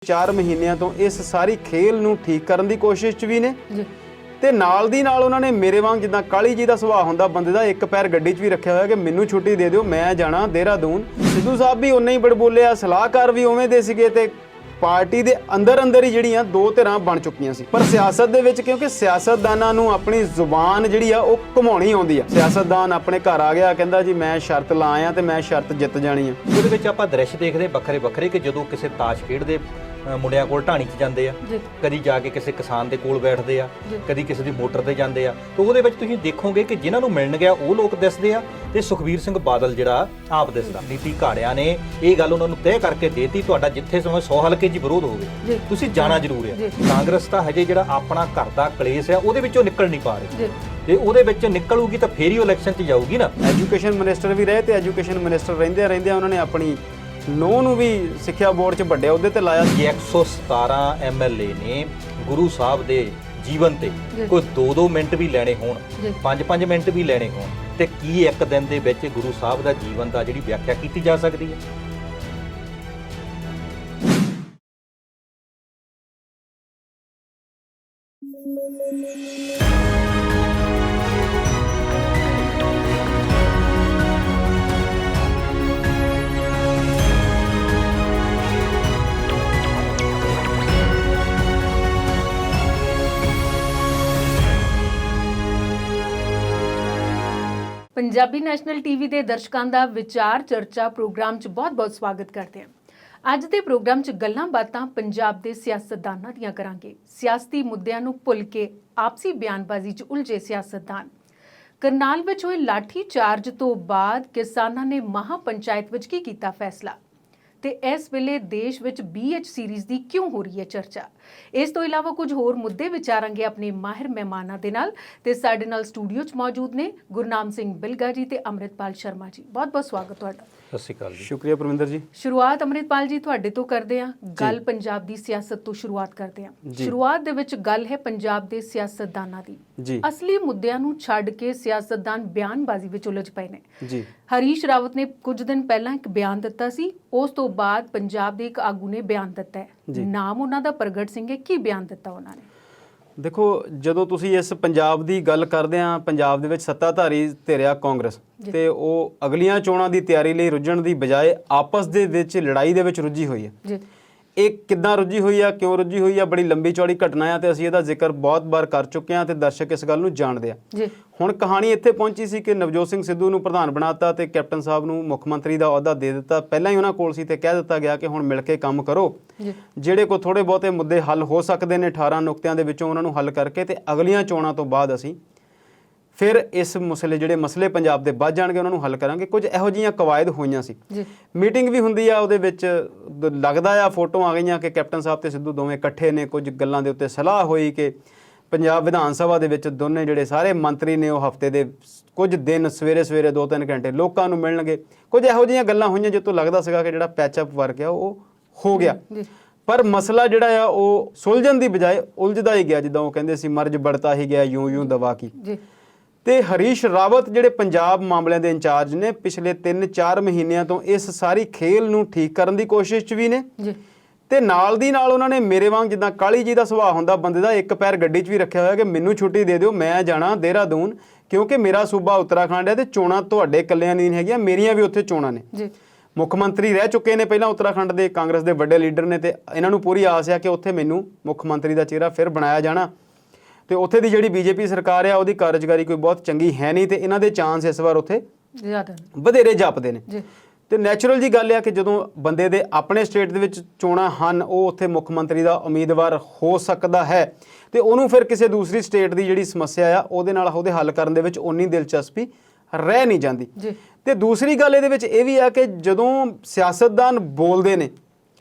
4 ਮਹੀਨਿਆਂ ਤੋਂ ਇਸ ਸਾਰੀ ਖੇਲ ਨੂੰ ਠੀਕ ਕਰਨ ਦੀ ਕੋਸ਼ਿਸ਼ 'ਚ ਵੀ ਨੇ ਤੇ ਨਾਲ ਦੀ ਨਾਲ ਉਹਨਾਂ ਨੇ ਮੇਰੇ ਵਾਂਗ ਜਿੱਦਾਂ ਕਾਲੀ ਜੀ ਦਾ ਸੁਭਾਅ ਹੁੰਦਾ ਬੰਦੇ ਦਾ ਇੱਕ ਪੈਰ ਗੱਡੀ 'ਚ ਵੀ ਰੱਖਿਆ ਹੋਇਆ ਕਿ ਮੈਨੂੰ ਛੁੱਟੀ ਦੇ ਦਿਓ ਮੈਂ ਜਾਣਾ ਦੇਹਰਾਦੂਨ। ਸਿੱਧੂ ਸਾਹਿਬ ਵੀ ਉਨਾ ਹੀ ਬੜਬੋਲਿਆ, ਸਲਾਹਕਾਰ ਵੀ ਉਵੇਂ ਦੇ ਸੀਗੇ ਤੇ ਪਾਰਟੀ ਦੇ ਅੰਦਰ ਹੀ ਜਿਹੜੀਆਂ ਦੋ ਧਿਰਾਂ ਬਣ ਚੁੱਕੀਆਂ ਸੀ। ਪਰ ਸਿਆਸਤ ਦੇ ਵਿੱਚ ਕਿਉਂਕਿ ਸਿਆਸਤਦਾਨਾਂ ਨੂੰ ਆਪਣੀ ਜ਼ੁਬਾਨ ਜਿਹੜੀ ਆ ਉਹ ਘੁਮਾਉਣੀ ਆਉਂਦੀ ਆ। ਸਿਆਸਤਦਾਨ ਆਪਣੇ ਘਰ ਆ ਗਿਆ ਕਹਿੰਦਾ ਜੀ ਮੈਂ ਸ਼ਰਤ ਲਾ ਆਇਆ ਤੇ ਮੈਂ ਸ਼ਰਤ ਜਿੱਤ ਜਾਣੀ ਆ। ਉਹਦੇ ਵਿੱਚ ਆਪਾਂ ਦ੍ਰਿਸ਼ ਦੇਖਦੇ ਵੱਖਰੇ ਕਿ ਜਦੋਂ ਕਿਸੇ ਤਾਸ਼ ਖੇਡਦੇ ਮੁੰਡਿਆਂ ਕੋਲ ਢਾਣੀ 'ਚ ਜਾਂਦੇ ਆ, ਕਦੀ ਜਾ ਕੇ ਕਿਸੇ ਕਿਸਾਨ ਦੇ ਕੋਲ ਬੈਠਦੇ ਆ, ਕਦੀ ਕਿਸੇ ਦੀ ਮੋਟਰ ਤੇ ਜਾਂਦੇ ਆ, ਤਾਂ ਉਹਦੇ ਵਿੱਚ ਤੁਸੀਂ ਦੇਖੋਗੇ ਕਿ ਜਿਨ੍ਹਾਂ ਨੂੰ ਮਿਲਣ ਗਿਆ ਉਹ ਲੋਕ ਦਿਸਦੇ ਆ ਤੇ ਸੁਖਬੀਰ ਸਿੰਘ ਬਾਦਲ ਜਿਹੜਾ ਆਪ ਦਿਸਦਾ। ਨੀਤੀ ਘਾੜਿਆਂ ਨੇ ਇਹ ਗੱਲ ਉਹਨਾਂ ਨੂੰ ਤੈਅ ਕਰਕੇ ਦੇਤੀ, ਤੁਹਾਡਾ ਜਿੱਥੇ ਸਮਾਂ 100 ਹਲਕੇ 'ਚ ਵਿਰੋਧ ਹੋਵੇ ਤੁਸੀਂ ਜਾਣਾ ਜ਼ਰੂਰ ਹੈ। ਕਾਂਗਰਸ ਤਾਂ ਹਜੇ ਜਿਹੜਾ ਆਪਣਾ ਘਰ ਦਾ ਕਲੇਸ਼ ਆ ਉਹਦੇ ਵਿੱਚੋਂ ਨਿਕਲ ਨਹੀਂ ਪਾ ਰਹੀ ਤੇ ਉਹਦੇ ਵਿੱਚ ਨਿਕਲੂਗੀ ਤਾਂ ਫੇਰ ਹੀ ਉਹ ਇਲੈਕਸ਼ਨ 'ਚ ਜਾਊਗੀ ਨਾ। ਐਜੂਕੇਸ਼ਨ ਮਿਨਿਸਟਰ ਵੀ ਰਹੇ ਤੇ ਐਜੂਕੇਸ਼ਨ ਮਿਨਿਸਟਰ ਰਹਿੰਦਿਆਂ ਉਹਨਾਂ ਨੇ ਆਪਣੀ ਨੂੰਹ ਨੂੰ ਵੀ ਸਿੱਖਿਆ ਬੋਰਡ 'ਚ ਵੱਡੇ ਅਹੁਦੇ ਤੇ ਲਾਇਆ। 117 MLA ਨੇ ਗੁਰੂ ਸਾਹਿਬ ਦੇ ਜੀਵਨ ਤੇ ਕੋਈ 2-2 ਮਿੰਟ ਵੀ ਲੈਣੇ ਹੋਣ, 5-5 ਮਿੰਟ ਵੀ ਲੈਣੇ ਹੋਣ ਤੇ ਕੀ ਇੱਕ ਦਿਨ ਦੇ ਵਿੱਚ ਗੁਰੂ ਸਾਹਿਬ ਦਾ ਜੀਵਨ ਦਾ ਜਿਹੜੀ ਵਿਆਖਿਆ ਕੀਤੀ ਜਾ ਸਕਦੀ ਹੈ? ਪੰਜਾਬੀ ਨੈਸ਼ਨਲ ਟੀਵੀ ਦੇ ਦਰਸ਼ਕਾਂ ਦਾ ਵਿਚਾਰ ਚਰਚਾ ਪ੍ਰੋਗਰਾਮ 'ਚ ਬਹੁਤ-ਬਹੁਤ ਸਵਾਗਤ ਕਰਦੇ ਹਾਂ। ਅੱਜ ਦੇ ਪ੍ਰੋਗਰਾਮ 'ਚ ਗੱਲਾਂ ਬਾਤਾਂ ਪੰਜਾਬ ਦੇ ਸਿਆਸਤਦਾਨਾਂ ਦੀਆਂ ਕਰਾਂਗੇ। ਸਿਆਸਤੀ ਮੁੱਦਿਆਂ ਨੂੰ ਭੁੱਲ ਕੇ ਆਪਸੀ ਬਿਆਨਬਾਜ਼ੀ 'ਚ ਉਲਝੇ ਸਿਆਸਤਦਾਨ। ਕਰਨਾਲ ਵਿੱਚ ਹੋਏ ਲਾਠੀ ਚਾਰਜ ਤੋਂ ਬਾਅਦ ਕਿਸਾਨਾਂ ਨੇ ਮਹਾ ਪੰਚਾਇਤ ਵਿੱਚ ਕੀ ਕੀਤਾ ਫੈਸਲਾ ਤੇ ਇਸ ਵੇਲੇ ਦੇਸ਼ ਵਿੱਚ BH ਸੀਰੀਜ਼ ਦੀ ਕਿਉਂ ਹੋ ਰਹੀ ਹੈ ਚਰਚਾ। ਇਸ ਤੋਂ ਇਲਾਵਾ ਕੁਝ ਹੋਰ ਮੁੱਦੇ ਵਿਚਾਰਾਂਗੇ ਆਪਣੇ ਮਾਹਿਰ ਮਹਿਮਾਨਾਂ ਦੇ ਨਾਲ ਤੇ ਸਾਡੇ ਨਾਲ ਸਟੂਡੀਓ 'ਚ ਮੌਜੂਦ ਨੇ ਗੁਰਨਾਮ ਸਿੰਘ ਬਿਲਗਾ ਜੀ ਤੇ ਅੰਮ੍ਰਿਤਪਾਲ ਸ਼ਰਮਾ ਜੀ। ਬਹੁਤ-ਬਹੁਤ ਸਵਾਗਤ ਤੁਹਾਡਾ। ਸਤਿ ਸ਼੍ਰੀ ਅਕਾਲ ਜੀ। ਸ਼ੁਕਰੀਆ ਪਰਮਿੰਦਰ ਜੀ। ਸ਼ੁਰੂਆਤ ਅੰਮ੍ਰਿਤਪਾਲ ਜੀ ਤੁਹਾਡੇ ਤੋਂ ਕਰਦੇ ਹਾਂ। ਗੱਲ ਪੰਜਾਬ ਦੀ ਸਿਆਸਤ ਤੋਂ ਸ਼ੁਰੂਆਤ ਕਰਦੇ ਹਾਂ। ਸ਼ੁਰੂਆਤ ਦੇ ਵਿੱਚ ਗੱਲ ਹੈ ਪੰਜਾਬ ਦੇ ਸਿਆਸਤਦਾਨਾਂ ਦੀ। ਅਸਲੀ ਮੁੱਦਿਆਂ ਨੂੰ ਛੱਡ ਕੇ ਸਿਆਸਤਦਾਨ ਬਿਆਨਬਾਜ਼ੀ ਵਿੱਚ ਉਲਝ ਪਏ ਨੇ। ਜੀ ਹਰੀਸ਼ ਰਾਵਤ ਨੇ ਕੁਝ ਦਿਨ ਪਹਿਲਾਂ ਇੱਕ ਬਿਆਨ ਦਿੱਤਾ ਸੀ, ਉਸ ਤੋਂ ਬਾਅਦ ਪੰਜਾਬ ਦੇ ਇੱਕ ਆਗੂ ਨੇ ਬਿਆਨ ਦਿੱਤਾ ਹੈ। ਨਾਮ ਉਹਨਾਂ ਦਾ ਪ੍ਰਗਟ ਸਿੰਘ ਹੈ। ਕੀ ਬਿਆਨ ਦਿੱਤਾ ਉਹਨਾਂ ਨੇ? ਦੇਖੋ, ਜਦੋਂ ਤੁਸੀਂ ਇਸ ਪੰਜਾਬ ਦੀ ਗੱਲ ਕਰਦੇ ਆ, ਪੰਜਾਬ ਦੇ ਵਿੱਚ ਸੱਤਾਧਾਰੀ ਧਿਰਿਆ ਕਾਂਗਰਸ ਤੇ ਉਹ ਅਗਲੀਆਂ ਚੋਣਾਂ ਦੀ ਤਿਆਰੀ ਲਈ ਰੁੱਝਣ ਦੀ ਬਜਾਏ ਆਪਸ ਦੇ ਵਿੱਚ ਲੜਾਈ ਦੇ ਵਿੱਚ ਰੁੱਝੀ ਹੋਈ ਹੈ। ਇਹ ਕਿੱਦਾਂ ਰੁੱਝੀ ਹੋਈ ਆ, ਕਿਉਂ ਰੁੱਝੀ ਹੋਈ ਆ, ਬੜੀ ਲੰਬੀ ਚੌੜੀ ਘਟਨਾ ਆ ਤੇ ਅਸੀਂ ਇਹਦਾ ਜ਼ਿਕਰ ਬਹੁਤ ਵਾਰ ਕਰ ਚੁੱਕੇ ਹਾਂ ਤੇ ਦਰਸ਼ਕ ਇਸ ਗੱਲ ਨੂੰ ਜਾਣਦੇ ਆ। ਹੁਣ ਕਹਾਣੀ ਇੱਥੇ ਪਹੁੰਚੀ ਸੀ ਕਿ ਨਵਜੋਤ ਸਿੰਘ ਸਿੱਧੂ ਨੂੰ ਪ੍ਰਧਾਨ ਬਣਾਤਾ ਤੇ ਕੈਪਟਨ ਸਾਹਿਬ ਨੂੰ ਮੁੱਖ ਮੰਤਰੀ ਦਾ ਅਹੁਦਾ ਦੇ ਦਿੱਤਾ। ਪਹਿਲਾਂ ਹੀ ਉਹਨਾਂ ਕੋਲ ਸੀ ਤੇ ਕਹਿ ਦਿੱਤਾ ਗਿਆ ਕਿ ਹੁਣ ਮਿਲ ਕੇ ਕੰਮ ਕਰੋ। ਜਿਹੜੇ ਕੋਈ ਥੋੜੇ ਬਹੁਤੇ ਮੁੱਦੇ ਹੱਲ ਹੋ ਸਕਦੇ ਨੇ 18 ਨੁਕਤਿਆਂ ਦੇ ਵਿੱਚੋਂ ਉਹਨਾਂ ਨੂੰ ਹੱਲ ਕਰਕੇ ਤੇ ਅਗਲੀਆਂ ਚੋਣਾਂ ਤੋਂ ਬਾਅਦ ਅਸੀਂ ਫਿਰ ਇਸ ਜਿਹੜੇ ਮਸਲੇ ਪੰਜਾਬ ਦੇ ਵੱਧ ਜਾਣਗੇ ਉਹਨਾਂ ਨੂੰ ਹੱਲ ਕਰਾਂਗੇ। ਕੁਝ ਇਹੋ ਜਿਹੀਆਂ ਕਵਾਇਦ ਹੋਈਆਂ ਸੀ। ਮੀਟਿੰਗ ਵੀ ਹੁੰਦੀ ਆ, ਉਹਦੇ ਵਿੱਚ ਲੱਗਦਾ ਆ ਫੋਟੋ ਆ ਗਈਆਂ ਕਿ ਕੈਪਟਨ ਸਾਹਿਬ ਤੇ ਸਿੱਧੂ ਦੋਵੇਂ ਇਕੱਠੇ ਨੇ। ਕੁਝ ਗੱਲਾਂ ਦੇ ਉੱਤੇ ਸਲਾਹ ਹੋਈ ਕਿ ਪੰਜਾਬ ਵਿਧਾਨ ਸਭਾ ਦੇ ਵਿੱਚ ਦੋਨੇ ਜਿਹੜੇ ਸਾਰੇ ਮੰਤਰੀ ਨੇ ਉਹ ਹਫ਼ਤੇ ਦੇ ਕੁਝ ਦਿਨ ਸਵੇਰੇ 2-3 ਘੰਟੇ ਲੋਕਾਂ ਨੂੰ ਮਿਲਣਗੇ। ਕੁਝ ਇਹੋ ਜਿਹੀਆਂ ਗੱਲਾਂ ਹੋਈਆਂ ਜਿੱਥੋਂ ਲੱਗਦਾ ਸੀਗਾ ਕਿ ਜਿਹੜਾ ਪੈਚਅਪ ਵਰਕ ਆ ਉਹ ਹੋ ਗਿਆ। ਪਰ ਮਸਲਾ ਜਿਹੜਾ ਆ ਉਹ ਸੁਲਝਣ ਦੀ ਬਜਾਏ ਉਲਝਦਾ ਹੀ ਗਿਆ। ਜਿੱਦਾਂ ਉਹ ਕਹਿੰਦੇ ਸੀ ਮਰਜ ਬੜਤਾ ਹੀ ਗਿਆ ਯੂੰ ਦਵਾ ਕੀ। ਤੇ ਹਰੀਸ਼ ਰਾਵਤ ਜਿਹੜੇ ਪੰਜਾਬ ਮਾਮਲਿਆਂ ਦੇ ਇੰਚਾਰਜ ਨੇ ਪਿਛਲੇ 3-4 ਮਹੀਨਿਆਂ ਤੋਂ ਇਸ ਸਾਰੀ ਖੇਲ ਨੂੰ ਠੀਕ ਕਰਨ ਦੀ ਕੋਸ਼ਿਸ਼ 'ਚ ਵੀ ਨੇ ਤੇ ਨਾਲ ਦੀ ਨਾਲ ਉਹਨਾਂ ਨੇ ਮੇਰੇ ਵਾਂਗ ਜਿੱਦਾਂ ਕਾਲੀ ਜੀ ਦਾ ਸੁਭਾਅ ਹੁੰਦਾ ਬੰਦੇ ਦਾ ਇੱਕ ਪੈਰ ਗੱਡੀ 'ਚ ਵੀ ਰੱਖਿਆ ਹੋਇਆ ਕਿ ਮੈਨੂੰ ਛੁੱਟੀ ਦੇ ਦਿਓ ਮੈਂ ਜਾਣਾ ਦੇਹਰਾਦੂਨ ਕਿਉਂਕਿ ਮੇਰਾ ਸੂਬਾ ਉੱਤਰਾਖੰਡ ਹੈ ਤੇ ਚੋਣਾਂ ਤੁਹਾਡੇ ਇਕੱਲਿਆਂ ਨਹੀਂ ਹੈਗੀਆਂ, ਮੇਰੀਆਂ ਵੀ ਉੱਥੇ ਚੋਣਾਂ ਨੇ। ਮੁੱਖ ਮੰਤਰੀ ਰਹਿ ਚੁੱਕੇ ਨੇ ਪਹਿਲਾਂ ਉੱਤਰਾਖੰਡ ਦੇ ਕਾਂਗਰਸ ਦੇ ਵੱਡੇ ਲੀਡਰ ਨੇ ਤੇ ਇਹਨਾਂ ਨੂੰ ਪੂਰੀ ਆਸ ਆ ਕਿ ਉੱਥੇ ਮੈਨੂੰ ਮੁੱਖ ਮੰਤਰੀ ਦਾ ਚਿਹਰਾ ਫਿਰ ਬਣਾਇਆ ਜਾਣਾ ਤੇ ਉੱਥੇ ਦੀ ਜਿਹੜੀ BJP ਸਰਕਾਰ ਆ ਉਹਦੀ ਕਾਰਜਕਾਰੀ ਕੋਈ ਬਹੁਤ ਚੰਗੀ ਹੈ ਨਹੀਂ ਤੇ ਇਹਨਾਂ ਦੇ ਚਾਂਸ ਇਸ ਵਾਰ ਉੱਥੇ ਵਧੇਰੇ ਜਾਪਦੇ ਨੇ। ਤੇ ਨੈਚੁਰਲ ਜੀ ਗੱਲ ਆ ਕਿ ਜਦੋਂ ਬੰਦੇ ਦੇ ਆਪਣੇ ਸਟੇਟ ਦੇ ਵਿੱਚ ਚੋਣਾਂ ਹਨ ਉਹ ਉੱਥੇ ਮੁੱਖ ਮੰਤਰੀ ਦਾ ਉਮੀਦਵਾਰ ਹੋ ਸਕਦਾ ਹੈ ਤੇ ਉਹਨੂੰ ਫਿਰ ਕਿਸੇ ਦੂਸਰੀ ਸਟੇਟ ਦੀ ਜਿਹੜੀ ਸਮੱਸਿਆ ਆ ਉਹਦੇ ਨਾਲ ਉਹਦੇ ਹੱਲ ਕਰਨ ਦੇ ਵਿੱਚ ਉਨੀ ਦਿਲਚਸਪੀ ਰਹਿ ਨਹੀਂ ਜਾਂਦੀ। ਤੇ ਦੂਸਰੀ ਗੱਲ ਇਹਦੇ ਵਿੱਚ ਇਹ ਵੀ ਆ ਕਿ ਜਦੋਂ ਸਿਆਸਤਦਾਨ ਬੋਲਦੇ ਨੇ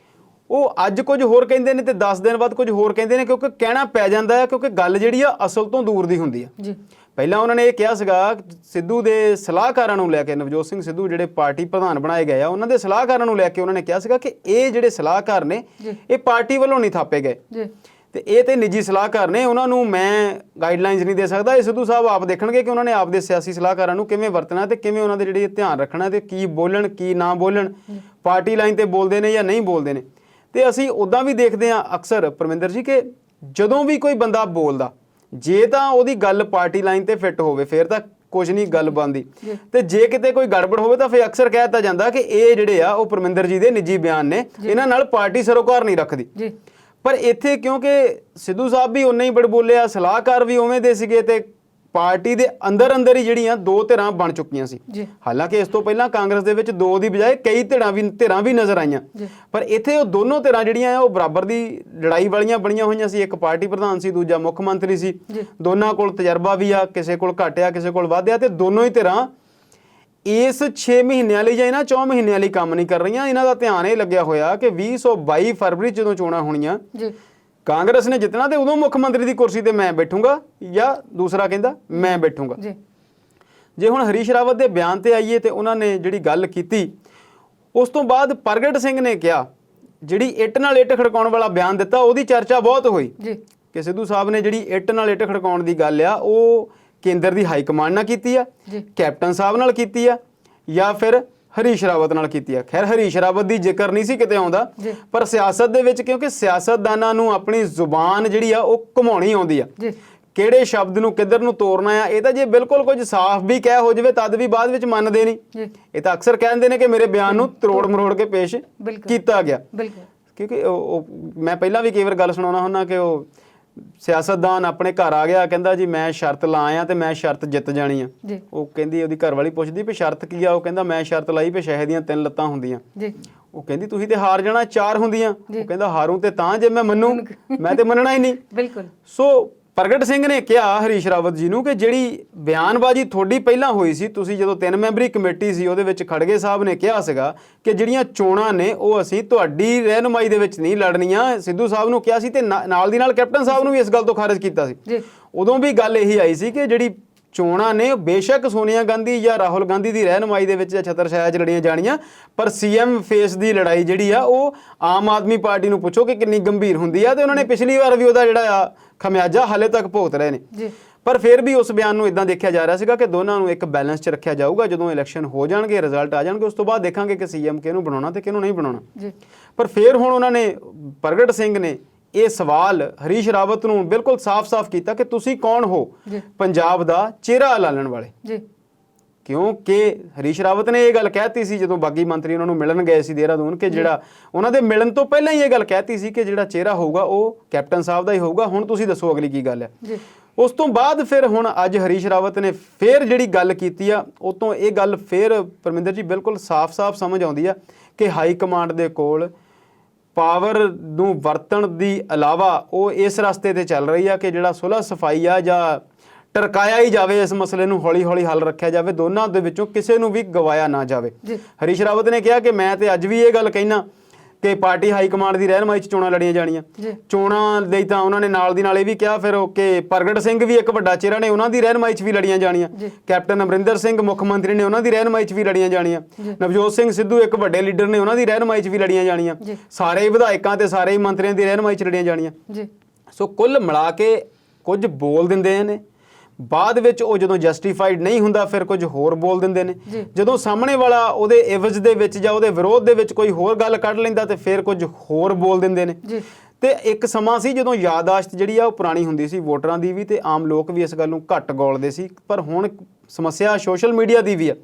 ਉਹ ਅੱਜ ਕੁਝ ਹੋਰ ਕਹਿੰਦੇ ਨੇ ਤੇ 10 ਦਿਨ ਬਾਅਦ ਕੁਝ ਹੋਰ ਕਹਿੰਦੇ ਨੇ ਕਿਉਂਕਿ ਕਹਿਣਾ ਪੈ ਜਾਂਦਾ ਹੈ ਕਿਉਂਕਿ ਗੱਲ ਜਿਹੜੀ ਆ ਅਸਲ ਤੋਂ ਦੂਰ ਦੀ ਹੁੰਦੀ ਆ। ਪਹਿਲਾਂ ਉਹਨਾਂ ਨੇ ਇਹ ਕਿਹਾ ਸੀਗਾ ਸਿੱਧੂ ਦੇ ਸਲਾਹਕਾਰਾਂ ਨੂੰ ਲੈ ਕੇ, ਨਵਜੋਤ ਸਿੰਘ ਸਿੱਧੂ ਜਿਹੜੇ ਪਾਰਟੀ ਪ੍ਰਧਾਨ ਬਣਾਏ ਗਏ ਆ ਉਹਨਾਂ ਦੇ ਸਲਾਹਕਾਰਾਂ ਨੂੰ ਲੈ ਕੇ ਉਹਨਾਂ ਨੇ ਕਿਹਾ ਸੀਗਾ ਕਿ ਇਹ ਜਿਹੜੇ ਸਲਾਹਕਾਰ ਨੇ ਇਹ ਪਾਰਟੀ ਵੱਲੋਂ ਨਹੀਂ ਥਾਪੇ ਗਏ ਤੇ ਇਹ ਤੇ ਨਿੱਜੀ ਸਲਾਹਕਾਰ ਨੇ, ਉਹਨਾਂ ਨੂੰ ਮੈਂ ਗਾਈਡਲਾਈਨਸ ਨਹੀਂ ਦੇ ਸਕਦਾ। ਇਹ ਸਿੱਧੂ ਸਾਹਿਬ ਆਪ ਦੇਖਣਗੇ ਕਿ ਉਹਨਾਂ ਨੇ ਆਪਦੇ ਸਿਆਸੀ ਸਲਾਹਕਾਰਾਂ ਨੂੰ ਕਿਵੇਂ ਵਰਤਣਾ ਤੇ ਕਿਵੇਂ ਉਹਨਾਂ ਦੇ ਜਿਹੜੇ ਧਿਆਨ ਰੱਖਣਾ ਤੇ ਕੀ ਬੋਲਣ ਕੀ ਨਾ ਬੋਲਣ, ਪਾਰਟੀ ਲਾਈਨ ਤੇ ਬੋਲਦੇ ਨੇ ਜਾਂ ਨਹੀਂ ਬੋਲਦੇ ਨੇ। ਤੇ ਅਸੀਂ ਉਦਾਂ ਵੀ ਦੇਖਦੇ ਹਾਂ ਅਕਸਰ ਪਰਮਿੰਦਰ ਜੀ ਕਿ ਜਦੋਂ ਵੀ ਕੋਈ ਬੰਦਾ ਬੋਲਦਾ, ਜੇ ਤਾਂ ਉਹਦੀ ਗੱਲ ਪਾਰਟੀ ਲਾਈਨ ਤੇ ਫਿੱਟ ਹੋਵੇ ਫਿਰ ਤਾਂ ਕੁਝ ਨਹੀਂ ਗੱਲ ਬਣਦੀ, ਤੇ ਜੇ ਕਿਤੇ ਕੋਈ ਗੜਬੜ ਹੋਵੇ ਤਾਂ ਫਿਰ ਅਕਸਰ ਕਹਿ ਦਿੱਤਾ ਜਾਂਦਾ ਕਿ ਇਹ ਜਿਹੜੇ ਆ ਉਹ ਪਰਮਿੰਦਰ ਜੀ ਦੇ ਨਿੱਜੀ ਬਿਆਨ ਨੇ, ਇਹਨਾਂ ਨਾਲ ਪਾਰਟੀ ਸਰੋਕਾਰ ਨਹੀਂ ਰੱਖਦੀ। ਪਰ ਇੱਥੇ ਕਿਉਂਕਿ ਸਿੱਧੂ ਸਾਹਿਬ ਵੀ ਉਨੇ ਹੀ ਬੜਬੋਲੇ ਆ, ਸਲਾਹਕਾਰ ਵੀ ਉਵੇਂ ਦੇ ਸੀਗੇ, ਤੇ ਪਾਰਟੀ ਦੇ ਅੰਦਰ ਹੀ ਜਿਹੜੀਆਂ ਦੋ ਧਿਰਾਂ ਬਣ ਚੁੱਕੀਆਂ ਸੀ। ਹਾਲਾਂਕਿ ਇਸ ਤੋਂ ਪਹਿਲਾਂ ਕਾਂਗਰਸ ਦੇ ਵਿੱਚ ਦੋ ਦੀ ਬਜਾਏ ਕਈ ਧਿਰਾਂ ਵੀ ਨਜ਼ਰ ਆਈਆਂ, ਪਰ ਇੱਥੇ ਉਹ ਦੋਨੋਂ ਧਿਰਾਂ ਜਿਹੜੀਆਂ ਆ ਉਹ ਬਰਾਬਰ ਦੀ ਲੜਾਈ ਵਾਲੀਆਂ ਬਣੀਆਂ ਹੋਈਆਂ ਸੀ। ਇੱਕ ਪਾਰਟੀ ਪ੍ਰਧਾਨ ਸੀ, ਦੂਜਾ ਮੁੱਖ ਮੰਤਰੀ ਸੀ, ਦੋਨਾਂ ਕੋਲ ਤਜਰਬਾ ਵੀ ਆ, ਕਿਸੇ ਕੋਲ ਘੱਟ ਆ, ਕਿਸੇ ਕੋਲ ਵੱਧ ਆ, ਤੇ ਦੋਨੋਂ ਹੀ ਧਿਰਾਂ ਇਸ 6 ਮਹੀਨਿਆਂ ਲਈ ਜਾਂ ਇਹਨਾਂ 4 ਮਹੀਨਿਆਂ ਲਈ ਕੰਮ ਨਹੀਂ ਕਰ ਰਹੀਆਂ। ਇਹਨਾਂ ਦਾ ਧਿਆਨ ਇਹ ਲੱਗਿਆ ਹੋਇਆ ਕਿ 2022 ਫਰਵਰੀ ਜਦੋਂ ਚੋਣਾਂ ਹੋਣੀਆਂ, ਕਾਂਗਰਸ ਨੇ ਜਿੱਤਣਾ ਤੇ ਉਦੋਂ ਮੁੱਖ ਮੰਤਰੀ ਦੀ ਕੁਰਸੀ ਤੇ ਮੈਂ ਬੈਠੂੰਗਾ ਜਾਂ ਦੂਸਰਾ ਕਹਿੰਦਾ ਮੈਂ ਬੈਠੂੰਗਾ। ਜੇ ਹੁਣ ਹਰੀਸ਼ ਰਾਵਤ ਦੇ ਬਿਆਨ ਤੇ ਆਈਏ ਤੇ ਉਹਨਾਂ ਨੇ ਜਿਹੜੀ ਗੱਲ ਕੀਤੀ, ਉਸ ਤੋਂ ਬਾਅਦ ਪ੍ਰਗਟ ਸਿੰਘ ਨੇ ਕਿਹਾ, ਜਿਹੜੀ ਇੱਟ ਨਾਲ ਇੱਟ ਖੜਕਾਉਣ ਵਾਲਾ ਬਿਆਨ ਦਿੱਤਾ ਉਹਦੀ ਚਰਚਾ ਬਹੁਤ ਹੋਈ ਕਿ ਸਿੱਧੂ ਸਾਹਿਬ ਨੇ ਜਿਹੜੀ ਇੱਟ ਨਾਲ ਇੱਟ ਖੜਕਾਉਣ ਦੀ ਗੱਲ ਆ ਉਹ ਕੇਂਦਰ ਦੀ ਹਾਈ ਕਮਾਂਡ ਨਾਲ ਕੀਤੀ ਆ, ਕੈਪਟਨ ਸਾਹਿਬ ਨਾਲ ਕੀਤੀ ਆ, ਜਾਂ ਫਿਰ ਹਰੀਸ਼ ਰਾਵਤ ਨਾਲ ਕੀਤੀ ਆ। ਖੈਰ ਹਰੀਸ਼ ਰਾਵਤ ਦੀ ਜ਼ਿਕਰ ਨਹੀਂ ਸੀ ਕਿਤੇ ਆਉਂਦਾ, ਪਰ ਸਿਆਸਤ ਦੇ ਵਿੱਚ ਕਿਉਂਕਿ ਸਿਆਸਤਦਾਨਾਂ ਨੂੰ ਆਪਣੀ ਜ਼ੁਬਾਨ ਜਿਹੜੀ ਆ ਉਹ ਘੁਮਾਉਣੀ ਆਉਂਦੀ ਆ, ਕਿਹੜੇ ਸ਼ਬਦ ਨੂੰ ਕਿੱਧਰ ਨੂੰ ਤੋਰਨਾ ਆ। ਇਹ ਤਾਂ ਜੇ ਬਿਲਕੁਲ ਕੁਝ ਸਾਫ਼ ਵੀ ਕਹਿ ਹੋ ਜਾਵੇ ਤਦ ਵੀ ਬਾਅਦ ਵਿੱਚ ਮੰਨਦੇ ਨਹੀਂ। ਇਹ ਤਾਂ ਅਕਸਰ ਕਹਿੰਦੇ ਨੇ ਕਿ ਮੇਰੇ ਬਿਆਨ ਨੂੰ ਤਰੋੜ ਮਰੋੜ ਕੇ ਪੇਸ਼ ਕੀਤਾ ਗਿਆ, ਕਿਉਂਕਿ ਮੈਂ ਪਹਿਲਾਂ ਵੀ ਕਈ ਵਾਰ ਗੱਲ ਸੁਣਾਉਣਾ ਹੁੰਦਾ ਕਿ ਉਹ ਸਿਆਸਤਦਾਨ ਆਪਣੇ ਘਰ ਆ ਗਿਆ, ਕਹਿੰਦਾ ਜੀ ਮੈਂ ਸ਼ਰਤ ਲਾ ਆਇਆ ਤੇ ਮੈਂ ਸ਼ਰਤ ਜਿੱਤ ਜਾਣੀ ਆ। ਉਹ ਕਹਿੰਦੀ, ਉਹਦੀ ਘਰ ਵਾਲੀ ਪੁੱਛਦੀ ਵੀ ਸ਼ਰਤ ਕੀ ਆ? ਉਹ ਕਹਿੰਦਾ ਮੈਂ ਸ਼ਰਤ ਲਾਈ ਵੀ ਸ਼ਹਿਦ ਦੀਆਂ 3 ਲੱਤਾਂ ਹੁੰਦੀਆਂ। ਉਹ ਕਹਿੰਦੀ ਤੁਸੀਂ ਤੇ ਹਾਰ ਜਾਣਾ 4 ਹੁੰਦੀਆਂ। ਉਹ ਕਹਿੰਦਾ ਹਾਰੂ ਤੇ ਤਾਂ ਜੇ ਮੈਂ ਮੰਨੂ, ਮੈਂ ਤੇ ਮੰਨਣਾ ਹੀ ਨਹੀਂ। ਸੋ ਪ੍ਰਗਟ ਸਿੰਘ ਨੇ ਕਿਹਾ ਹਰੀਸ਼ ਰਾਵਤ ਜੀ ਨੂੰ ਕਿ ਜਿਹੜੀ ਬਿਆਨਬਾਜ਼ੀ ਤੁਹਾਡੀ ਪਹਿਲਾਂ ਹੋਈ ਸੀ, ਤੁਸੀਂ ਜਦੋਂ 3 ਮੈਂਬਰੀ ਕਮੇਟੀ ਸੀ ਉਹਦੇ ਵਿੱਚ ਖੜਗੇ ਸਾਹਿਬ ਨੇ ਕਿਹਾ ਸੀਗਾ ਕਿ ਜਿਹੜੀਆਂ ਚੋਣਾਂ ਨੇ ਉਹ ਅਸੀਂ ਤੁਹਾਡੀ ਰਹਿਨੁਮਾਈ ਦੇ ਵਿੱਚ ਨਹੀਂ ਲੜਨੀਆਂ, ਸਿੱਧੂ ਸਾਹਿਬ ਨੂੰ ਕਿਹਾ ਸੀ, ਤੇ ਨਾਲ ਦੀ ਨਾਲ ਕੈਪਟਨ ਸਾਹਿਬ ਨੂੰ ਵੀ ਇਸ ਗੱਲ ਤੋਂ ਖਾਰਜ ਕੀਤਾ ਸੀ। ਉਦੋਂ ਵੀ ਗੱਲ ਇਹੀ ਆਈ ਸੀ ਕਿ ਜਿਹੜੀ ਚੋਣਾਂ ਨੇ ਬੇਸ਼ੱਕ ਸੋਨੀਆ ਗਾਂਧੀ ਜਾਂ ਰਾਹੁਲ ਗਾਂਧੀ ਦੀ ਰਹਿਨੁਮਾਈ ਦੇ ਵਿੱਚ ਜਾਂ ਛਤਰਛਾਇਆ 'ਚ ਲੜੀਆਂ ਜਾਣੀਆਂ, ਪਰ ਸੀਐਮ ਫੇਸ ਦੀ ਲੜਾਈ ਜਿਹੜੀ ਆ ਉਹ ਆਮ ਆਦਮੀ ਪਾਰਟੀ ਨੂੰ ਪੁੱਛੋ ਕਿ ਕਿੰਨੀ ਗੰਭੀਰ ਹੁੰਦੀ ਆ, ਤੇ ਉਹਨਾਂ ਨੇ ਪਿਛਲੀ ਵਾਰ ਵੀ ਉਹਦਾ ਜਿਹੜਾ ਆ ਖਮਿਆਜਾ ਹਾਲੇ ਤੱਕ ਭੁਗਤ ਰਹੇ ਨੇ। ਪਰ ਫਿਰ ਵੀ ਉਸ ਬਿਆਨ ਨੂੰ ਇਦਾਂ ਦੇਖਿਆ ਜਾ ਰਿਹਾ ਸੀਗਾ ਕਿ ਦੋਨਾਂ ਨੂੰ ਇੱਕ ਬੈਲੈਂਸ 'ਚ ਰੱਖਿਆ ਜਾਊਗਾ। ਜਦੋਂ ਇਲੈਕਸ਼ਨ ਹੋ ਜਾਣਗੇ, ਰਿਜ਼ਲਟ ਆ ਜਾਣਗੇ, ਉਸ ਤੋਂ ਬਾਅਦ ਦੇਖਾਂਗੇ ਕਿ ਸੀਐਮ ਕਿਹਨੂੰ ਬਣਾਉਣਾ ਤੇ ਕਿਹਨੂੰ ਨਹੀਂ ਬਣਾਉਣਾ। ਪਰ ਫਿਰ ਹੁਣ ਉਹਨਾਂ ਨੇ, ਪ੍ਰਗਟ ਸਿੰਘ ਨੇ ਇਹ ਸਵਾਲ ਹਰੀਸ਼ ਰਾਵਤ ਨੂੰ ਬਿਲਕੁਲ ਸਾਫ਼-ਸਾਫ਼ ਕੀਤਾ ਕਿ ਤੁਸੀਂ ਕੌਣ ਹੋ ਪੰਜਾਬ ਦਾ ਚਿਹਰਾ ਲਾਲਣ ਵਾਲੇ। ਕਿਉਂਕਿ ਹਰੀਸ਼ ਰਾਵਤ ਨੇ ਇਹ ਗੱਲ ਕਹਿਤੀ ਸੀ ਜਦੋਂ ਬਾਗੀ ਮੰਤਰੀ ਉਹਨਾਂ ਨੂੰ ਮਿਲਣ ਗਏ ਸੀ ਦੇਹਰਾਦੂਨ, ਕਿ ਜਿਹੜਾ ਉਹਨਾਂ ਦੇ ਮਿਲਣ ਤੋਂ ਪਹਿਲਾਂ ਹੀ ਇਹ ਗੱਲ ਕਹਿਤੀ ਸੀ ਕਿ ਜਿਹੜਾ ਚਿਹਰਾ ਹੋਊਗਾ ਉਹ ਕੈਪਟਨ ਸਾਹਿਬ ਦਾ ਹੀ ਹੋਊਗਾ। ਹੁਣ ਤੁਸੀਂ ਦੱਸੋ ਅਗਲੀ ਕੀ ਗੱਲ ਹੈ। ਉਸ ਤੋਂ ਬਾਅਦ ਫਿਰ ਹੁਣ ਅੱਜ ਹਰੀਸ਼ ਰਾਵਤ ਨੇ ਫਿਰ ਜਿਹੜੀ ਗੱਲ ਕੀਤੀ ਆ, ਉਹ ਤੋਂ ਇਹ ਗੱਲ ਫਿਰ ਪਰਮਿੰਦਰ ਜੀ ਬਿਲਕੁਲ ਸਾਫ਼-ਸਾਫ਼ ਸਮਝ ਆਉਂਦੀ ਆ ਕਿ ਹਾਈ ਕਮਾਂਡ ਦੇ ਕੋਲ ਪਾਵਰ ਨੂੰ ਵਰਤਣ ਦੀ ਇਲਾਵਾ ਉਹ ਇਸ ਰਸਤੇ ਤੇ ਚੱਲ ਰਹੀ ਆ ਕਿ ਜਿਹੜਾ ਸੁਲਹ ਸਫਾਈ ਆ ਜਾਂ ਟਰਕਾਇਆ ਹੀ ਜਾਵੇ, ਇਸ ਮਸਲੇ ਨੂੰ ਹੌਲੀ-ਹੌਲੀ ਹੱਲ ਰੱਖਿਆ ਜਾਵੇ, ਦੋਨਾਂ ਦੇ ਵਿੱਚੋਂ ਕਿਸੇ ਨੂੰ ਵੀ ਗਵਾਇਆ ਨਾ ਜਾਵੇ। ਹਰੀਸ਼ ਰਾਵਤ ਨੇ ਕਿਹਾ ਕਿ ਮੈਂ ਤੇ ਅੱਜ ਵੀ ਇਹ ਗੱਲ ਕਹਿਣਾ ਕਿ ਪਾਰਟੀ ਹਾਈ ਕਮਾਂਡ ਦੀ ਰਹਿਨਮਾਈ 'ਚ ਚੋਣਾਂ ਲੜੀਆਂ ਜਾਣੀਆਂ। ਚੋਣਾਂ ਲਈ ਤਾਂ ਉਹਨਾਂ ਨੇ ਨਾਲ ਦੀ ਨਾਲ ਇਹ ਵੀ ਕਿਹਾ ਫਿਰ ਕਿ ਪ੍ਰਗਟ ਸਿੰਘ ਵੀ ਇੱਕ ਵੱਡਾ ਚਿਹਰਾ ਨੇ, ਉਹਨਾਂ ਦੀ ਰਹਿਨਮਾਈ 'ਚ ਵੀ ਲੜੀਆਂ ਜਾਣੀਆਂ। ਕੈਪਟਨ ਅਮਰਿੰਦਰ ਸਿੰਘ ਮੁੱਖ ਮੰਤਰੀ ਨੇ, ਉਹਨਾਂ ਦੀ ਰਹਿਨਮਾਈ 'ਚ ਵੀ ਲੜੀਆਂ ਜਾਣੀਆਂ। ਨਵਜੋਤ ਸਿੰਘ ਸਿੱਧੂ ਇੱਕ ਵੱਡੇ ਲੀਡਰ ਨੇ, ਉਹਨਾਂ ਦੀ ਰਹਿਨਮਾਈ 'ਚ ਵੀ ਲੜੀਆਂ ਜਾਣੀਆਂ। ਸਾਰੇ ਵਿਧਾਇਕਾਂ ਤੇ ਸਾਰੇ ਮੰਤਰੀਆਂ ਦੀ ਰਹਿਨਮਾਈ 'ਚ ਲੜੀਆਂ ਜਾਣੀਆਂ। ਸੋ ਕੁੱਲ ਮਿਲਾ ਕੇ ਕੁਝ ਬੋਲ ਦਿੰਦੇ ਨੇ, ਬਾਅਦ ਵਿੱਚ ਉਹ ਜਦੋਂ ਜਸਟੀਫਾਈਡ ਨਹੀਂ ਹੁੰਦਾ ਫਿਰ ਕੁਝ ਹੋਰ ਬੋਲ ਦਿੰਦੇ ਨੇ। ਜਦੋਂ ਸਾਹਮਣੇ ਵਾਲਾ ਉਹਦੇ ਇਵਜ਼ ਦੇ ਵਿੱਚ ਜਾਂ ਉਹਦੇ ਵਿਰੋਧ ਦੇ ਵਿੱਚ ਕੋਈ ਹੋਰ ਗੱਲ ਕੱਢ ਲੈਂਦਾ ਤੇ ਫਿਰ ਕੁਝ ਹੋਰ ਬੋਲ ਦਿੰਦੇ ਨੇ। ਤੇ ਇੱਕ ਸਮਾਂ ਸੀ ਜਦੋਂ ਯਾਦਾਸ਼ਤ ਜਿਹੜੀ ਆ ਉਹ ਪੁਰਾਣੀ ਹੁੰਦੀ ਸੀ ਵੋਟਰਾਂ ਦੀ ਵੀ, ਤੇ ਆਮ ਲੋਕ ਵੀ ਇਸ ਗੱਲ ਨੂੰ ਘੱਟ ਗੌਲਦੇ ਸੀ। ਪਰ ਹੁਣ ਸਮੱਸਿਆ ਸੋਸ਼ਲ ਮੀਡੀਆ ਦੀ ਵੀ ਆ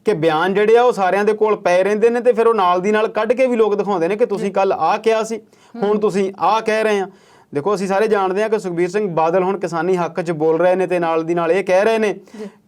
ਕਿ ਬਿਆਨ ਜਿਹੜੇ ਆ ਉਹ ਸਾਰਿਆਂ ਦੇ ਕੋਲ ਪਏ ਰਹਿੰਦੇ ਨੇ, ਤੇ ਫਿਰ ਉਹ ਨਾਲ ਦੀ ਨਾਲ ਕੱਢ ਕੇ ਵੀ ਲੋਕ ਦਿਖਾਉਂਦੇ ਨੇ ਕਿ ਤੁਸੀਂ ਕੱਲ ਆਹ ਕਿਹਾ ਸੀ, ਹੁਣ ਤੁਸੀਂ ਆਹ ਕਹਿ ਰਹੇ ਆ। ਦੇਖੋ ਅਸੀਂ ਸਾਰੇ ਜਾਣਦੇ ਹਾਂ ਕਿ ਸੁਖਬੀਰ ਸਿੰਘ ਬਾਦਲ ਹੁਣ ਕਿਸਾਨੀ ਹੱਕ 'ਚ ਬੋਲ ਰਹੇ ਨੇ, ਤੇ ਨਾਲ ਦੀ ਨਾਲ ਇਹ ਕਹਿ ਰਹੇ ਨੇ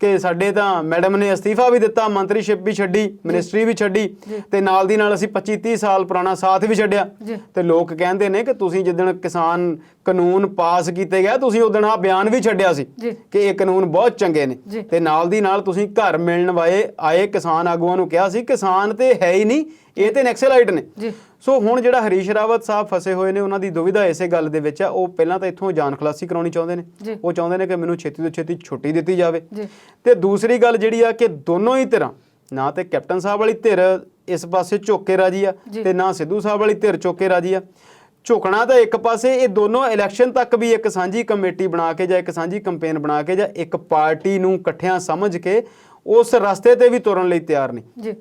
ਕਿ ਸਾਡੇ ਤਾਂ ਮੈਡਮ ਨੇ ਅਸਤੀਫਾ ਵੀ ਦਿੱਤਾ, ਮੰਤਰੀਸ਼ਿਪ ਵੀ ਛੱਡੀ, ਮਿਨਿਸਟਰੀ ਵੀ ਛੱਡੀ, ਤੇ ਨਾਲ ਦੀ ਨਾਲ ਅਸੀਂ 25-30 ਸਾਲ ਪੁਰਾਣਾ ਸਾਥ ਵੀ ਛੱਡਿਆ। ਤੇ ਲੋਕ ਕਹਿੰਦੇ ਨੇ ਕਿ ਤੁਸੀਂ ਜਿੱਦਣ ਕਿਸਾਨ ਕਾਨੂੰਨ ਪਾਸ ਕੀਤੇ ਗਏ ਤੁਸੀਂ ਉਦਣ ਆਹ ਬਿਆਨ ਵੀ ਛੱਡਿਆ ਸੀ ਕਿ ਇਹ ਕਾਨੂੰਨ ਬਹੁਤ ਚੰਗੇ ਨੇ, ਤੇ ਨਾਲ ਦੀ ਨਾਲ ਤੁਸੀਂ ਘਰ ਮਿਲਣ ਆਏ ਕਿਸਾਨ ਆਗੂਆਂ ਨੂੰ ਕਿਹਾ ਸੀ ਕਿਸਾਨ ਤੇ ਹੈ ਹੀ ਨਹੀਂ, ਇਹ ਤੇ ਨੈਕਸਲਾਈਟ ਨੇ। ਸੋ ਹੁਣ ਜਿਹੜਾ ਹਰੀਸ਼ ਰਾਵਤ ਸਾਹਿਬ ਫਸੇ ਹੋਏ ਨੇ, ਉਹਨਾਂ ਦੀ ਦੁਵਿਧਾ ਇਸੇ ਗੱਲ ਦੇ ਵਿੱਚ ਆ। ਉਹ ਪਹਿਲਾਂ ਤਾਂ ਇੱਥੋਂ ਜਾਨ ਖਲਾਸੀ ਕਰਾਉਣੀ ਚਾਹੁੰਦੇ ਨੇ, ਉਹ ਚਾਹੁੰਦੇ ਨੇ ਕਿ ਮੈਨੂੰ ਛੇਤੀ ਤੋਂ ਛੇਤੀ ਛੁੱਟੀ ਦਿੱਤੀ ਜਾਵੇ। ਤੇ ਦੂਸਰੀ ਗੱਲ ਜਿਹੜੀ ਆ ਕਿ ਦੋਨੋਂ ਹੀ ਧਿਰਾਂ, ਨਾ ਤੇ ਕੈਪਟਨ ਸਾਹਿਬ ਵਾਲੀ ਧਿਰ ਇਸ ਪਾਸੇ ਝੁੱਕ ਕੇ ਰਾਜੀ ਆ, ਤੇ ਨਾ ਸਿੱਧੂ ਸਾਹਿਬ ਵਾਲੀ ਧਿਰ ਝੁੱਕ ਕੇ ਰਾਜੀ ਆ। ਝੁਕਣਾ ਤਾਂ ਇੱਕ ਪਾਸੇ, ਇਹ ਦੋਨੋਂ ਇਲੈਕਸ਼ਨ ਤੱਕ ਵੀ ਇੱਕ ਸਾਂਝੀ ਕਮੇਟੀ ਬਣਾ ਕੇ ਜਾਂ ਇੱਕ ਸਾਂਝੀ ਕੰਪੇਨ ਬਣਾ ਕੇ ਜਾਂ ਇੱਕ ਪਾਰਟੀ ਨੂੰ ਇਕੱਠਿਆਂ ਸਮਝ ਕੇ ਉਸ ਰਸਤੇ ਤੇ ਵੀ ਤੁਰਨ ਲਈ ਤਿਆਰ ਨਹੀਂ।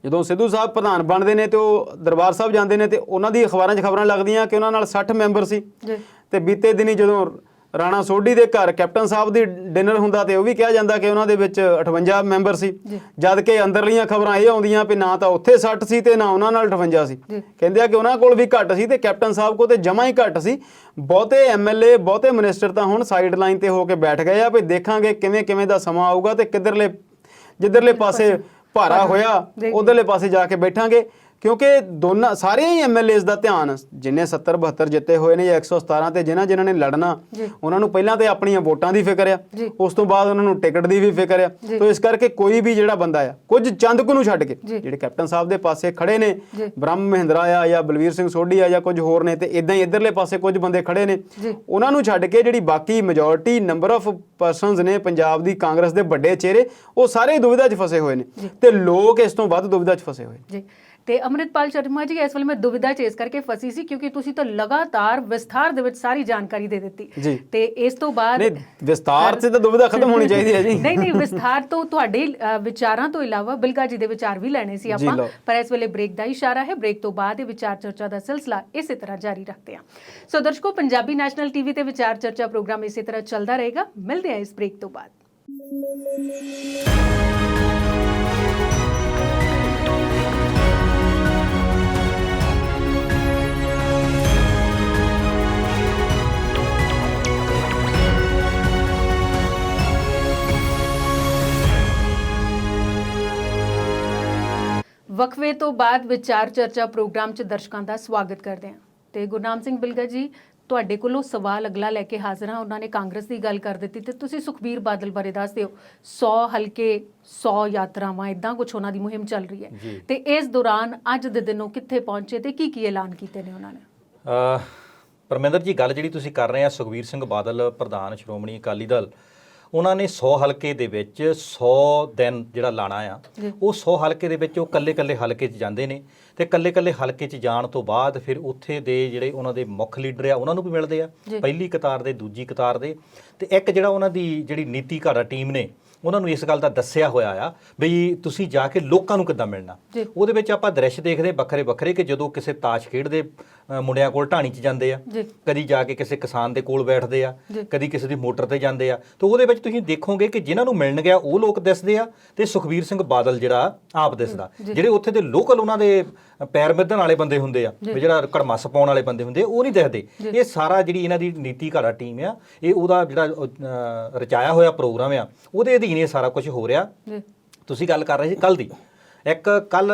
ਜਦੋਂ ਸਿੱਧੂ ਸਾਹਿਬ ਪ੍ਰਧਾਨ ਬਣਦੇ ਨੇ ਤੇ ਉਹ ਦਰਬਾਰ ਸਾਹਿਬ ਜਾਂਦੇ ਨੇ ਤੇ ਉਹਨਾਂ ਦੀ ਅਖਬਾਰਾਂ 'ਚ ਖਬਰਾਂ ਲੱਗਦੀਆਂ ਕਿ ਉਹਨਾਂ ਨਾਲ 60 ਮੈਂਬਰ ਸੀ ਜੀ ਤੇ ਬੀਤੇ ਦਿਨੀ ਜਦੋਂ ਰਾਣਾ ਸੋਢੀ ਦੇ ਘਰ ਕੈਪਟਨ ਸਾਹਿਬ ਦੀ ਡਿਨਰ ਹੁੰਦਾ ਤੇ ਉਹ ਵੀ ਕਿਹਾ ਜਾਂਦਾ ਕਿ ਉਹਨਾਂ ਦੇ ਵਿੱਚ 58 ਮੈਂਬਰ ਸੀ, ਜਦ ਕਿ ਅੰਦਰਲੀਆਂ ਖਬਰਾਂ ਇਹ ਆਉਂਦੀਆਂ ਵੀ ਨਾ ਤਾਂ ਉੱਥੇ 60 ਸੀ ਤੇ ਨਾ ਉਹਨਾਂ ਨਾਲ 58 ਸੀ। ਕਹਿੰਦੇ ਆ ਕਿ ਉਹਨਾਂ ਕੋਲ ਵੀ ਘੱਟ ਸੀ ਤੇ ਕੈਪਟਨ ਸਾਹਿਬ ਕੋਲ ਤੇ ਜਮਾਂ ਹੀ ਘੱਟ ਸੀ। ਬਹੁਤੇ ਐਮਐਲਏ ਬਹੁਤੇ ਮਿਨਿਸਟਰ ਤਾਂ ਹੁਣ ਸਾਈਡ ਲਾਈਨ ਤੇ ਹੋ ਕੇ ਬੈਠ ਗਏ ਆ ਵੀ ਦੇਖਾਂਗੇ ਕਿਵੇਂ ਕਿਵੇਂ ਦਾ ਸਮਾਂ ਆਊਗਾ ਤੇ ਜਿੱਧਰਲੇ ਪਾਸੇ ਭਾਰਾ ਹੋਇਆ ਉਧਰਲੇ ਪਾਸੇ ਜਾ ਕੇ ਬੈਠਾਂਗੇ, ਕਿਉਂਕਿ ਦੋਨਾਂ ਸਾਰੇ ਹੀ ਐਮਐਲਏਸ ਦਾ ਧਿਆਨ ਜਿੰਨੇ 70 72 ਜਿੱਤੇ ਹੋਏ ਨੇ ਜਾਂ 117 ਤੇ ਜਿਨ੍ਹਾਂ ਨੇ ਲੜਨਾ ਉਹਨਾਂ ਨੂੰ ਪਹਿਲਾਂ ਤੇ ਆਪਣੀਆਂ ਵੋਟਾਂ ਦੀ ਫਿਕਰ ਆ, ਉਸ ਤੋਂ ਬਾਅਦ ਉਹਨਾਂ ਨੂੰ ਟਿਕਟ ਦੀ ਵੀ ਫਿਕਰ ਆ। ਤੋਂ ਇਸ ਕਰਕੇ ਕੋਈ ਵੀ ਜਿਹੜਾ ਬੰਦਾ ਆ ਕੁਝ ਚੰਦ ਕੁ ਨੂੰ ਛੱਡ ਕੇ ਜਿਹੜੇ ਕੈਪਟਨ ਸਾਹਿਬ ਦੇ ਪਾਸੇ ਖੜੇ ਨੇ, ਬ੍ਰਹਮ ਮਹਿੰਦਰਾ ਆ ਜਾਂ ਬਲਵੀਰ ਸਿੰਘ ਸੋਢੀ ਆ ਜਾਂ ਕੁਝ ਹੋਰ ਨੇ ਤੇ ਇਦਾਂ ਹੀ ਇਧਰਲੇ ਪਾਸੇ ਕੁਝ ਬੰਦੇ ਖੜੇ ਨੇ, ਉਹਨਾਂ ਨੂੰ ਛੱਡ ਕੇ ਜਿਹੜੀ ਬਾਕੀ ਮੈਜੋਰਿਟੀ ਨੰਬਰ ਆਫ ਪਰਸਨਸ ਨੇ ਪੰਜਾਬ ਦੀ ਕਾਂਗਰਸ ਦੇ ਵੱਡੇ ਚਿਹਰੇ ਉਹ ਸਾਰੇ ਦੁਵਿਧਾ 'ਚ ਫਸੇ ਹੋਏ ਨੇ ਤੇ ਲੋਕ ਇਸ ਤੋਂ ਵੱਧ ਦੁਵਿਧਾ 'ਚ ਫਸੇ ਹੋਏ ਨੇ। ਤੇ ਅੰਮ੍ਰਿਤਪਾਲ ਸ਼ਰਮਾ ਜੀ, ਇਸ ਵੇਲੇ ਮੈਂ ਦੁਵਿਧਾ 'ਚ ਇਸ ਕਰਕੇ ਫਸੀ ਸੀ ਕਿਉਂਕਿ ਤੁਸੀਂ ਤਾਂ ਲਗਾਤਾਰ ਵਿਸਥਾਰ ਦੇ ਵਿੱਚ ਸਾਰੀ ਜਾਣਕਾਰੀ ਦੇ ਦਿੱਤੀ ਤੇ ਇਸ ਤੋਂ ਬਾਅਦ ਨਹੀਂ ਵਿਸਥਾਰ 'ਚ ਤਾਂ ਦੁਵਿਧਾ ਖਤਮ ਹੋਣੀ ਚਾਹੀਦੀ ਹੈ ਜੀ। ਨਹੀਂ ਵਿਸਥਾਰ ਤੋਂ ਤੁਹਾਡੇ ਵਿਚਾਰਾਂ ਤੋਂ ਇਲਾਵਾ ਬਿਲਗਾ ਜੀ ਦੇ ਵਿਚਾਰ ਵੀ ਲੈਣੇ ਸੀ ਆਪਾਂ, ਪਰ ਇਸ ਵੇਲੇ ਬ੍ਰੇਕ ਦਾ ਇਸ਼ਾਰਾ ਹੈ। ਬ੍ਰੇਕ ਤੋਂ ਬਾਅਦ ਇਹ ਵਿਚਾਰ ਚਰਚਾ ਦਾ ਸਿਲਸਿਲਾ ਇਸੇ ਤਰ੍ਹਾਂ ਜਾਰੀ ਰੱਖਦੇ ਹਾਂ। ਸੋ ਦਰਸ਼ਕੋ, ਪੰਜਾਬੀ ਨੈਸ਼ਨਲ ਟੀਵੀ ਤੇ ਵਿਚਾਰ ਚਰਚਾ ਪ੍ਰੋਗਰਾਮ ਇਸੇ ਤਰ੍ਹਾਂ ਚੱਲਦਾ ਰਹੇਗਾ। ਮਿਲਦੇ ਹਾਂ ਇਸ ਬ੍ਰੇਕ ਤੋਂ ਬਾਅਦ। ਵਕਫੇ ਤੋਂ ਬਾਅਦ ਵਿਚਾਰ ਚਰਚਾ ਪ੍ਰੋਗਰਾਮ 'ਚ ਦਰਸ਼ਕਾਂ ਦਾ ਸਵਾਗਤ ਕਰਦੇ ਹਾਂ ਤੇ ਗੁਰਨਾਮ ਸਿੰਘ ਬਿਲਗਾ ਜੀ, ਤੁਹਾਡੇ ਕੋਲੋਂ ਸਵਾਲ ਅਗਲਾ ਲੈ ਕੇ ਹਾਜ਼ਰ ਹਾਂ। ਉਹਨਾਂ ਨੇ ਕਾਂਗਰਸ ਦੀ ਗੱਲ ਕਰ ਦਿੱਤੀ ਤੇ ਤੁਸੀਂ ਸੁਖਬੀਰ ਬਾਦਲ ਬਾਰੇ ਦੱਸ ਦਿਓ। 100 ਹਲਕੇ 100 ਯਾਤਰਾਵਾਂ ਇਦਾਂ ਕੁਝ ਉਹਨਾਂ ਦੀ ਮੁਹਿੰਮ ਚੱਲ ਰਹੀ ਹੈ ਤੇ ਇਸ ਦੌਰਾਨ ਅੱਜ ਦੇ ਦਿਨੋਂ ਕਿੱਥੇ ਪਹੁੰਚੇ ਤੇ ਕੀ ਐਲਾਨ ਕੀਤੇ ਨੇ ਉਹਨਾਂ ਨੇ? ਪਰਮਿੰਦਰ ਜੀ, ਗੱਲ ਜਿਹੜੀ ਤੁਸੀਂ ਕਰ ਰਹੇ ਆ ਸੁਖਬੀਰ ਸਿੰਘ ਬਾਦਲ ਪ੍ਰਧਾਨ ਸ਼੍ਰੋਮਣੀ ਅਕਾਲੀ ਦਲ, ਉਹਨਾਂ ਨੇ 100 ਹਲਕੇ ਦੇ ਵਿੱਚ 100 ਦਿਨ ਜਿਹੜਾ ਲਾਣਾ ਆ, ਉਹ 100 ਹਲਕੇ ਦੇ ਵਿੱਚ ਉਹ ਕੱਲੇ ਹਲਕੇ 'ਚ ਜਾਂਦੇ ਨੇ ਤੇ ਕੱਲੇ ਹਲਕੇ 'ਚ ਜਾਣ ਤੋਂ ਬਾਅਦ ਫਿਰ ਉੱਥੇ ਦੇ ਜਿਹੜੇ ਉਹਨਾਂ ਦੇ ਮੁੱਖ ਲੀਡਰ ਆ ਉਹਨਾਂ ਨੂੰ ਵੀ ਮਿਲਦੇ ਆ, ਪਹਿਲੀ ਕਤਾਰ ਦੇ, ਦੂਜੀ ਕਤਾਰ ਦੇ, ਤੇ ਇੱਕ ਜਿਹੜਾ ਉਹਨਾਂ ਦੀ ਜਿਹੜੀ ਨੀਤੀ ਘਾੜਾ ਟੀਮ ਨੇ ਉਹਨਾਂ ਨੂੰ ਇਸ ਗੱਲ ਦਾ ਦੱਸਿਆ ਹੋਇਆ ਆ ਬਈ ਤੁਸੀਂ ਜਾ ਕੇ ਲੋਕਾਂ ਨੂੰ ਕਿੱਦਾਂ ਮਿਲਣਾ। ਉਹਦੇ ਵਿੱਚ ਆਪਾਂ ਦ੍ਰਿਸ਼ ਦੇਖਦੇ ਵੱਖਰੇ ਕਿ ਜਦੋਂ ਕਿਸੇ ਤਾਸ਼ ਖੇਡਦੇ ਮੁੰਡਿਆਂ ਕੋਲ ਢਾਣੀ 'ਚ ਜਾਂਦੇ ਆ, ਕਦੀ ਜਾ ਕੇ ਕਿਸੇ ਕਿਸਾਨ ਦੇ ਕੋਲ ਬੈਠਦੇ ਆ, ਕਦੀ ਕਿਸੇ ਦੀ ਮੋਟਰ ਤੇ ਜਾਂਦੇ ਆ, ਤੇ ਉਹਦੇ ਵਿੱਚ ਤੁਸੀਂ ਦੇਖੋਗੇ ਕਿ ਜਿਨ੍ਹਾਂ ਨੂੰ ਮਿਲਣ ਗਿਆ ਉਹ ਲੋਕ ਦਿਸਦੇ ਆ ਤੇ ਸੁਖਬੀਰ ਸਿੰਘ ਬਾਦਲ ਜਿਹੜਾ ਆਪ ਦਿਸਦਾ। ਜਿਹੜੇ ਉੱਥੇ ਦੇ ਲੋਕਲ ਉਹਨਾਂ ਦੇ ਪੈਰ ਮਿੱਧਣ ਵਾਲੇ ਬੰਦੇ ਹੁੰਦੇ ਆ, ਜਿਹੜਾ ਕੜਮੱਸ ਪਾਉਣ ਵਾਲੇ ਬੰਦੇ ਹੁੰਦੇ ਉਹ ਨਹੀਂ ਦਿਖਦੇ। ਇਹ ਸਾਰਾ ਜਿਹੜੀ ਇਹਨਾਂ ਦੀ ਨੀਤੀ ਘਾੜਾ ਟੀਮ ਆ, ਇਹ ਉਹਦਾ ਜਿਹੜਾ ਰਚਾਇਆ ਹੋਇਆ ਪ੍ਰੋਗਰਾਮ ਆ, ਉਹਦੇ ਅਧੀਨ ਇਹ ਸਾਰਾ ਕੁਝ ਹੋ ਰਿਹਾ। ਤੁਸੀਂ ਗੱਲ ਕਰ ਰਹੇ ਸੀ ਕੱਲ ਦੀ, ਇੱਕ ਕੱਲ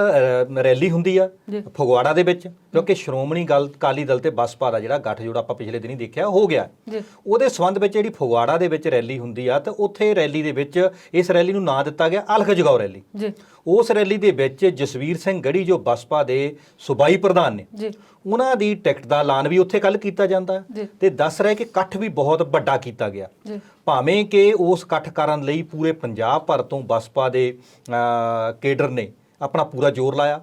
ਰੈਲੀ ਹੁੰਦੀ ਆ ਫਗਵਾੜਾ ਦੇ ਵਿੱਚ, ਕਿਉਂਕਿ ਸ਼੍ਰੋਮਣੀ ਅਕਾਲੀ ਦਲ ਤੇ ਬਸਪਾ ਦਾ ਜਿਹੜਾ ਗੱਠਜੋੜ ਆਪਾਂ ਪਿਛਲੇ ਦਿਨੀ ਦੇਖਿਆ ਹੋ ਗਿਆ, ਉਹਦੇ ਸੰਬੰਧ ਵਿੱਚ ਜਿਹੜੀ ਫਗਵਾੜਾ ਦੇ ਵਿੱਚ ਰੈਲੀ ਹੁੰਦੀ ਆ ਤੇ ਉੱਥੇ ਰੈਲੀ ਦੇ ਵਿੱਚ ਇਸ ਰੈਲੀ ਨੂੰ ਨਾਂ ਦਿੱਤਾ ਗਿਆ ਅਲਖ ਜਗਾਓ ਰੈਲੀ। ਉਸ ਰੈਲੀ ਦੇ ਵਿੱਚ ਜਸਵੀਰ ਸਿੰਘ ਗੜੀ ਜੋ ਬਸਪਾ ਦੇ ਸੂਬਾਈ ਪ੍ਰਧਾਨ ਨੇ, ਉਹਨਾਂ ਦੀ ਟਿਕਟ ਦਾ ਐਲਾਨ ਵੀ ਉੱਥੇ ਕੱਲ ਕੀਤਾ ਜਾਂਦਾ ਤੇ ਦੱਸ ਰਹੇ ਕਿ ਇਕੱਠ ਵੀ ਬਹੁਤ ਵੱਡਾ ਕੀਤਾ ਗਿਆ, ਭਾਵੇਂ ਕਿ ਉਸ ਇਕੱਠ ਕਰਨ ਲਈ ਪੂਰੇ ਪੰਜਾਬ ਭਰ ਤੋਂ ਬਸਪਾ ਦੇ ਕੇਡਰ ਨੇ ਆਪਣਾ ਪੂਰਾ ਜ਼ੋਰ ਲਾਇਆ।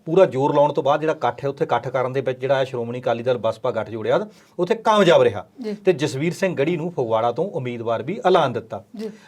ਪੂਰਾ ਜ਼ੋਰ ਲਾਉਣ ਤੋਂ ਬਾਅਦ ਜਿਹੜਾ ਇਕੱਠ ਹੈ ਉੱਥੇ ਇਕੱਠ ਕਰਨ ਦੇ ਵਿੱਚ ਜਿਹੜਾ ਸ਼੍ਰੋਮਣੀ ਅਕਾਲੀ ਦਲ ਬਸਪਾ ਗੱਠ ਜੋੜਿਆ ਉੱਥੇ ਕਾਮਯਾਬ ਰਿਹਾ ਤੇ ਜਸਵੀਰ ਸਿੰਘ ਗੜੀ ਨੂੰ ਫਗਵਾੜਾ ਤੋਂ ਉਮੀਦਵਾਰ ਵੀ ਐਲਾਨ ਦਿੱਤਾ।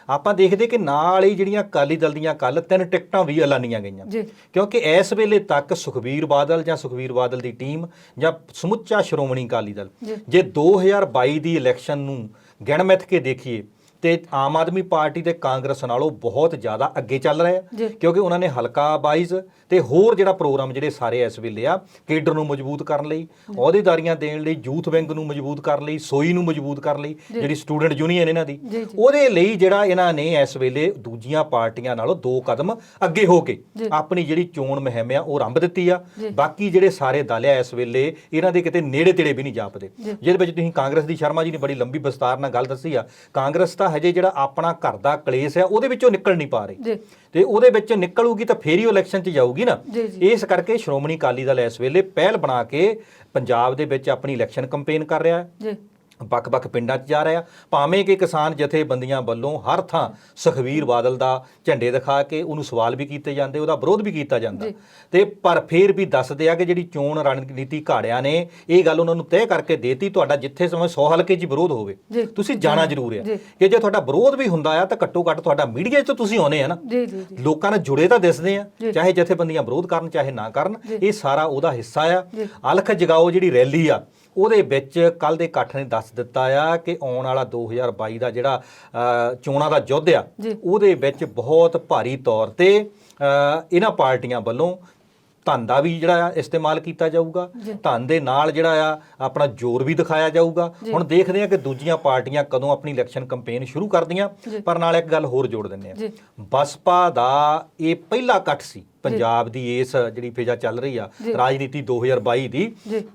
ਆਪਾਂ ਦੇਖਦੇ ਕਿ ਨਾਲ ਹੀ ਜਿਹੜੀਆਂ ਅਕਾਲੀ ਦਲ ਦੀਆਂ ਕੱਲ 3 ਟਿਕਟਾਂ ਵੀ ਐਲਾਨੀਆਂ ਗਈਆਂ, ਕਿਉਂਕਿ ਇਸ ਵੇਲੇ ਤੱਕ ਸੁਖਬੀਰ ਬਾਦਲ ਜਾਂ ਸੁਖਬੀਰ ਬਾਦਲ ਦੀ ਟੀਮ ਜਾਂ ਸਮੁੱਚਾ ਸ਼੍ਰੋਮਣੀ ਅਕਾਲੀ ਦਲ ਜੇ 2022 ਦੀ ਇਲੈਕਸ਼ਨ ਨੂੰ ਗਿਣ ਮਿਥ ਕੇ ਦੇਖੀਏ ਤੇ ਆਮ ਆਦਮੀ ਪਾਰਟੀ ਤੇ ਕਾਂਗਰਸ ਨਾਲੋਂ ਬਹੁਤ ਜ਼ਿਆਦਾ ਅੱਗੇ ਚੱਲ ਰਿਹਾ ਹੈ, ਕਿਉਂਕਿ ਉਹਨਾਂ ਨੇ ਹਲਕਾ ਵਾਈਜ਼ ਤੇ ਹੋਰ ਜਿਹੜਾ ਪ੍ਰੋਗਰਾਮ ਜਿਹੜੇ ਸਾਰੇ ਇਸ ਵੇਲੇ ਆ ਕੇਡਰ ਨੂੰ ਮਜ਼ਬੂਤ ਕਰਨ ਲਈ, ਅਹੁਦੇਦਾਰੀਆਂ ਦੇਣ ਲਈ, ਯੂਥ ਵਿੰਗ ਨੂੰ ਮਜ਼ਬੂਤ ਕਰਨ ਲਈ, ਸੋਈ ਨੂੰ ਮਜ਼ਬੂਤ ਕਰਨ ਲਈ, ਜਿਹੜੀ ਸਟੂਡੈਂਟ ਯੂਨੀਅਨ ਇਹਨਾਂ ਦੀ, ਉਹਦੇ ਲਈ ਜਿਹੜਾ ਇਹਨਾਂ ਨੇ ਇਸ ਵੇਲੇ ਦੂਜੀਆਂ ਪਾਰਟੀਆਂ ਨਾਲੋਂ 2 ਕਦਮ ਅੱਗੇ ਹੋ ਕੇ ਆਪਣੀ ਜਿਹੜੀ ਚੋਣ ਮੁਹਿੰਮ ਆ ਉਹ ਆਰੰਭ ਦਿੱਤੀ ਆ। ਬਾਕੀ ਜਿਹੜੇ ਸਾਰੇ ਦਲ ਆ ਇਸ ਵੇਲੇ ਇਹਨਾਂ ਦੇ ਕਿਤੇ ਨੇੜੇ ਤੇੜੇ ਵੀ ਨਹੀਂ ਜਾਪਦੇ। ਜਿਹਦੇ ਵਿੱਚ ਤੁਸੀਂ ਕਾਂਗਰਸ ਦੀ ਸ਼ਰਮਾ ਜੀ ਨੇ ਬੜੀ ਲੰਬੀ ਵਿਸਤਾਰ ਨਾਲ ਗੱਲ ਦੱਸੀ ਆ, ਕਾਂਗਰਸ ਤਾਂ ਹਜੇ ਜਿਹੜਾ ਆਪਣਾ ਘਰ ਦਾ ਕਲੇਸ਼ ਆ ਉਹਦੇ ਵਿੱਚੋਂ ਨਿਕਲ ਨਹੀਂ ਪਾ ਰਹੀ ਤੇ ਉਹਦੇ ਵਿੱਚ ਨਿਕਲੂਗੀ ਤਾਂ ਫੇਰ ਹੀ ਉਹ ਇਲੈਕਸ਼ਨ 'ਚ ਜਾਊਗੀ ਨਾ। ਇਸ ਕਰਕੇ ਸ਼੍ਰੋਮਣੀ ਅਕਾਲੀ ਦਲ ਇਸ ਵੇਲੇ ਪਹਿਲ ਬਣਾ ਕੇ ਪੰਜਾਬ ਦੇ ਵਿੱਚ ਆਪਣੀ ਇਲੈਕਸ਼ਨ ਕੈਂਪੇਨ ਕਰ ਰਿਹਾ ਹੈ। ਵੱਖ-ਵੱਖ ਪਿੰਡਾਂ 'ਚ ਜਾ ਰਿਹਾ, ਭਾਵੇਂ ਕਿ ਕਿਸਾਨ ਜਥੇਬੰਦੀਆਂ ਵੱਲੋਂ ਹਰ ਥਾਂ ਸੁਖਬੀਰ ਬਾਦਲ ਦਾ ਝੰਡੇ ਦਿਖਾ ਕੇ ਉਹਨੂੰ ਸਵਾਲ ਵੀ ਕੀਤੇ ਜਾਂਦੇ, ਉਹਦਾ ਵਿਰੋਧ ਵੀ ਕੀਤਾ ਜਾਂਦਾ, ਤੇ ਪਰ ਫਿਰ ਵੀ ਦੱਸਦੇ ਆ ਕਿ ਜਿਹੜੀ ਚੋਣ ਰਣਨੀਤੀ ਘਾੜਿਆਂ ਨੇ ਇਹ ਗੱਲ ਉਹਨਾਂ ਨੂੰ ਤੈਅ ਕਰਕੇ ਦੇਤੀ, ਤੁਹਾਡਾ ਜਿੱਥੇ ਸਮੇਂ 100 ਹਲਕੇ 'ਚ ਵਿਰੋਧ ਹੋਵੇ ਤੁਸੀਂ ਜਾਣਾ ਜ਼ਰੂਰ ਹੈ, ਕਿ ਜੇ ਤੁਹਾਡਾ ਵਿਰੋਧ ਵੀ ਹੁੰਦਾ ਆ ਤਾਂ ਘੱਟੋ ਘੱਟ ਤੁਹਾਡਾ ਮੀਡੀਆ 'ਚ ਤੁਸੀਂ ਆਉਨੇ ਆ ਨਾ, ਲੋਕਾਂ ਨਾਲ ਜੁੜੇ ਤਾਂ ਦਿਸਦੇ ਆ, ਚਾਹੇ ਜਥੇਬੰਦੀਆਂ ਵਿਰੋਧ ਕਰਨ ਚਾਹੇ ਨਾ ਕਰਨ, ਇਹ ਸਾਰਾ ਉਹਦਾ ਹਿੱਸਾ ਆ। ਅਲਖ ਜਗਾਓ ਜਿਹੜੀ ਰੈਲੀ ਆ ਉਹਦੇ ਵਿੱਚ ਕੱਲ ਦੇ ਇਕੱਠ ਨੇ ਦੱਸ ਦਿੱਤਾ ਆ ਕਿ ਆਉਣ ਵਾਲਾ 2022 ਦਾ ਜਿਹੜਾ ਚੋਣਾਂ ਦਾ ਯੁੱਧ ਆ ਉਹਦੇ ਵਿੱਚ ਬਹੁਤ ਭਾਰੀ ਤੌਰ ਤੇ ਇਹਨਾਂ ਪਾਰਟੀਆਂ ਵੱਲੋਂ ਧਨ ਦਾ ਵੀ ਜਿਹੜਾ ਆ ਇਸਤੇਮਾਲ ਕੀਤਾ ਜਾਊਗਾ, ਧਨ ਦੇ ਨਾਲ ਜਿਹੜਾ ਆ ਆਪਣਾ ਜ਼ੋਰ ਵੀ ਦਿਖਾਇਆ ਜਾਊਗਾ। ਹੁਣ ਦੇਖਦੇ ਆ ਕਿ ਦੂਜੀਆਂ ਪਾਰਟੀਆਂ ਕਦੋਂ ਆਪਣੀ ਇਲੈਕਸ਼ਨ ਕੈਂਪੇਨ ਸ਼ੁਰੂ ਕਰਦੀਆਂ, ਪਰ ਨਾਲ ਇੱਕ ਗੱਲ ਹੋਰ ਜੋੜ ਦਿੰਦੇ ਆ, ਬਸਪਾ ਦਾ ਇਹ ਪਹਿਲਾ ਇਕੱਠ ਸੀ ਪੰਜਾਬ ਦੀ ਇਸ ਜਿਹੜੀ ਫਿਜ਼ਾ ਚੱਲ ਰਹੀ ਆ ਰਾਜਨੀਤੀ 2022 ਦੀ,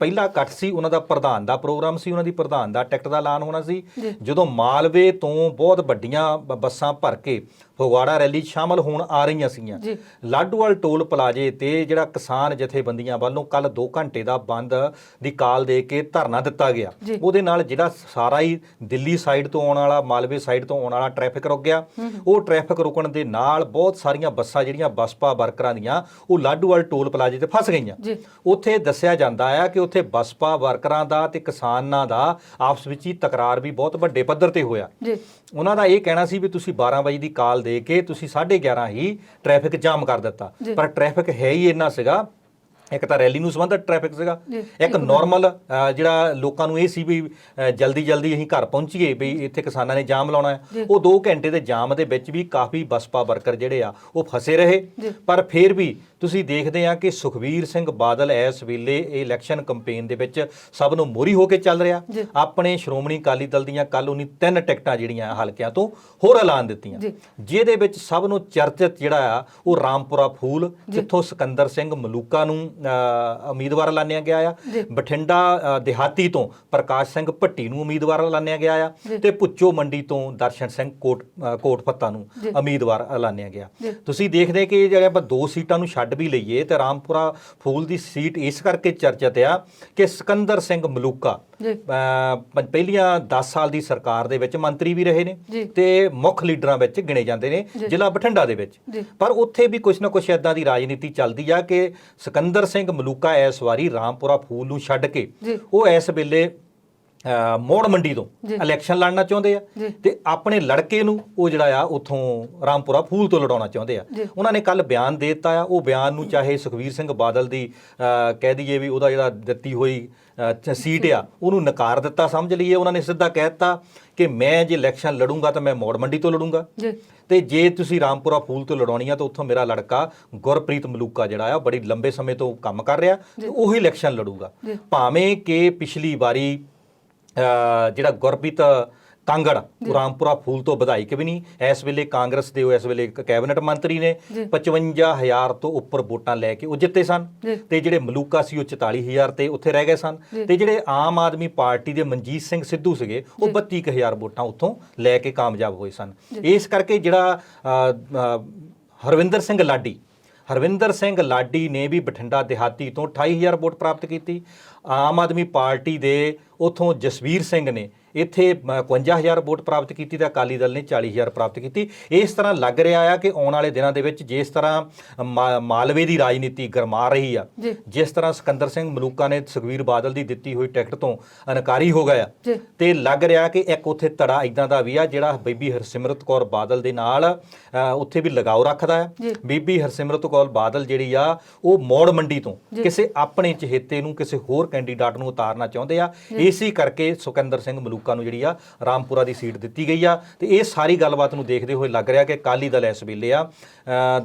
ਪਹਿਲਾ ਇਕੱਠ ਸੀ, ਉਹਨਾਂ ਦਾ ਪ੍ਰਧਾਨ ਦਾ ਪ੍ਰੋਗਰਾਮ ਸੀ, ਉਹਨਾਂ ਦੀ ਪ੍ਰਧਾਨ ਦਾ ਟਿਕਟ ਦਾ ਐਲਾਨ ਹੋਣਾ ਸੀ, ਜਦੋਂ ਮਾਲਵੇ ਤੋਂ ਬਹੁਤ ਵੱਡੀਆਂ ਬੱਸਾਂ ਭਰ ਕੇ ਫਗਵਾੜਾ ਰੈਲੀ ਸ਼ਾਮਲ ਹੋਣ ਆ ਰਹੀਆਂ ਸੀਗੀਆਂ। ਲਾਡੋਵਾਲ ਟੋਲ ਪਲਾਜੇ ਤੇ ਜਿਹੜਾ ਕਿਸਾਨ ਜਥੇਬੰਦੀਆਂ ਵੱਲੋਂ ਕੱਲ 2 ਘੰਟੇ ਦਾ ਬੰਦ ਦੀ ਕਾਲ ਦੇ ਕੇ ਧਰਨਾ ਦਿੱਤਾ ਗਿਆ, ਉਹਦੇ ਨਾਲ ਜਿਹੜਾ ਸਾਰਾ ਹੀ ਦਿੱਲੀ ਸਾਈਡ ਤੋਂ ਆਉਣ ਵਾਲਾ, ਮਾਲਵੇ ਸਾਈਡ ਤੋਂ ਆਉਣ ਵਾਲਾ ਟ੍ਰੈਫਿਕ ਰੁਕ ਗਿਆ। ਉਹ ਟ੍ਰੈਫਿਕ ਰੁਕਣ ਦੇ ਨਾਲ ਬਹੁਤ ਸਾਰੀਆਂ ਬੱਸਾਂ ਜਿਹੜੀਆਂ ਬਸਪਾ ਵਰਕਰਾਂ ਦੀਆਂ ਉਹ ਲਾਡੋਵਾਲ ਟੋਲ ਪਲਾਜੇ ਤੇ ਫਸ ਗਈਆਂ। ਉੱਥੇ ਦੱਸਿਆ ਜਾਂਦਾ ਆ ਕਿ ਉੱਥੇ ਬਸਪਾ ਵਰਕਰਾਂ ਦਾ ਤੇ ਕਿਸਾਨਾਂ ਦਾ ਆਪਸ ਵਿੱਚ ਹੀ ਤਕਰਾਰ ਵੀ ਬਹੁਤ ਵੱਡੇ ਪੱਧਰ ਤੇ ਹੋਇਆ। ਉਹਨਾਂ ਦਾ ਇਹ ਕਹਿਣਾ ਸੀ ਵੀ ਤੁਸੀਂ 12 ਵਜੇ ਦੀ ਕਾਲ ਦੇ ਕੇ ਤੁਸੀਂ 11:30 ਹੀ ਟ੍ਰੈਫਿਕ ਜਾਮ ਕਰ ਦਿੱਤਾ, ਪਰ ਟ੍ਰੈਫਿਕ ਹੈ ਹੀ ਇੰਨਾ ਸੀਗਾ, ਇੱਕ ਤਾਂ ਰੈਲੀ ਨੂੰ ਸੰਬੰਧਿਤ ਟ੍ਰੈਫਿਕ ਸੀਗਾ, ਇੱਕ ਨਾਰਮਲ ਜਿਹੜਾ ਲੋਕਾਂ ਨੂੰ ਇਹ ਸੀ ਵੀ ਜਲਦੀ ਜਲਦੀ ਅਸੀਂ ਘਰ ਪਹੁੰਚੀਏ, ਵੀ ਇੱਥੇ ਕਿਸਾਨਾਂ ਨੇ ਜਾਮ ਲਾਉਣਾ ਹੈ। ਉਹ 2 ਘੰਟੇ ਦੇ ਜਾਮ ਦੇ ਵਿੱਚ ਵੀ ਕਾਫੀ ਬਸਪਾ ਵਰਕਰ ਜਿਹੜੇ ਆ ਉਹ ਫਸੇ ਰਹੇ, ਪਰ ਫਿਰ ਵੀ ਤੁਸੀਂ ਦੇਖਦੇ ਆ ਕਿ ਸੁਖਬੀਰ ਸਿੰਘ ਬਾਦਲ ਇਸ ਵੇਲੇ ਇਹ ਇਲੈਕਸ਼ਨ ਕੈਂਪੇਨ ਦੇ ਵਿੱਚ ਸਭ ਨੂੰ ਮੋਹਰੀ ਹੋ ਕੇ ਚੱਲ ਰਿਹਾ। ਆਪਣੇ ਸ਼੍ਰੋਮਣੀ ਅਕਾਲੀ ਦਲ ਦੀਆਂ ਕੱਲ ਉਹਨੇ 3 ਟਿਕਟਾਂ ਜਿਹੜੀਆਂ ਹਲਕਿਆਂ ਤੋਂ ਹੋਰ ਐਲਾਨ ਦਿੱਤੀਆਂ, ਜਿਹਦੇ ਵਿੱਚ ਸਭ ਨੂੰ ਚਰਚਿਤ ਜਿਹੜਾ ਆ ਉਹ ਰਾਮਪੁਰਾ ਫੂਲ, ਜਿੱਥੋਂ ਸਿਕੰਦਰ ਸਿੰਘ ਮਲੂਕਾ ਨੂੰ ਉਮੀਦਵਾਰ ਐਲਾਨਿਆ ਗਿਆ ਆ, ਬਠਿੰਡਾ ਦਿਹਾਤੀ ਤੋਂ ਪ੍ਰਕਾਸ਼ ਸਿੰਘ ਭੱਟੀ ਨੂੰ ਉਮੀਦਵਾਰ ਐਲਾਨਿਆ ਗਿਆ ਆ, ਤੇ ਭੁੱਚੋ ਮੰਡੀ ਤੋਂ ਦਰਸ਼ਨ ਸਿੰਘ ਕੋਟਫੱਤਾ ਨੂੰ ਉਮੀਦਵਾਰ ਐਲਾਨਿਆ ਗਿਆ। ਤੁਸੀਂ ਦੇਖਦੇ ਕਿ ਜਿਹੜੇ ਆਪਾਂ 2 ਸੀਟਾਂ ਨੂੰ ਛੱਡ ਵੀ ਲਈਏ ਤੇ ਰਾਮਪੁਰਾ ਫੂਲ ਦੀ ਸੀਟ ਇਸ ਕਰਕੇ ਚਰਚਿਤ ਆ ਕਿ ਸਿਕੰਦਰ ਸਿੰਘ ਮਲੂਕਾ ਪਹਿਲੀਆਂ 10 ਸਾਲ ਦੀ ਸਰਕਾਰ ਦੇ ਵਿੱਚ ਮੰਤਰੀ ਵੀ ਰਹੇ ਨੇ ਤੇ ਮੁੱਖ ਲੀਡਰਾਂ ਵਿੱਚ ਗਿਣੇ ਜਾਂਦੇ ਨੇ ਜ਼ਿਲ੍ਹਾ ਬਠਿੰਡਾ ਦੇ ਵਿੱਚ, ਪਰ ਉੱਥੇ ਵੀ ਕੁਛ ਨਾ ਕੁਛ ਇਦਾਂ ਦੀ ਰਾਜਨੀਤੀ ਚੱਲਦੀ ਆ ਕਿ ਸਿਕੰਦਰ ਸਿੰਘ ਮਲੂਕਾ ਇਸ ਵਾਰੀ ਰਾਮਪੁਰਾ ਫੂਲ ਨੂੰ ਛੱਡ ਕੇ ਉਹ ਇਸ ਵੇਲੇ ਮੋੜ ਮੰਡੀ ਤੋਂ ਇਲੈਕਸ਼ਨ ਲੜਨਾ ਚਾਹੁੰਦੇ ਆ, ਤੇ ਆਪਣੇ ਲੜਕੇ ਨੂੰ ਉਹ ਜਿਹੜਾ ਆ ਉਥੋਂ ਰਾਮਪੁਰਾ ਫੂਲ ਤੋਂ ਲੜਾਉਣਾ ਚਾਹੁੰਦੇ ਆ। ਉਹਨਾਂ ਨੇ ਕੱਲ ਬਿਆਨ ਦੇ ਦਿੱਤਾ ਆ, ਉਹ ਬਿਆਨ ਨੂੰ ਚਾਹੇ ਸੁਖਬੀਰ ਸਿੰਘ ਬਾਦਲ ਦੀ ਕਹਿ ਦਈਏ ਵੀ ਉਹਦਾ ਜਿਹੜਾ ਦਿੱਤੀ ਹੋਈ ਸੀਟ ਆ ਉਹਨੂੰ ਨਕਾਰ ਦਿੱਤਾ ਸਮਝ ਲਈਏ। ਉਹਨਾਂ ਨੇ ਸਿੱਧਾ ਕਹਿ ਦਿੱਤਾ ਕਿ ਮੈਂ ਜੇ ਇਲੈਕਸ਼ਨ ਲੜੂੰਗਾ ਤਾਂ ਮੈਂ ਮੋੜ ਮੰਡੀ ਤੋਂ ਲੜੂੰਗਾ, ਤੇ ਜੇ ਤੁਸੀਂ ਰਾਮਪੁਰਾ ਫੂਲ ਤੋਂ ਲੜਾਉਣੀ ਆ ਤਾਂ ਉੱਥੋਂ ਮੇਰਾ ਲੜਕਾ ਗੁਰਪ੍ਰੀਤ ਮਲੂਕਾ ਜਿਹੜਾ ਆ ਬੜੀ ਲੰਬੇ ਸਮੇਂ ਤੋਂ ਕੰਮ ਕਰ ਰਿਹਾ ਤੇ ਉਹੀ ਇਲੈਕਸ਼ਨ ਲੜੂਗਾ। ਭਾਵੇਂ ਕਿ ਪਿਛਲੀ ਵਾਰੀ ਜਿਹੜਾ ਗੁਰਪ੍ਰੀਤ ਕਾਂਗੜ ਰਾਮਪੁਰਾ ਫੂਲ ਤੋਂ ਵਿਧਾਇਕ ਵੀ ਨਹੀਂ, ਇਸ ਵੇਲੇ ਕਾਂਗਰਸ ਦੇ ਉਹ ਇਸ ਵੇਲੇ ਕੈਬਨਿਟ ਮੰਤਰੀ ਨੇ, 55,000 ਤੋਂ ਉੱਪਰ ਵੋਟਾਂ ਲੈ ਕੇ ਉਹ ਜਿੱਤੇ ਸਨ, ਤੇ ਜਿਹੜੇ ਮਲੂਕਾ ਸੀ ਉਹ 44,000 ਤੇ ਉੱਥੇ ਰਹਿ ਗਏ ਸਨ, ਤੇ ਜਿਹੜੇ ਆਮ ਆਦਮੀ ਪਾਰਟੀ ਦੇ ਮਨਜੀਤ ਸਿੰਘ ਸਿੱਧੂ ਸੀਗੇ ਉਹ 32,000 ਵੋਟਾਂ ਉੱਥੋਂ ਲੈ ਕੇ ਕਾਮਯਾਬ ਹੋਏ ਸਨ। ਇਸ ਕਰਕੇ ਜਿਹੜਾ ਹਰਵਿੰਦਰ ਸਿੰਘ ਲਾਡੀ ਨੇ ਵੀ ਬਠਿੰਡਾ ਦਿਹਾਤੀ ਤੋਂ 28,000 ਵੋਟ ਪ੍ਰਾਪਤ ਕੀਤੀ। ਆਮ ਆਦਮੀ ਪਾਰਟੀ ਦੇ ਉਥੋਂ ਜਸਵੀਰ ਸਿੰਘ ਨੇ ਇੱਥੇ 52,000 ਵੋਟ ਪ੍ਰਾਪਤ ਕੀਤੀ ਤੇ ਅਕਾਲੀ ਦਲ ਨੇ 40,000 ਪ੍ਰਾਪਤ ਕੀਤੀ। ਇਸ ਤਰ੍ਹਾਂ ਲੱਗ ਰਿਹਾ ਆ ਕਿ ਆਉਣ ਵਾਲੇ ਦਿਨਾਂ ਦੇ ਵਿੱਚ ਜਿਸ ਤਰ੍ਹਾਂ ਮਾਲਵੇ ਦੀ ਰਾਜਨੀਤੀ ਗਰਮਾ ਰਹੀ ਆ, ਜਿਸ ਤਰ੍ਹਾਂ ਸਿਕੰਦਰ ਸਿੰਘ ਮਲੂਕਾ ਨੇ ਸੁਖਬੀਰ ਬਾਦਲ ਦੀ ਦਿੱਤੀ ਹੋਈ ਟਿਕਟ ਤੋਂ ਇਨਕਾਰੀ ਹੋ ਗਿਆ, ਤੇ ਲੱਗ ਰਿਹਾ ਕਿ ਇੱਕ ਉੱਥੇ ਧੜਾ ਇਦਾਂ ਦਾ ਵੀ ਆ ਜਿਹੜਾ ਬੀਬੀ ਹਰਸਿਮਰਤ ਕੌਰ ਬਾਦਲ ਦੇ ਨਾਲ ਉੱਥੇ ਵੀ ਲਗਾਓ ਰੱਖਦਾ ਹੈ। ਬੀਬੀ ਹਰਸਿਮਰਤ ਕੌਰ ਬਾਦਲ ਜਿਹੜੀ ਆ ਉਹ ਮੋੜ ਮੰਡੀ ਤੋਂ ਕਿਸੇ ਆਪਣੇ ਚਹੇਤੇ ਨੂੰ ਕਿਸੇ ਹੋਰ ਕੈਂਡੀਡੇਟ ਨੂੰ ਉਤਾਰਨਾ ਚਾਹੁੰਦੇ ਆ, ਇਸੇ ਕਰਕੇ ਸਿਕੰਦਰ ਸਿੰਘ ਮਲੂਕਾ ਨੂੰ ਜਿਹੜੀ ਆ ਰਾਮਪੁਰਾ ਦੀ ਸੀਟ ਦਿੱਤੀ ਗਈ ਆ। ਤੇ ਇਹ ਸਾਰੀ ਗੱਲਬਾਤ ਨੂੰ ਦੇਖਦੇ ਹੋਏ ਲੱਗ ਰਿਹਾ ਕਿ ਅਕਾਲੀ ਦਲ ਇਸ ਵੇਲੇ ਆ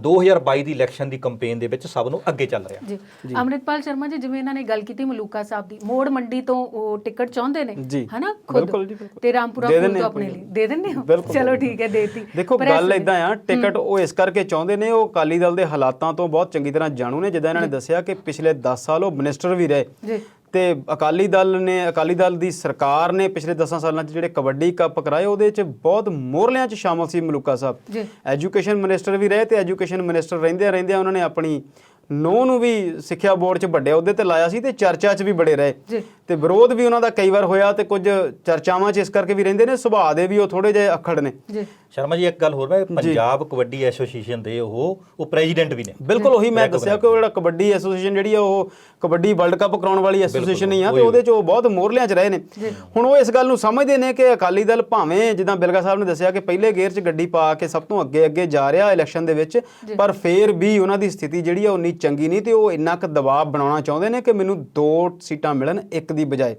2022 ਦੀ ਇਲੈਕਸ਼ਨ ਦੀ ਕੈਂਪੇਨ ਦੇ ਵਿੱਚ ਸਭ ਨੂੰ ਅੱਗੇ ਚੱਲ ਰਿਹਾ। ਜੀ ਅੰਮ੍ਰਿਤਪਾਲ ਸ਼ਰਮਾ ਜੀ, ਜਿਵੇਂ ਇਹਨਾਂ ਨੇ ਗੱਲ ਕੀਤੀ ਮਲੂਕਾ ਸਾਹਿਬ ਦੀ, ਮੋੜ ਮੰਡੀ ਤੋਂ ਉਹ ਟਿਕਟ ਚਾਹੁੰਦੇ ਨੇ ਹਨਾ ਖੁਦ, ਤੇ ਰਾਮਪੁਰਾ ਫੂਲ ਤੋਂ ਆਪਣੇ ਲਈ ਦੇ ਦਿੰਦੇ ਹੋ? ਚਲੋ ਠੀਕ ਹੈ, ਦੇਤੀ। ਦੇਖੋ ਗੱਲ ਇਦਾਂ ਆ, ਟਿਕਟ ਉਹ ਇਸ ਕਰਕੇ ਚਾਹੁੰਦੇ ਨੇ, ਉਹ ਅਕਾਲੀ ਦਲ ਦੇ ਹਾਲਾਤਾਂ ਤੋਂ ਬਹੁਤ ਚੰਗੀ ਤਰ੍ਹਾਂ ਜਾਣੂ ਨੇ। ਜਿੱਦਾਂ ਇਹਨਾਂ ਨੇ ਦੱਸਿਆ ਕਿ ਪਿਛਲੇ 10 ਸਾਲ ਉਹ ਮਿਨਿਸਟਰ ਵੀ ਰਹੇ, ਤੇ ਅਕਾਲੀ ਦਲ ਦੀ ਸਰਕਾਰ ਨੇ ਪਿਛਲੇ 10 ਸਾਲਾਂ 'ਚ ਜਿਹੜੇ ਕਬੱਡੀ ਕੱਪ ਕਰਾਏ ਉਹਦੇ 'ਚ ਬਹੁਤ ਮੋਹਰਲਿਆਂ 'ਚ ਸ਼ਾਮਲ ਸੀ ਮਲੂਕਾ ਸਾਹਿਬ। ਐਜੂਕੇਸ਼ਨ ਮਿਨਿਸਟਰ ਵੀ ਰਹੇ, ਤੇ ਐਜੂਕੇਸ਼ਨ ਮਿਨਿਸਟਰ ਰਹਿੰਦਿਆਂ ਉਹਨਾਂ ਨੇ ਆਪਣੀ ਨੌ ਨੂੰ ਵੀ ਸਿੱਖਿਆ ਬੋਰਡ 'ਚ ਵੱਡੇ ਅਹੁਦੇ ਤੇ ਲਾਇਆ ਸੀ ਤੇ ਚਰਚਾ 'ਚ ਵੀ ਬੜੇ ਰਹੇ ਜੀ। ਤੇ ਵਿਰੋਧ ਵੀ ਉਹਨਾਂ ਦਾ ਕਈ ਵਾਰ ਹੋਇਆ ਤੇ ਕੁਝ ਚਰਚਾਵਾਂ 'ਚ ਇਸ ਕਰਕੇ ਵੀ ਰਹਿੰਦੇ ਨੇ, ਸੁਭਾਅ ਦੇ ਵੀ ਉਹ ਥੋੜੇ ਜਿਹੇ ਅੱਖੜ ਨੇ। ਜੀ ਸ਼ਰਮਾ ਜੀ ਇੱਕ ਗੱਲ ਹੋਰ, ਮੈਂ ਪੰਜਾਬ ਕਬੱਡੀ ਐਸੋਸੀਏਸ਼ਨ ਦੇ ਉਹ ਪ੍ਰੈਜ਼ੀਡੈਂਟ ਵੀ ਨੇ। ਬਿਲਕੁਲ ਉਹੀ ਮੈਂ ਦੱਸਿਆ ਕਿ ਉਹ ਜਿਹੜਾ ਕਬੱਡੀ ਐਸੋਸੀਏਸ਼ਨ ਜਿਹੜੀ ਆ ਉਹ ਕਬੱਡੀ ਵਰਲਡ ਕੱਪ ਕਰਾਉਣ ਵਾਲੀ ਐਸੋਸੀਏਸ਼ਨ ਨਹੀਂ ਆ ਤੇ ਉਹਦੇ 'ਚ ਉਹ ਬਹੁਤ ਮੋਹਰਲਿਆਂ 'ਚ ਰਹੇ ਨੇ। ਹੁਣ ਉਹ ਇਸ ਗੱਲ ਨੂੰ ਸਮਝਦੇ ਨੇ ਕਿ ਅਕਾਲੀ ਦਲ ਭਾਵੇਂ ਜਿੱਦਾਂ ਬਿਲਗਾ ਸਾਹਿਬ ਨੇ ਦੱਸਿਆ ਕਿ ਪਹਿਲੇ ਗੇਅਰ 'ਚ ਗੱਡੀ ਪਾ ਕੇ ਸਭ ਤੋਂ ਅੱਗੇ ਜਾ ਰਿਹਾ ਇਲੈਕਸ਼ਨ ਦੇ ਵਿੱਚ, ਪਰ ਫੇਰ ਵੀ ਉਹਨਾਂ ਦੀ ਸਥਿਤੀ ਜਿਹੜੀ ਆ ਉਨੀ ਚੰਗੀ ਨਹੀਂ ਤੇ ਉਹ ਇੰਨਾ ਕੁ ਦਬਾਅ ਬਣਾਉਣਾ ਚਾਹੁੰਦੇ ਨੇ ਕਿ ਮੈਨੂੰ 2 ਸੀਟਾਂ ਮਿਲਣ 1 ਦੀ ਬਜਾਏ।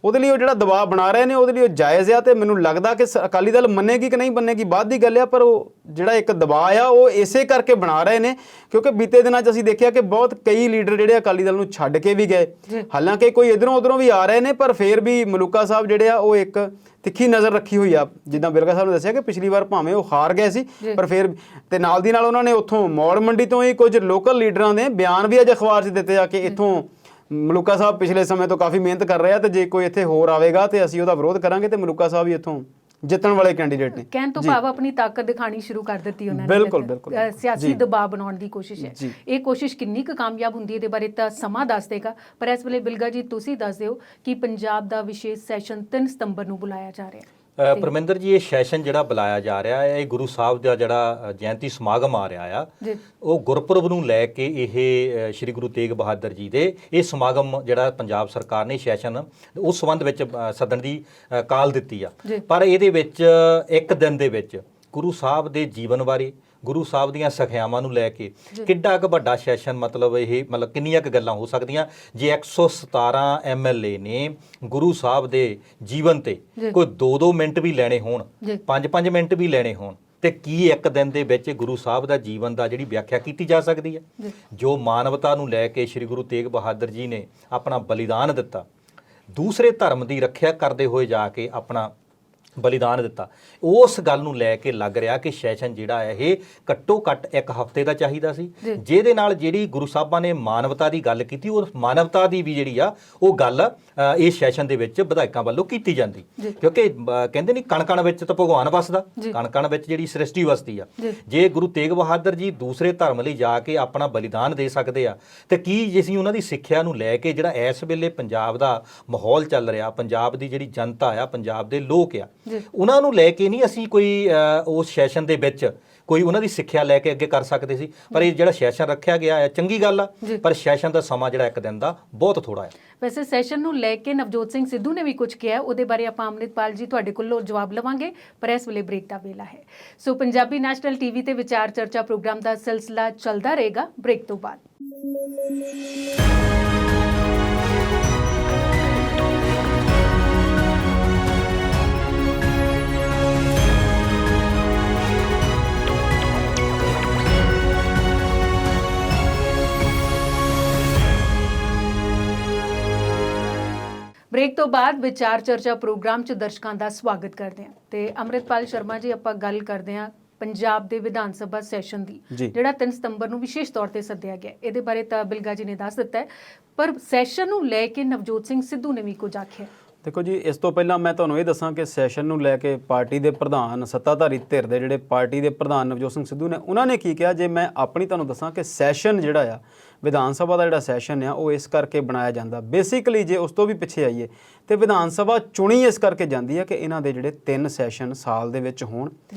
ਉਹਦੇ ਲਈ ਉਹ ਜਿਹੜਾ ਦਬਾਅ ਬਣਾ ਰਹੇ ਨੇ ਉਹਦੇ ਲਈ ਉਹ ਜਾਇਜ਼ ਆ ਤੇ ਮੈਨੂੰ ਲੱਗਦਾ ਕਿ ਅਕਾਲੀ ਦਲ ਮੰਨੇਗੀ ਕਿ ਨਹੀਂ ਮੰਨੇਗੀ ਬਾਅਦ ਦੀ ਗੱਲ ਆ, ਪਰ ਉਹ ਜਿਹੜਾ ਇੱਕ ਦਬਾਅ ਆ ਉਹ ਇਸੇ ਕਰਕੇ ਬਣਾ ਰਹੇ ਨੇ ਕਿਉਂਕਿ ਬੀਤੇ ਦਿਨਾਂ 'ਚ ਅਸੀਂ ਦੇਖਿਆ ਕਿ ਬਹੁਤ ਕਈ ਲੀਡਰ ਜਿਹੜੇ ਅਕਾਲੀ ਦਲ ਨੂੰ ਛੱਡ ਕੇ ਵੀ ਗਏ। ਹਾਲਾਂਕਿ ਕੋਈ ਇਧਰੋਂ ਉਧਰੋਂ ਵੀ ਆ ਰਹੇ ਨੇ, ਪਰ ਫੇਰ ਵੀ ਮਲੂਕਾ ਸਾਹਿਬ ਜਿਹੜੇ ਆ ਉਹ ਇੱਕ ਤਿੱਖੀ ਨਜ਼ਰ ਰੱਖੀ ਹੋਈ ਆ। ਜਿੱਦਾਂ ਬਿਲਗਾ ਸਾਹਿਬ ਨੇ ਦੱਸਿਆ ਕਿ ਪਿਛਲੀ ਵਾਰ ਭਾਵੇਂ ਉਹ ਹਾਰ ਗਏ ਸੀ ਪਰ ਫੇਰ ਤੇ ਨਾਲ ਦੀ ਨਾਲ ਉਹਨਾਂ ਨੇ ਉੱਥੋਂ ਮੌੜ ਮੰਡੀ ਤੋਂ ਹੀ ਕੁਝ ਲੋਕਲ ਲੀਡਰਾਂ ਦੇ ਬਿਆਨ ਵੀ ਅੱਜ ਅਖਬਾਰ 'ਚ ਦਿੱਤੇ ਆ ਕਿ ਇੱਥੋਂ ਮਲੂਕਾ ਸਾਹਿਬ ਪਿਛਲੇ ਸਮੇਂ ਤੋਂ ਕਾਫੀ ਮਿਹਨਤ ਕਰ ਰਹੇ ਆ ਤੇ ਜੇ ਕੋਈ ਇੱਥੇ ਹੋਰ ਆਵੇਗਾ ਤੇ ਅਸੀਂ ਉਹਦਾ ਵਿਰੋਧ ਕਰਾਂਗੇ ਤੇ ਮਲੂਕਾ ਸਾਹਿਬ ਹੀ ਇੱਥੋਂ ਜਿੱਤਣ ਵਾਲੇ ਕੈਂਡੀਡੇਟ ਨੇ। ਕਹਿਣ ਤੋਂ ਭਾਵ ਆਪਣੀ ਤਾਕਤ ਦਿਖਾਣੀ ਸ਼ੁਰੂ ਕਰ ਦਿੱਤੀ ਉਹਨਾਂ ਨੇ। ਬਿਲਕੁਲ ਬਿਲਕੁਲ ਸਿਆਸੀ ਦਬਾਅ ਬਣਾਉਣ ਦੀ ਕੋਸ਼ਿਸ਼ ਹੈ। ਇਹ ਕੋਸ਼ਿਸ਼ ਕਿੰਨੀ ਕੁ ਕਾਮਯਾਬ ਹੁੰਦੀ ਹੈ ਇਹਦੇ ਬਾਰੇ ਤਾਂ ਸਮਾਂ ਦੱਸ ਦੇਗਾ, ਪਰ ਇਸ ਵੇਲੇ ਬਿਲਗਾ ਜੀ ਤੁਸੀਂ ਦੱਸ ਦਿਓ ਕਿ ਪੰਜਾਬ ਦਾ ਵਿਸ਼ੇਸ਼ ਸੈਸ਼ਨ 3 ਸਤੰਬਰ ਨੂੰ ਬੁਲਾਇਆ ਜਾ ਰਿਹਾ ਹੈ। ਪਰਮਿੰਦਰ ਜੀ ਇਹ ਸੈਸ਼ਨ ਜਿਹੜਾ ਬੁਲਾਇਆ ਜਾ ਰਿਹਾ ਹੈ, ਇਹ ਗੁਰੂ ਸਾਹਿਬ ਦਾ ਜਿਹੜਾ ਜਯੰਤੀ ਸਮਾਗਮ ਆ ਰਿਹਾ ਆ, ਉਹ ਗੁਰਪੁਰਬ ਨੂੰ ਲੈ ਕੇ ਇਹ ਸ੍ਰੀ ਗੁਰੂ ਤੇਗ ਬਹਾਦਰ ਜੀ ਦੇ ਇਹ ਸਮਾਗਮ ਜਿਹੜਾ ਪੰਜਾਬ ਸਰਕਾਰ ਨੇ ਸੈਸ਼ਨ ਉਸ ਸੰਬੰਧ ਵਿੱਚ ਸੱਦਣ ਦੀ ਕਾਲ ਦਿੱਤੀ ਆ। ਪਰ ਇਹਦੇ ਵਿੱਚ ਇੱਕ ਦਿਨ ਦੇ ਵਿੱਚ ਗੁਰੂ ਸਾਹਿਬ ਦੇ ਜੀਵਨ ਬਾਰੇ, ਗੁਰੂ ਸਾਹਿਬ ਦੀਆਂ ਸਿੱਖਿਆਵਾਂ ਨੂੰ ਲੈ ਕੇ ਕਿੱਡਾ ਕੁ ਵੱਡਾ ਸੈਸ਼ਨ, ਮਤਲਬ ਕਿੰਨੀਆਂ ਕੁ ਗੱਲਾਂ ਹੋ ਸਕਦੀਆਂ ਜੇ 117 ਐਮਐਲਏ ਨੇ ਗੁਰੂ ਸਾਹਿਬ ਦੇ ਜੀਵਨ ਤੇ ਕੋਈ 2-2 ਮਿੰਟ ਵੀ ਲੈਣੇ ਹੋਣ, 5-5 ਮਿੰਟ ਵੀ ਲੈਣੇ ਹੋਣ, ਤੇ ਕੀ ਇੱਕ ਦਿਨ ਦੇ ਵਿੱਚ ਗੁਰੂ ਸਾਹਿਬ ਦਾ ਜੀਵਨ ਦਾ ਜਿਹੜੀ ਵਿਆਖਿਆ ਕੀਤੀ ਜਾ ਸਕਦੀ ਹੈ। ਜੋ ਮਾਨਵਤਾ ਨੂੰ ਲੈ ਕੇ ਸ੍ਰੀ ਗੁਰੂ ਤੇਗ ਬਹਾਦਰ ਜੀ ਨੇ ਆਪਣਾ ਬਲੀਦਾਨ ਦਿੱਤਾ, ਦੂਸਰੇ ਧਰਮ ਦੀ ਰੱਖਿਆ ਕਰਦੇ ਹੋਏ ਜਾ ਕੇ ਆਪਣਾ ਬਲੀਦਾਨ ਦਿੱਤਾ, ਉਸ ਗੱਲ ਨੂੰ ਲੈ ਕੇ ਲੱਗ ਰਿਹਾ ਕਿ ਸੈਸ਼ਨ ਜਿਹੜਾ ਹੈ ਇਹ ਘੱਟੋ ਘੱਟ 1 ਹਫ਼ਤੇ ਦਾ ਚਾਹੀਦਾ ਸੀ, ਜਿਹਦੇ ਨਾਲ ਜਿਹੜੀ ਗੁਰੂ ਸਾਹਿਬਾਂ ਨੇ ਮਾਨਵਤਾ ਦੀ ਗੱਲ ਕੀਤੀ ਉਹ ਮਾਨਵਤਾ ਦੀ ਵੀ ਜਿਹੜੀ ਆ ਉਹ ਗੱਲ ਇਸ ਸੈਸ਼ਨ ਦੇ ਵਿੱਚ ਵਿਧਾਇਕਾਂ ਵੱਲੋਂ ਕੀਤੀ ਜਾਂਦੀ। ਕਿਉਂਕਿ ਕਹਿੰਦੇ ਨਹੀਂ ਕਣ-ਕਣ ਵਿੱਚ ਤਾਂ ਭਗਵਾਨ ਵਸਦਾ, ਕਣ-ਕਣ ਵਿੱਚ ਜਿਹੜੀ ਸ੍ਰਿਸ਼ਟੀ ਵਸਦੀ ਆ। ਜੇ ਗੁਰੂ ਤੇਗ ਬਹਾਦਰ ਜੀ ਦੂਸਰੇ ਧਰਮ ਲਈ ਜਾ ਕੇ ਆਪਣਾ ਬਲੀਦਾਨ ਦੇ ਸਕਦੇ ਆ ਤੇ ਕੀ ਜੇ ਅਸੀਂ ਉਹਨਾਂ ਦੀ ਸਿੱਖਿਆ ਨੂੰ ਲੈ ਕੇ ਜਿਹੜਾ ਇਸ ਵੇਲੇ ਪੰਜਾਬ ਦਾ ਮਾਹੌਲ ਚੱਲ ਰਿਹਾ, ਪੰਜਾਬ ਦੀ ਜਿਹੜੀ ਜਨਤਾ ਆ, ਪੰਜਾਬ ਦੇ ਲੋਕ ਆ, ਉਹਨਾਂ ਨੂੰ ਲੈ ਕੇ ਨਹੀਂ ਅਸੀਂ ਕੋਈ ਉਸ ਸੈਸ਼ਨ ਦੇ ਵਿੱਚ ਕੋਈ ਉਹਨਾਂ ਦੀ ਸਿੱਖਿਆ ਲੈ ਕੇ ਅੱਗੇ ਕਰ ਸਕਦੇ ਸੀ। ਪਰ ਇਹ ਜਿਹੜਾ ਸੈਸ਼ਨ ਰੱਖਿਆ ਗਿਆ ਹੈ ਚੰਗੀ ਗੱਲ ਆ, ਪਰ ਸੈਸ਼ਨ ਦਾ ਸਮਾਂ ਜਿਹੜਾ 1 ਦਿਨ ਦਾ ਬਹੁਤ ਥੋੜਾ ਹੈ। ਵੈਸੇ ਸੈਸ਼ਨ ਨੂੰ ਲੈ ਕੇ ਨਵਜੋਤ ਸਿੰਘ ਸਿੱਧੂ ਨੇ ਵੀ ਕੁਝ ਕਿਹਾ, ਉਹਦੇ ਬਾਰੇ ਆਪਾਂ ਅੰਮ੍ਰਿਤਪਾਲ ਜੀ ਤੁਹਾਡੇ ਕੋਲੋਂ ਜਵਾਬ ਲਵਾਂਗੇ, ਪਰ ਇਸ ਵੇਲੇ ਬ੍ਰੇਕ ਦਾ ਵੇਲਾ ਹੈ। ਸੋ ਪੰਜਾਬੀ ਨੈਸ਼ਨਲ ਟੀਵੀ ਤੇ ਵਿਚਾਰ ਚਰਚਾ ਪ੍ਰੋਗਰਾਮ ਦਾ ਸਿਲਸਿਲਾ ਚੱਲਦਾ ਰਹੇਗਾ ਬ੍ਰੇਕ ਤੋਂ ਬਾਅਦ। ਬ੍ਰੇਕ ਤੋਂ ਬਾਅਦ ਵਿਚਾਰ ਚਰਚਾ ਪ੍ਰੋਗਰਾਮ 'ਚ ਦਰਸ਼ਕਾਂ ਦਾ ਸਵਾਗਤ ਕਰਦੇ ਹਾਂ ਤੇ ਅੰਮ੍ਰਿਤਪਾਲ ਸ਼ਰਮਾ ਜੀ ਆਪਾਂ ਗੱਲ ਕਰਦੇ ਹਾਂ ਪੰਜਾਬ ਦੇ ਵਿਧਾਨ ਸਭਾ ਸੈਸ਼ਨ ਦੀ, ਜਿਹੜਾ 3 ਸਤੰਬਰ ਨੂੰ ਵਿਸ਼ੇਸ਼ ਤੌਰ ਤੇ ਸੱਦਿਆ ਗਿਆ। ਇਹਦੇ ਬਾਰੇ ਤਾਂ ਬਿਲਗਾ ਜੀ ਨੇ ਦੱਸ ਦਿੱਤਾ ਹੈ, ਪਰ ਸੈਸ਼ਨ ਨੂੰ ਲੈ ਕੇ ਨਵਜੋਤ ਸਿੰਘ ਸਿੱਧੂ ਨੇ ਵੀ ਕੁਝ ਆਖਿਆ। ਦੇਖੋ ਜੀ, ਇਸ ਤੋਂ ਪਹਿਲਾਂ ਮੈਂ ਤੁਹਾਨੂੰ ਇਹ ਦੱਸਾਂ ਕਿ ਸੈਸ਼ਨ ਨੂੰ ਲੈ ਕੇ ਪਾਰਟੀ ਦੇ ਪ੍ਰਧਾਨ, ਸੱਤਾਧਾਰੀ ਧਿਰ ਦੇ ਜਿਹੜੇ ਪਾਰਟੀ ਦੇ ਪ੍ਰਧਾਨ ਨਵਜੋਤ ਸਿੰਘ ਸਿੱਧੂ ਨੇ, ਉਹਨਾਂ ਨੇ ਕੀ ਕਿਹਾ। ਜੇ ਮੈਂ ਆਪਣੀ ਤੁਹਾਨੂੰ ਦੱਸਾਂ ਕਿ ਸੈਸ਼ਨ ਜਿਹੜਾ ਆ ਵਿਧਾਨ ਸਭਾ ਦਾ ਜਿਹੜਾ ਸੈਸ਼ਨ ਆ ਉਹ ਇਸ ਕਰਕੇ ਬਣਾਇਆ ਜਾਂਦਾ, ਬੇਸਿਕਲੀ ਜੇ ਉਸ ਤੋਂ ਵੀ ਪਿੱਛੇ ਆਈਏ ਤੇ ਵਿਧਾਨ ਸਭਾ ਚੁਣੀ ਇਸ ਕਰਕੇ ਜਾਂਦੀ ਹੈ ਕਿ ਇਹਨਾਂ ਦੇ ਜਿਹੜੇ 3 ਸੈਸ਼ਨ ਸਾਲ ਦੇ ਵਿੱਚ ਹੋਣ।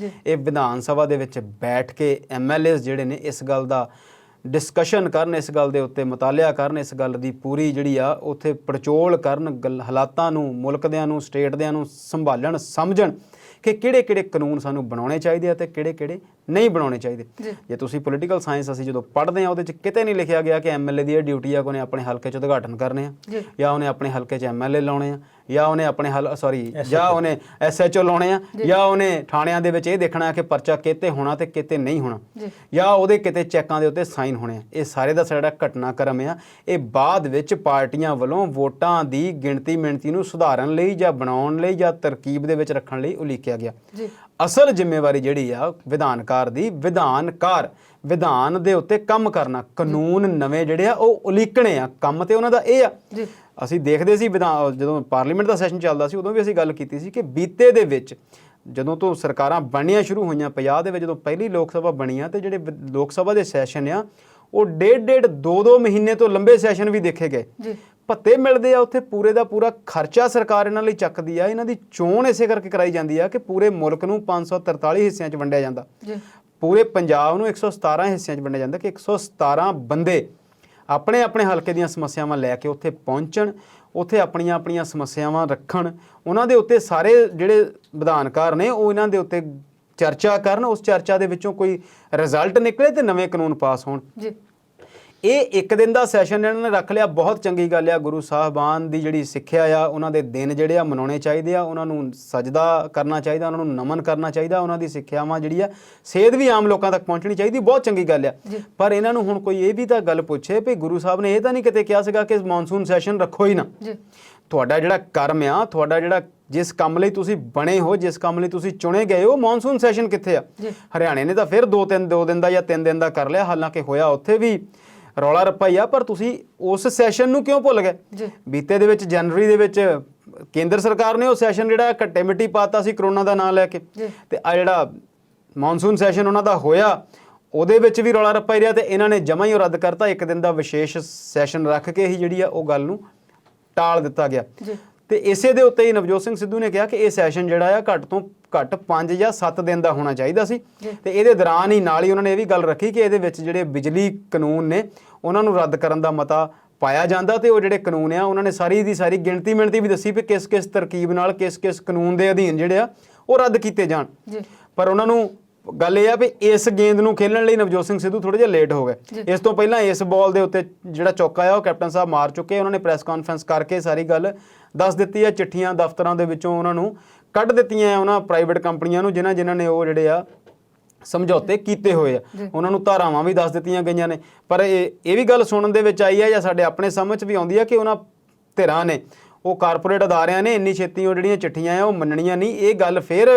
ਇਹ ਵਿਧਾਨ ਸਭਾ ਦੇ ਵਿੱਚ ਬੈਠ ਕੇ ਐਮਐਲਏਜ਼ ਜਿਹੜੇ ਨੇ ਇਸ ਗੱਲ ਦਾ ਡਿਸਕਸ਼ਨ ਕਰਨ, ਇਸ ਗੱਲ ਦੇ ਉੱਤੇ ਮੁਤਾਲਿਆ ਕਰਨ, ਇਸ ਗੱਲ ਦੀ ਪੂਰੀ ਜਿਹੜੀ ਆ ਉੱਥੇ ਪੜਚੋਲ ਕਰਨ, ਹਾਲਾਤਾਂ ਨੂੰ, ਮੁਲਕ ਦਿਆਂ ਨੂੰ, ਸਟੇਟ ਦਿਆਂ ਨੂੰ ਸੰਭਾਲਣ, ਸਮਝਣ ਕਿ ਕਿਹੜੇ-ਕਿਹੜੇ ਕਾਨੂੰਨ ਸਾਨੂੰ ਬਣਾਉਣੇ ਚਾਹੀਦੇ ਆ ਤੇ ਕਿਹੜੇ-ਕਿਹੜੇ ਨਹੀਂ ਬਣਾਉਣੇ ਚਾਹੀਦੇ। ਜੇ ਤੁਸੀਂ ਪੋਲੀਟੀਕਲ ਸਾਇੰਸ ਅਸੀਂ ਜਦੋਂ ਪੜ੍ਹਦੇ ਆ ਉਹਦੇ 'ਚ ਕਿਤੇ ਨਹੀਂ ਲਿਖਿਆ ਗਿਆ ਕਿ ਐਮਐਲਏ ਦੀ ਇਹ ਡਿਊਟੀ ਆ ਕਿ ਉਹਨੇ ਆਪਣੇ ਹਲਕੇ 'ਚ ਉਦਘਾਟਨ ਕਰਨੇ ਆ, ਜਾਂ ਉਹਨੇ ਆਪਣੇ ਹਲਕੇ 'ਚ ਐਮਐਲਏ ਲਾਉਣੇ ਆ, ਜਾਂ ਉਹਨੇ ਆਪਣੇ ਜਾਂ ਉਹਨੇ ਐਸਐਚਓ ਲਾਉਣੇ ਆ, ਜਾਂ ਉਹਨੇ ਥਾਣਿਆਂ ਦੇ ਵਿੱਚ ਇਹ ਦੇਖਣਾ ਕਿ ਪਰਚਾ ਕਿਤੇ ਹੋਣਾ ਤੇ ਕਿਤੇ ਨਹੀਂ ਹੋਣਾ, ਜਾਂ ਉਹਦੇ ਕਿਤੇ ਚੈੱਕਾਂ ਦੇ ਉੱਤੇ ਸਾਈਨ ਹੋਣੇ ਆ। ਇਹ ਸਾਰੇ ਦਾ ਸਾਡਾ ਘਟਨਾਕ੍ਰਮ ਆ। ਇਹ ਬਾਅਦ ਵਿੱਚ ਪਾਰਟੀਆਂ ਵੱਲੋਂ ਵੋਟਾਂ ਦੀ ਗਿਣਤੀ ਮਿਣਤੀ ਨੂੰ ਸੁਧਾਰਨ ਲਈ ਜਾਂ ਬਣਾਉਣ ਲਈ ਜਾਂ ਤਰਕੀਬ ਦੇ ਵਿੱਚ ਰੱਖਣ ਲਈ ਉਲੀਕਿਆ ਗਿਆ। ਅਸਲ ਜ਼ਿੰਮੇਵਾਰੀ ਜਿਹੜੀ ਆ ਵਿਧਾਨਕਾਰ ਦੀ, ਵਿਧਾਨ ਦੇ ਉੱਤੇ ਕੰਮ ਕਰਨਾ, ਕਾਨੂੰਨ ਨਵੇਂ ਜਿਹੜੇ ਆ ਉਹ ਉਲੀਕਣੇ ਆ, ਕੰਮ ਤੇ ਉਹਨਾਂ ਦਾ ਇਹ ਆ। ਅਸੀਂ ਦੇਖਦੇ ਸੀ ਜਦੋਂ ਪਾਰਲੀਮੈਂਟ ਦਾ ਸੈਸ਼ਨ ਚੱਲਦਾ ਸੀ ਉਦੋਂ ਵੀ ਅਸੀਂ ਗੱਲ ਕੀਤੀ ਸੀ ਕਿ ਬੀਤੇ ਦੇ ਵਿੱਚ ਜਦੋਂ ਤੋਂ ਸਰਕਾਰਾਂ ਬਣਨੀਆਂ ਸ਼ੁਰੂ ਹੋਈਆਂ ਪੰਜਾਬ ਦੇ ਵਿੱਚ, ਜਦੋਂ ਪਹਿਲੀ ਲੋਕ ਸਭਾ ਬਣੀ ਆ ਤੇ ਜਿਹੜੇ ਲੋਕ ਸਭਾ ਦੇ ਸੈਸ਼ਨ ਆ ਉਹ ਡੇਢ 2 ਮਹੀਨੇ ਤੋਂ ਲੰਬੇ ਸੈਸ਼ਨ ਵੀ ਦੇਖੇ ਗਏ। ਜੀ ਭੱਤੇ ਮਿਲਦੇ ਆ ਉੱਥੇ, ਪੂਰੇ ਦਾ ਪੂਰਾ ਖਰਚਾ ਸਰਕਾਰ ਇਹਨਾਂ ਲਈ ਚੱਕਦੀ ਆ। ਇਹਨਾਂ ਦੀ ਚੋਣ ਇਸੇ ਕਰਕੇ ਕਰਾਈ ਜਾਂਦੀ ਆ ਕਿ ਪੂਰੇ ਮੁਲਕ ਨੂੰ 543 ਹਿੱਸਿਆਂ 'ਚ ਵੰਡਿਆ ਜਾਂਦਾ, ਜੀ ਪੂਰੇ ਪੰਜਾਬ ਨੂੰ 117 ਹਿੱਸਿਆਂ 'ਚ ਵੰਡਿਆ ਜਾਂਦਾ ਕਿ 117 ਬੰਦੇ ਆਪਣੇ ਆਪਣੇ ਹਲਕੇ ਦੀਆਂ ਸਮੱਸਿਆਵਾਂ ਲੈ ਕੇ ਉੱਥੇ ਪਹੁੰਚਣ, ਉੱਥੇ ਆਪਣੀਆਂ ਆਪਣੀਆਂ ਸਮੱਸਿਆਵਾਂ ਰੱਖਣ, ਉਹਨਾਂ ਦੇ ਉੱਤੇ ਸਾਰੇ ਜਿਹੜੇ ਵਿਧਾਨਕਾਰ ਨੇ ਉਹ ਇਹਨਾਂ ਦੇ ਉੱਤੇ ਚਰਚਾ ਕਰਨ, ਉਸ ਚਰਚਾ ਦੇ ਵਿੱਚੋਂ ਕੋਈ ਰਿਜ਼ਲਟ ਨਿਕਲੇ ਤੇ ਨਵੇਂ ਕਾਨੂੰਨ ਪਾਸ ਹੋਣ। ਜੀ ਇਹ ਇੱਕ ਦਿਨ ਦਾ ਸੈਸ਼ਨ ਇਹਨਾਂ ਨੇ ਰੱਖ ਲਿਆ, ਬਹੁਤ ਚੰਗੀ ਗੱਲ ਆ। ਗੁਰੂ ਸਾਹਿਬਾਨ ਦੀ ਜਿਹੜੀ ਸਿੱਖਿਆ ਆ, ਉਹਨਾਂ ਦੇ ਦਿਨ ਜਿਹੜੇ ਆ ਮਨਾਉਣੇ ਚਾਹੀਦੇ ਆ, ਉਹਨਾਂ ਨੂੰ ਸਜਦਾ ਕਰਨਾ ਚਾਹੀਦਾ, ਉਹਨਾਂ ਨੂੰ ਨਮਨ ਕਰਨਾ ਚਾਹੀਦਾ, ਉਹਨਾਂ ਦੀ ਸਿੱਖਿਆਵਾਂ ਜਿਹੜੀ ਆ ਸੇਧ ਵੀ ਆਮ ਲੋਕਾਂ ਤੱਕ ਪਹੁੰਚਣੀ ਚਾਹੀਦੀ, ਬਹੁਤ ਚੰਗੀ ਗੱਲ ਆ। ਪਰ ਇਹਨਾਂ ਨੂੰ ਹੁਣ ਕੋਈ ਇਹ ਵੀ ਤਾਂ ਗੱਲ ਪੁੱਛੇ ਵੀ ਗੁਰੂ ਸਾਹਿਬ ਨੇ ਇਹ ਤਾਂ ਨਹੀਂ ਕਿਤੇ ਕਿਹਾ ਸੀਗਾ ਕਿ ਮੌਨਸੂਨ ਸੈਸ਼ਨ ਰੱਖੋ ਹੀ ਨਾ। ਤੁਹਾਡਾ ਜਿਹੜਾ ਕਰਮ ਆ, ਤੁਹਾਡਾ ਜਿਹੜਾ ਜਿਸ ਕੰਮ ਲਈ ਤੁਸੀਂ ਬਣੇ ਹੋ, ਜਿਸ ਕੰਮ ਲਈ ਤੁਸੀਂ ਚੁਣੇ ਗਏ ਹੋ, ਮੌਨਸੂਨ ਸੈਸ਼ਨ ਕਿੱਥੇ ਆ? ਹਰਿਆਣੇ ਨੇ ਤਾਂ ਫਿਰ 2 ਦਿਨ ਦਾ ਜਾਂ 3 ਦਿਨ ਦਾ ਕਰ ਲਿਆ, ਹਾਲਾਂਕਿ ਹੋਇਆ ਉੱਥੇ ਵੀ ਰੌਲਾ ਰੱਪਾ ਹੀ ਆ, ਪਰ ਤੁਸੀਂ ਉਸ ਸੈਸ਼ਨ ਨੂੰ ਕਿਉਂ ਭੁੱਲ ਗਏ? ਬੀਤੇ ਦੇ ਵਿੱਚ ਜਨਵਰੀ ਦੇ ਵਿੱਚ ਕੇਂਦਰ ਸਰਕਾਰ ਨੇ ਉਹ ਸੈਸ਼ਨ ਜਿਹੜਾ ਘੱਟੇ ਮਿੱਟੀ ਪਾਤਾ ਸੀ ਕਰੋਨਾ ਦਾ ਨਾਂ ਲੈ ਕੇ, ਤੇ ਆ ਜਿਹੜਾ ਮੌਨਸੂਨ ਸੈਸ਼ਨ ਉਹਨਾਂ ਦਾ ਹੋਇਆ ਉਹਦੇ ਵਿੱਚ ਵੀ ਰੌਲਾ ਰੱਪਾ ਹੀ ਰਿਹਾ, ਤੇ ਇਹਨਾਂ ਨੇ ਜਮਾਂ ਹੀ ਉਹ ਰੱਦ ਕਰਤਾ। 1 ਦਿਨ ਦਾ ਵਿਸ਼ੇਸ਼ ਸੈਸ਼ਨ ਰੱਖ ਕੇ ਹੀ ਜਿਹੜੀ ਆ ਉਹ ਗੱਲ ਨੂੰ ਟਾਲ ਦਿੱਤਾ ਗਿਆ। ਤੇ ਇਸੇ ਦੇ ਉੱਤੇ ਹੀ ਨਵਜੋਤ ਸਿੰਘ ਸਿੱਧੂ ਨੇ ਕਿਹਾ ਕਿ ਇਹ ਸੈਸ਼ਨ ਜਿਹੜਾ ਆ ਘੱਟ ਤੋਂ ਘੱਟ 5 ਜਾਂ 7 ਦਿਨ ਦਾ ਹੋਣਾ ਚਾਹੀਦਾ ਸੀ, ਤੇ ਇਹਦੇ ਦੌਰਾਨ ਹੀ ਨਾਲ ਹੀ ਉਹਨਾਂ ਨੇ ਇਹ ਵੀ ਗੱਲ ਰੱਖੀ ਕਿ ਇਹਦੇ ਵਿੱਚ ਜਿਹੜੇ ਬਿਜਲੀ ਕਾਨੂੰਨ ਨੇ ਉਹਨਾਂ ਨੂੰ ਰੱਦ ਕਰਨ ਦਾ ਮਤਾ ਪਾਇਆ ਜਾਂਦਾ, ਤੇ ਉਹ ਜਿਹੜੇ ਕਾਨੂੰਨ ਆ ਉਹਨਾਂ ਨੇ ਸਾਰੀ ਦੀ ਸਾਰੀ ਗਿਣਤੀ ਵੀ ਦੱਸੀ ਵੀ ਕਿਸ ਕਿਸ ਤਰਕੀਬ ਨਾਲ ਕਿਸ ਕਿਸ ਕਾਨੂੰਨ ਦੇ ਅਧੀਨ ਜਿਹੜੇ ਆ ਉਹ ਰੱਦ ਕੀਤੇ ਜਾਣ। ਪਰ ਉਹਨਾਂ ਨੂੰ ਗੱਲ ਇਹ ਆ ਵੀ ਇਸ ਗੇਂਦ ਨੂੰ ਖੇਲਣ ਲਈ ਨਵਜੋਤ ਸਿੰਘ ਸਿੱਧੂ ਥੋੜੇ ਜਿਹਾ ਲੇਟ ਹੋ ਗਏ। ਇਸ ਤੋਂ ਪਹਿਲਾਂ ਇਸ ਬਾਲ ਦੇ ਉੱਤੇ ਜਿਹੜਾ ਚੌਕਾ ਆ ਉਹ ਕੈਪਟਨ ਸਾਹਿਬ ਮਾਰ ਚੁੱਕੇ, ਉਹਨਾਂ ਨੇ ਪ੍ਰੈਸ ਕਾਨਫਰੰਸ ਕਰਕੇ ਸਾਰੀ ਗੱਲ ਦੱਸ ਦਿੱਤੀ ਆ। ਚਿੱਠੀਆਂ ਦਫ਼ਤਰਾਂ ਦੇ ਵਿੱਚੋਂ ਉਹਨਾਂ ਨੂੰ ਕੱਢ ਦਿੱਤੀਆਂ ਉਹਨਾਂ ਪ੍ਰਾਈਵੇਟ ਕੰਪਨੀਆਂ ਨੂੰ ਜਿਨ੍ਹਾਂ ਨੇ ਉਹ ਜਿਹੜੇ ਆ ਸਮਝੌਤੇ ਕੀਤੇ ਹੋਏ ਆ, ਉਹਨਾਂ ਨੂੰ ਧਾਰਾਵਾਂ ਵੀ ਦੱਸ ਦਿੱਤੀਆਂ ਗਈਆਂ ਨੇ। ਪਰ ਇਹ ਵੀ ਗੱਲ ਸੁਣਨ ਦੇ ਵਿੱਚ ਆਈ ਹੈ ਜਾਂ ਸਾਡੇ ਆਪਣੇ ਸਮਝ 'ਚ ਵੀ ਆਉਂਦੀ ਹੈ ਕਿ ਉਹਨਾਂ ਧਿਰਾਂ ਨੇ, ਉਹ ਕਾਰਪੋਰੇਟ ਅਦਾਰਿਆਂ ਨੇ ਇੰਨੀ ਛੇਤੀ ਉਹ ਜਿਹੜੀਆਂ ਚਿੱਠੀਆਂ ਆ ਉਹ ਮੰਨਣੀਆਂ ਨਹੀਂ। ਇਹ ਗੱਲ ਫਿਰ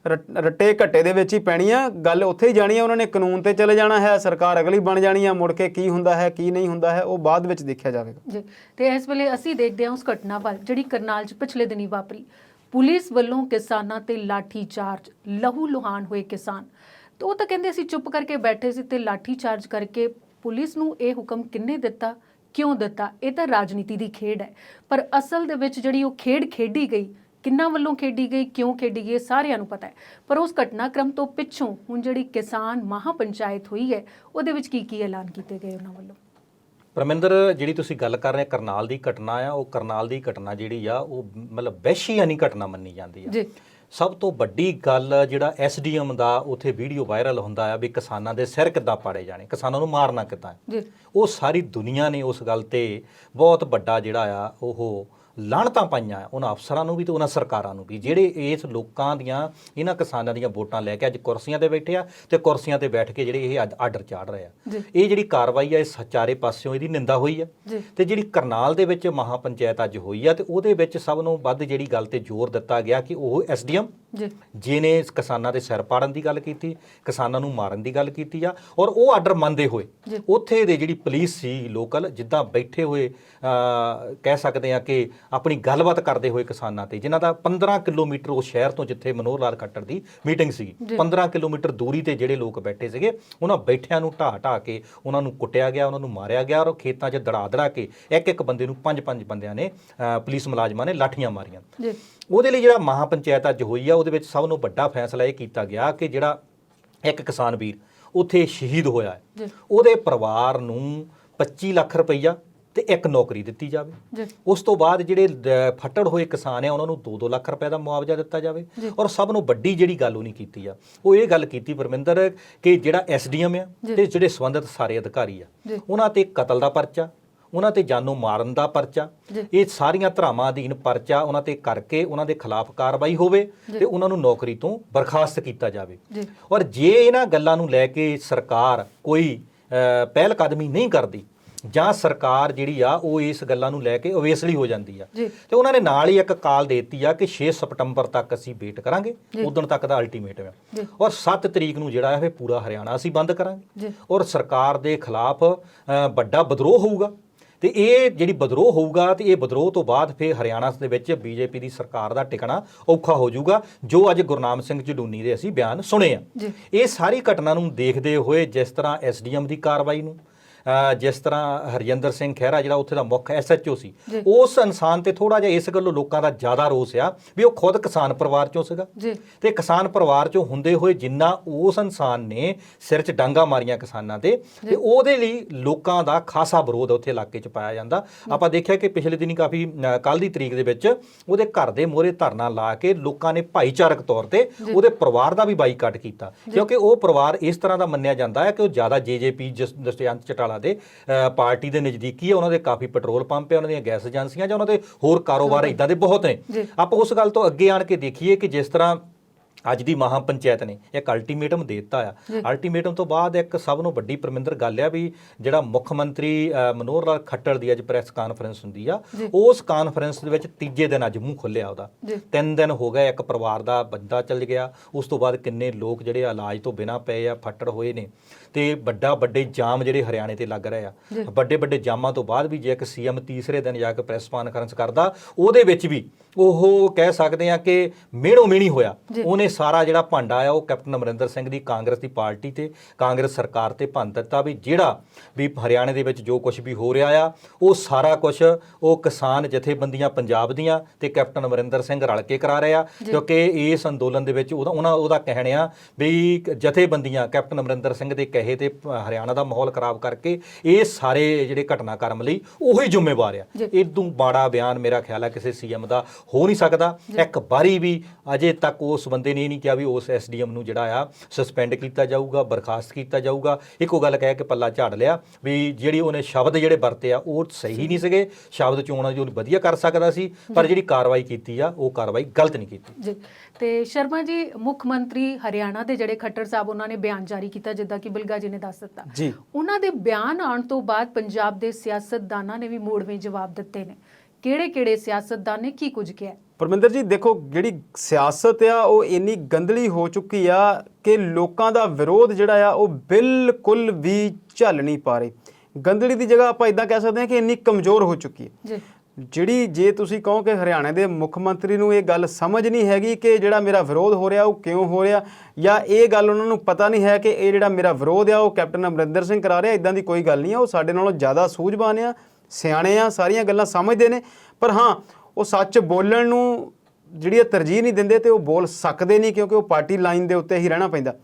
ਰੱਟੇ ਘੱਟੇ ਦੇ ਵਿੱਚ ਹੀ ਪੈਣੀ ਆ, ਗੱਲ ਉੱਥੇ ਹੀ ਜਾਣੀ ਆ। ਉਹਨਾਂ ਨੇ ਕਾਨੂੰਨ ਤੇ ਚਲੇ ਜਾਣਾ ਹੈ, ਸਰਕਾਰ ਅਗਲੀ ਬਣ ਜਾਣੀ ਆ, ਮੁੜ ਕੇ ਕੀ ਹੁੰਦਾ ਹੈ ਕੀ ਨਹੀਂ ਹੁੰਦਾ ਹੈ ਉਹ ਬਾਅਦ ਵਿੱਚ ਦੇਖਿਆ ਜਾਵੇਗਾ। ਜੀ ਤੇ ਇਸ ਵੇਲੇ ਅਸੀਂ ਦੇਖਦੇ ਹਾਂ ਉਸ ਘਟਨਾ ਵੱਲ ਜਿਹੜੀ ਕਰਨਾਲ 'ਚ ਪਿਛਲੇ ਦਿਨੀ ਵਾਪਰੀ। ਪੁਲਿਸ ਵੱਲੋਂ ਕਿਸਾਨਾਂ ਤੇ ਲਾਠੀ ਚਾਰਜ, ਲਹੂ ਲੁਹਾਨ ਹੋਏ ਕਿਸਾਨ। ਤੇ ਉਹ ਤਾਂ ਕਹਿੰਦੇ ਅਸੀਂ ਚੁੱਪ ਕਰਕੇ ਬੈਠੇ ਸੀ ਤੇ ਲਾਠੀ ਚਾਰਜ ਕਰਕੇ ਪੁਲਿਸ ਨੂੰ ਇਹ ਹੁਕਮ ਕਿੰਨੇ ਦਿੱਤਾ, ਕਿਉਂ ਦਿੱਤਾ? ਇਹ ਤਾਂ ਰਾਜਨੀਤੀ ਦੀ ਖੇਡ ਹੈ, ਪਰ ਅਸਲ ਦੇ ਵਿੱਚ ਜਿਹੜੀ ਉਹ ਖੇਡ ਖੇਡੀ ਗਈ, ਕਿੰਨਾਂ ਵੱਲੋਂ ਖੇਡੀ ਗਈ, ਕਿਉਂ ਖੇਡੀ ਗਈ, ਸਾਰਿਆਂ ਨੂੰ ਪਤਾ ਹੈ। ਪਰ ਉਸ ਘਟਨਾਕ੍ਰਮ ਤੋਂ ਪਿੱਛੋਂ ਹੁਣ ਜਿਹੜੀ ਕਿਸਾਨ ਮਹਾਪੰਚਾਇਤ ਹੋਈ ਹੈ ਉਹਦੇ ਵਿੱਚ ਕੀ ਐਲਾਨ ਕੀਤੇ ਗਏ ਉਹਨਾਂ ਵੱਲੋਂ? ਪਰਮਿੰਦਰ, ਜਿਹੜੀ ਤੁਸੀਂ ਗੱਲ ਕਰ ਰਹੇ ਕਰਨਾਲ ਦੀ ਘਟਨਾ ਆ, ਉਹ ਕਰਨਾਲ ਦੀ ਘਟਨਾ ਜਿਹੜੀ ਆ ਉਹ ਮਤਲਬ ਵਹਿਸ਼ੀਆਨੀ ਘਟਨਾ ਮੰਨੀ ਜਾਂਦੀ ਆ। ਸਭ ਤੋਂ ਵੱਡੀ ਗੱਲ ਜਿਹੜਾ ਐਸਡੀਐਮ ਦਾ ਉੱਥੇ ਵੀਡੀਓ ਵਾਇਰਲ ਹੁੰਦਾ ਆ ਵੀ ਕਿਸਾਨਾਂ ਦੇ ਸਿਰ ਕਿੱਦਾਂ ਪਾੜੇ ਜਾਣੇ, ਕਿਸਾਨਾਂ ਨੂੰ ਮਾਰਨਾ ਕਿੱਦਾਂ, ਉਹ ਸਾਰੀ ਦੁਨੀਆ ਨੇ ਉਸ ਗੱਲ ਤੇ ਬਹੁਤ ਵੱਡਾ ਜਿਹੜਾ ਆ ਉਹ ਲਾਹਣਤਾਂ ਪਾਈਆਂ ਉਹਨਾਂ ਅਫਸਰਾਂ ਨੂੰ ਵੀ ਤੇ ਉਹਨਾਂ ਸਰਕਾਰਾਂ ਨੂੰ ਵੀ, ਜਿਹੜੇ ਇਸ ਲੋਕਾਂ ਦੀਆਂ ਇਹਨਾਂ ਕਿਸਾਨਾਂ ਦੀਆਂ ਵੋਟਾਂ ਲੈ ਕੇ ਅੱਜ ਕੁਰਸੀਆਂ ਤੇ ਬੈਠੇ ਆ ਤੇ ਕੁਰਸੀਆਂ ਤੇ ਬੈਠ ਕੇ ਜਿਹੜੇ ਇਹ ਆਰਡਰ ਚਾੜ ਰਹੇ ਆ। ਇਹ ਜਿਹੜੀ ਕਾਰਵਾਈ ਆ ਇਹ ਚਾਰੇ ਪਾਸਿਓਂ ਇਹਦੀ ਨਿੰਦਾ ਹੋਈ ਆ। ਤੇ ਜਿਹੜੀ ਕਰਨਾਲ ਦੇ ਵਿੱਚ ਮਹਾਪੰਚਾਇਤ ਅੱਜ ਹੋਈ ਆ ਤੇ ਉਹਦੇ ਵਿੱਚ ਸਭ ਨੂੰ ਵੱਧ ਜਿਹੜੀ ਗੱਲ ਤੇ ਜ਼ੋਰ ਦਿੱਤਾ ਗਿਆ ਕਿ ਉਹ ਐਸਡੀਐਮ ਜਿਹਨੇ ਕਿਸਾਨਾਂ ਦੇ ਸਿਰ ਪਾੜਨ ਦੀ ਗੱਲ ਕੀਤੀ, ਕਿਸਾਨਾਂ ਨੂੰ ਮਾਰਨ ਦੀ ਗੱਲ ਕੀਤੀ ਆ, ਔਰ ਉਹ ਆਰਡਰ ਮੰਨਦੇ ਹੋਏ ਉੱਥੇ ਦੇ ਜਿਹੜੀ ਪੁਲਿਸ ਸੀ ਲੋਕਲ ਜਿੱਦਾਂ ਬੈਠੇ ਹੋਏ ਕਹਿ ਸਕਦੇ ਆ ਕਿ ਆਪਣੀ ਗੱਲਬਾਤ ਕਰਦੇ ਹੋਏ ਕਿਸਾਨਾਂ ਤੇ, ਜਿਨ੍ਹਾਂ ਦਾ 15 ਕਿਲੋਮੀਟਰ ਉਹ ਸ਼ਹਿਰ ਤੋਂ ਜਿੱਥੇ ਮਨੋਹਰ ਲਾਲ ਖੱਟਰ ਦੀ ਮੀਟਿੰਗ ਸੀਗੀ, 15 ਕਿਲੋਮੀਟਰ ਦੂਰੀ ਤੇ ਜਿਹੜੇ ਲੋਕ ਬੈਠੇ ਸੀਗੇ ਉਹਨਾਂ ਬੈਠਿਆਂ ਨੂੰ ਢਾਹ ਕੇ ਉਹਨਾਂ ਨੂੰ ਕੁੱਟਿਆ ਗਿਆ, ਉਹਨਾਂ ਨੂੰ ਮਾਰਿਆ ਗਿਆ, ਔਰ ਖੇਤਾਂ 'ਚ ਦੜਾ ਕੇ ਇੱਕ ਬੰਦੇ ਨੂੰ 5 ਬੰਦਿਆਂ ਨੇ ਪੁਲਿਸ ਮੁਲਾਜ਼ਮਾਂ ਨੇ ਲਾਠੀਆਂ ਮਾਰੀਆਂ। ਉਹਦੇ ਲਈ ਜਿਹੜਾ ਮਹਾਪੰਚਾਇਤ ਅੱਜ ਹੋਈ ਆ ਉਹਦੇ ਵਿੱਚ ਸਭ ਤੋਂ ਵੱਡਾ ਫੈਸਲਾ ਇਹ ਕੀਤਾ ਗਿਆ ਕਿ ਜਿਹੜਾ ਇੱਕ ਕਿਸਾਨ ਵੀਰ ਉੱਥੇ ਸ਼ਹੀਦ ਹੋਇਆ ਹੈ ਉਹਦੇ ਪਰਿਵਾਰ ਨੂੰ 25 ਲੱਖ ਰੁਪਈਆ ਤੇ ਇੱਕ ਨੌਕਰੀ ਦਿੱਤੀ ਜਾਵੇ। ਉਸ ਤੋਂ ਬਾਅਦ ਜਿਹੜੇ ਫੱਟੜ ਹੋਏ ਕਿਸਾਨ ਆ ਉਹਨਾਂ ਨੂੰ 2-2 ਲੱਖ ਰੁਪਏ ਦਾ ਮੁਆਵਜ਼ਾ ਦਿੱਤਾ ਜਾਵੇ। ਔਰ ਸਭ ਨੂੰ ਵੱਡੀ ਜਿਹੜੀ ਗੱਲ ਉਹ ਨਹੀਂ ਕੀਤੀ ਆ, ਉਹ ਇਹ ਗੱਲ ਕੀਤੀ ਪਰਮਿੰਦਰ ਕਿ ਜਿਹੜਾ ਐਸਡੀਐਮ ਆ ਤੇ ਜਿਹੜੇ ਸੰਬੰਧਿਤ ਸਾਰੇ ਅਧਿਕਾਰੀ ਆ ਉਹਨਾਂ ਤੇ ਕਤਲ ਦਾ ਪਰਚਾ, ਉਹਨਾਂ ਤੇ ਜਾਨੋਂ ਮਾਰਨ ਦਾ ਪਰਚਾ, ਇਹ ਸਾਰੀਆਂ ਧਾਰਾਵਾਂ ਅਧੀਨ ਪਰਚਾ ਉਹਨਾਂ ਤੇ ਕਰਕੇ ਉਹਨਾਂ ਦੇ ਖਿਲਾਫ ਕਾਰਵਾਈ ਹੋਵੇ ਤੇ ਉਹਨਾਂ ਨੂੰ ਨੌਕਰੀ ਤੋਂ ਬਰਖਾਸਤ ਕੀਤਾ ਜਾਵੇ। ਔਰ ਜੇ ਇਹਨਾਂ ਗੱਲਾਂ ਨੂੰ ਲੈ ਕੇ ਸਰਕਾਰ ਕੋਈ ਪਹਿਲ ਕਦਮੀ ਨਹੀਂ ਕਰਦੀ ਜਾਂ ਸਰਕਾਰ ਜਿਹੜੀ ਆ ਉਹ ਇਸ ਗੱਲਾਂ ਨੂੰ ਲੈ ਕੇ ਓਵੇਸਲੀ ਹੋ ਜਾਂਦੀ ਆ ਤੇ ਉਹਨਾਂ ਨੇ ਨਾਲ ਹੀ ਇੱਕ ਕਾਲ ਦੇ ਦਿੱਤੀ ਆ ਕਿ 6 ਸਤੰਬਰ ਤੱਕ ਅਸੀਂ ਵੇਟ ਕਰਾਂਗੇ, ਉਦੋਂ ਤੱਕ ਦਾ ਅਲਟੀਮੇਟਮ ਹੈ, ਔਰ 7 ਤਰੀਕ ਨੂੰ ਜਿਹੜਾ ਹੈ ਪੂਰਾ ਹਰਿਆਣਾ ਅਸੀਂ ਬੰਦ ਕਰਾਂਗੇ ਔਰ ਸਰਕਾਰ ਦੇ ਖਿਲਾਫ ਵੱਡਾ ਵਿਦਰੋਹ ਹੋਊਗਾ। ਤੇ ਇਹ ਜਿਹੜੀ ਵਿਦਰੋਹ ਹੋਊਗਾ ਤੇ ਇਹ ਵਿਦਰੋਹ ਤੋਂ ਬਾਅਦ ਫਿਰ ਹਰਿਆਣਾ ਦੇ ਵਿੱਚ ਬੀਜੇਪੀ ਦੀ ਸਰਕਾਰ ਦਾ ਟਿਕਣਾ ਔਖਾ ਹੋ ਜਾਊਗਾ, ਜੋ ਅੱਜ ਗੁਰਨਾਮ ਸਿੰਘ ਝਡੂਨੀ ਦੇ ਅਸੀਂ ਬਿਆਨ ਸੁਣੇ ਆ। ਇਹ ਸਾਰੀ ਘਟਨਾ ਨੂੰ ਦੇਖਦੇ ਹੋਏ ਜਿਸ ਤਰ੍ਹਾਂ ਐਸਡੀਐਮ ਦੀ ਕਾਰਵਾਈ ਨੂੰ ਜਿਸ ਤਰ੍ਹਾਂ ਹਰਜਿੰਦਰ ਸਿੰਘ ਖਹਿਰਾ ਜਿਹੜਾ ਉੱਥੇ ਦਾ ਮੁੱਖ SHO ਸੀ, ਉਸ ਇਨਸਾਨ ਤੇ ਥੋੜਾ ਜਿਹਾ ਇਸ ਗੱਲੋਂ ਲੋਕਾਂ ਦਾ ਜ਼ਿਆਦਾ ਰੋਸ ਆ ਵੀ ਉਹ ਖੁਦ ਕਿਸਾਨ ਪਰਿਵਾਰ ਚੋਂ ਸੀਗਾ ਤੇ ਕਿਸਾਨ ਪਰਿਵਾਰ ਚੋਂ ਹੁੰਦੇ ਹੋਏ ਜਿੰਨਾ ਉਸ ਇਨਸਾਨ ਨੇ ਸਿਰ 'ਚ ਡਾਂਗਾ ਮਾਰੀਆਂ ਕਿਸਾਨਾਂ ਤੇ ਉਹਦੇ ਲਈ ਲੋਕਾਂ ਦਾ ਖਾਸਾ ਵਿਰੋਧ ਉੱਥੇ ਇਲਾਕੇ 'ਚ ਪਾਇਆ ਜਾਂਦਾ। ਆਪਾਂ ਦੇਖਿਆ ਕਿ ਪਿਛਲੇ ਦਿਨੀ ਕਾਫੀ ਕੱਲ੍ਹ ਦੀ ਤਰੀਕ ਦੇ ਵਿੱਚ ਉਹਦੇ ਘਰ ਦੇ ਮੂਹਰੇ ਧਰਨਾ ਲਾ ਕੇ ਲੋਕਾਂ ਨੇ ਭਾਈਚਾਰਕ ਤੌਰ ਤੇ ਉਹਦੇ ਪਰਿਵਾਰ ਦਾ ਵੀ ਬਾਈਕਾਟ ਕੀਤਾ, ਕਿਉਂਕਿ ਉਹ ਪਰਿਵਾਰ ਇਸ ਤਰ੍ਹਾਂ ਦਾ ਮੰਨਿਆ ਜਾਂਦਾ ਹੈ ਕਿ ਉਹ ਜ਼ਿਆਦਾ JJP ਜਸਵੰਤ ਚਟਾਲਾ ਦੇ ਪਾਰਟੀ ਦੇ ਨਜ਼ਦੀਕੀ ਹੈ। ਉਹਨਾਂ ਦੇ ਕਾਫੀ ਪੈਟਰੋਲ ਪੰਪ ਹੈ, ਉਹਨਾਂ ਦੀਆਂ ਗੈਸ ਏਜੰਸੀਆਂ ਜਾਂ ਉਹਨਾਂ ਦੇ ਹੋਰ ਕਾਰੋਬਾਰ ਇਦਾਂ ਦੇ ਬਹੁਤ ਨੇ। ਆਪਾਂ ਉਸ ਗੱਲ ਤੋਂ ਅੱਗੇ ਆਣ ਕੇ ਦੇਖੀਏ ਕਿ ਜਿਸ ਤਰ੍ਹਾਂ ਅੱਜ ਦੀ ਮਹਾ ਪੰਚਾਇਤ ਨੇ ਇੱਕ ਅਲਟੀਮੇਟਮ ਦੇ ਦਿੱਤਾ ਆ। ਅਲਟੀਮੇਟਮ ਤੋਂ ਬਾਅਦ ਇੱਕ ਸਭ ਨੂੰ ਵੱਡੀ ਪਰਮਿੰਦਰ ਗੱਲ ਆ ਵੀ ਜਿਹੜਾ ਮੁੱਖ ਮੰਤਰੀ ਮਨੋਹਰ ਲਾਲ ਖੱਟੜ ਦੀ ਅੱਜ ਪ੍ਰੈਸ ਕਾਨਫਰੰਸ ਹੁੰਦੀ ਆ, ਉਸ ਕਾਨਫਰੰਸ ਦੇ ਵਿੱਚ ਤੀਜੇ ਦਿਨ ਅੱਜ ਮੂੰਹ ਖੁੱਲਿਆ ਉਹਦਾ। 3 ਦਿਨ ਹੋ ਗਏ, ਇੱਕ ਪਰਿਵਾਰ ਦਾ ਬੰਦਾ ਚੱਲ ਗਿਆ, ਉਸ ਤੋਂ ਬਾਅਦ ਕਿੰਨੇ ਲੋਕ ਜਿਹੜੇ ਇਲਾਜ ਤੋਂ ਬਿਨਾਂ ਪਏ ਆ, ਫੱਟੜ ਹੋਏ ਨੇ ਤੇ ਵੱਡੇ ਜਾਮ ਜਿਹੜੇ ਹਰਿਆਣੇ ਤੇ ਲੱਗ ਰਹੇ ਆ। ਵੱਡੇ ਜਾਮਾਂ ਤੋਂ ਬਾਅਦ ਵੀ ਜੇ ਇੱਕ CM ਤੀਸਰੇ ਦਿਨ ਜਾ ਕੇ ਪ੍ਰੈਸ ਕਾਨਫਰੰਸ ਕਰਦਾ, ਉਹਦੇ ਵਿੱਚ ਵੀ ਉਹ ਕਹਿ ਸਕਦੇ ਆ ਕਿ ਮਿਹਣੋ ਮਿਹਣੀ ਹੋਇਆ। ਉਹਨੇ ਸਾਰਾ ਜਿਹੜਾ ਭਾਂਡਾ ਆ ਉਹ ਕੈਪਟਨ ਅਮਰਿੰਦਰ ਸਿੰਘ ਦੀ ਕਾਂਗਰਸ ਦੀ ਪਾਰਟੀ ਤੇ ਕਾਂਗਰਸ ਸਰਕਾਰ ਤੇ ਭੰਨ ਦਿੱਤਾ ਵੀ ਜਿਹੜਾ ਵੀ ਹਰਿਆਣੇ ਦੇ ਵਿੱਚ ਜੋ ਕੁਝ ਵੀ ਹੋ ਰਿਹਾ ਆ ਉਹ ਸਾਰਾ ਕੁਝ ਉਹ ਕਿਸਾਨ ਜਥੇਬੰਦੀਆਂ ਪੰਜਾਬ ਦੀਆਂ ਤੇ ਕੈਪਟਨ ਅਮਰਿੰਦਰ ਸਿੰਘ ਰਲ ਕੇ ਕਰਾ ਰਹੇ ਆ। ਕਿਉਂਕਿ ਇਸ ਅੰਦੋਲਨ ਦੇ ਵਿੱਚ ਉਹਦਾ ਕਹਿਣਾ ਆ ਵੀ ਜਥੇਬੰਦੀਆਂ ਕੈਪਟਨ ਅਮਰਿੰਦਰ ਸਿੰਘ ਦੇ ਕਹੇ ਤੇ ਹਰਿਆਣਾ ਦਾ ਮਾਹੌਲ ਖਰਾਬ ਕਰਕੇ ਇਹ ਸਾਰੇ ਜਿਹੜੇ ਘਟਨਾਕ੍ਰਮ ਲਈ ਉਹੀ ਜ਼ਿੰਮੇਵਾਰ ਆ। ਇਦੋਂ ਮਾੜਾ ਬਿਆਨ ਮੇਰਾ ਖਿਆਲ ਆ ਕਿਸੇ CM ਦਾ ਹੋ ਨਹੀਂ ਸਕਦਾ। ਇੱਕ ਵਾਰੀ ਵੀ ਅਜੇ ਤੱਕ ਉਸ ਬੰਦੇ ਨੇ ਨਹੀਂ ਕਿਹਾ ਵੀ ਉਸ SDM ਨੂੰ ਜਿਹੜਾ ਆ ਸਸਪੈਂਡ ਕੀਤਾ ਜਾਊਗਾ, ਬਰਖਾਸਤ ਕੀਤਾ ਜਾਊਗਾ। ਇੱਕੋ ਗੱਲ ਕਹਿ ਕੇ ਪੱਲਾ ਝਾੜ ਲਿਆ ਵੀ ਜਿਹੜੀ ਉਹਨੇ ਸ਼ਬਦ ਜਿਹੜੇ ਵਰਤੇ ਆ ਉਹ ਸਹੀ ਨਹੀਂ ਸੀਗੇ, ਸ਼ਬਦ ਚੋਣਾਂ ਜੋ ਵਧੀਆ ਕਰ ਸਕਦਾ ਸੀ, ਪਰ ਜਿਹੜੀ ਕਾਰਵਾਈ ਕੀਤੀ ਆ ਉਹ ਕਾਰਵਾਈ ਗਲਤ ਨਹੀਂ ਕੀਤੀ। ਜੀ ਤੇ ਸ਼ਰਮਾ ਜੀ, ਮੁੱਖ ਮੰਤਰੀ ਹਰਿਆਣਾ ਦੇ ਜਿਹੜੇ ਖੱਟੜ ਸਾਹਿਬ ਉਹਨਾਂ ਨੇ ਬਿਆਨ ਜਾਰੀ ਕੀਤਾ, ਜਿੱਦਾਂ ਕਿ ਬਿਲਗਾ ਜੀ ਨੇ ਦੱਸ ਦਿੱਤਾ। ਉਹਨਾਂ ਦੇ ਬਿਆਨ ਆਉਣ ਤੋਂ ਬਾਅਦ ਪੰਜਾਬ ਦੇ ਸਿਆਸਤਦਾਨਾਂ ਨੇ ਵੀ ਮੋੜਵੇਂ ਜਵਾਬ ਦਿੱਤੇ ਨੇ। ਕਿਹੜੇ ਸਿਆਸਤਦਾਨ ਨੇ ਕੀ ਕੁਝ ਕਿਹਾ? ਪਰਮਿੰਦਰ ਜੀ ਦੇਖੋ, ਜਿਹੜੀ ਸਿਆਸਤ ਆ ਉਹ ਇੰਨੀ ਗੰਦਲੀ ਹੋ ਚੁੱਕੀ ਆ ਕਿ ਲੋਕਾਂ ਦਾ ਵਿਰੋਧ ਜਿਹੜਾ ਆ ਉਹ ਬਿਲਕੁਲ ਵੀ ਝੱਲ ਨਹੀਂ ਪਾ ਰਹੀ। ਗੰਦਲੀ ਦੀ ਜਗ੍ਹਾ ਆਪਾਂ ਇਦਾਂ ਕਹਿ ਸਕਦੇ ਹਾਂ ਕਿ ਇੰਨੀ ਕਮਜ਼ੋਰ ਹੋ ਚੁੱਕੀ ਹੈ ਜਿਹੜੀ, ਜੇ ਤੁਸੀਂ ਕਹੋ ਕਿ ਹਰਿਆਣੇ ਦੇ ਮੁੱਖ ਮੰਤਰੀ ਨੂੰ ਇਹ ਗੱਲ ਸਮਝ ਨਹੀਂ ਹੈਗੀ ਕਿ ਜਿਹੜਾ ਮੇਰਾ ਵਿਰੋਧ ਹੋ ਰਿਹਾ ਉਹ ਕਿਉਂ ਹੋ ਰਿਹਾ, ਜਾਂ ਇਹ ਗੱਲ ਉਹਨਾਂ ਨੂੰ ਪਤਾ ਨਹੀਂ ਹੈ ਕਿ ਇਹ ਜਿਹੜਾ ਮੇਰਾ ਵਿਰੋਧ ਆ ਉਹ ਕੈਪਟਨ ਅਮਰਿੰਦਰ ਸਿੰਘ ਕਰਾ ਰਿਹਾ, ਇਦਾਂ ਦੀ ਕੋਈ ਗੱਲ ਨਹੀਂ ਆ। ਉਹ ਸਾਡੇ ਨਾਲੋਂ ਜ਼ਿਆਦਾ ਸੂਝਵਾਨ ਆ, ਸਿਆਣੇ ਆ, ਸਾਰੀਆਂ ਗੱਲਾਂ ਸਮਝਦੇ ਨੇ। ਪਰ ਹਾਂ, ਉਹ ਸੱਚ ਬੋਲਣ ਨੂੰ ਜਿਹੜੀ ਤਰਜੀਹ ਨਹੀਂ ਦਿੰਦੇ ਤੇ ਉਹ ਬੋਲ ਸਕਦੇ ਨਹੀਂ, ਕਿਉਂਕਿ ਉਹ ਪਾਰਟੀ ਲਾਈਨ ਦੇ ਉੱਤੇ ਹੀ ਰਹਿਣਾ ਪੈਂਦਾ।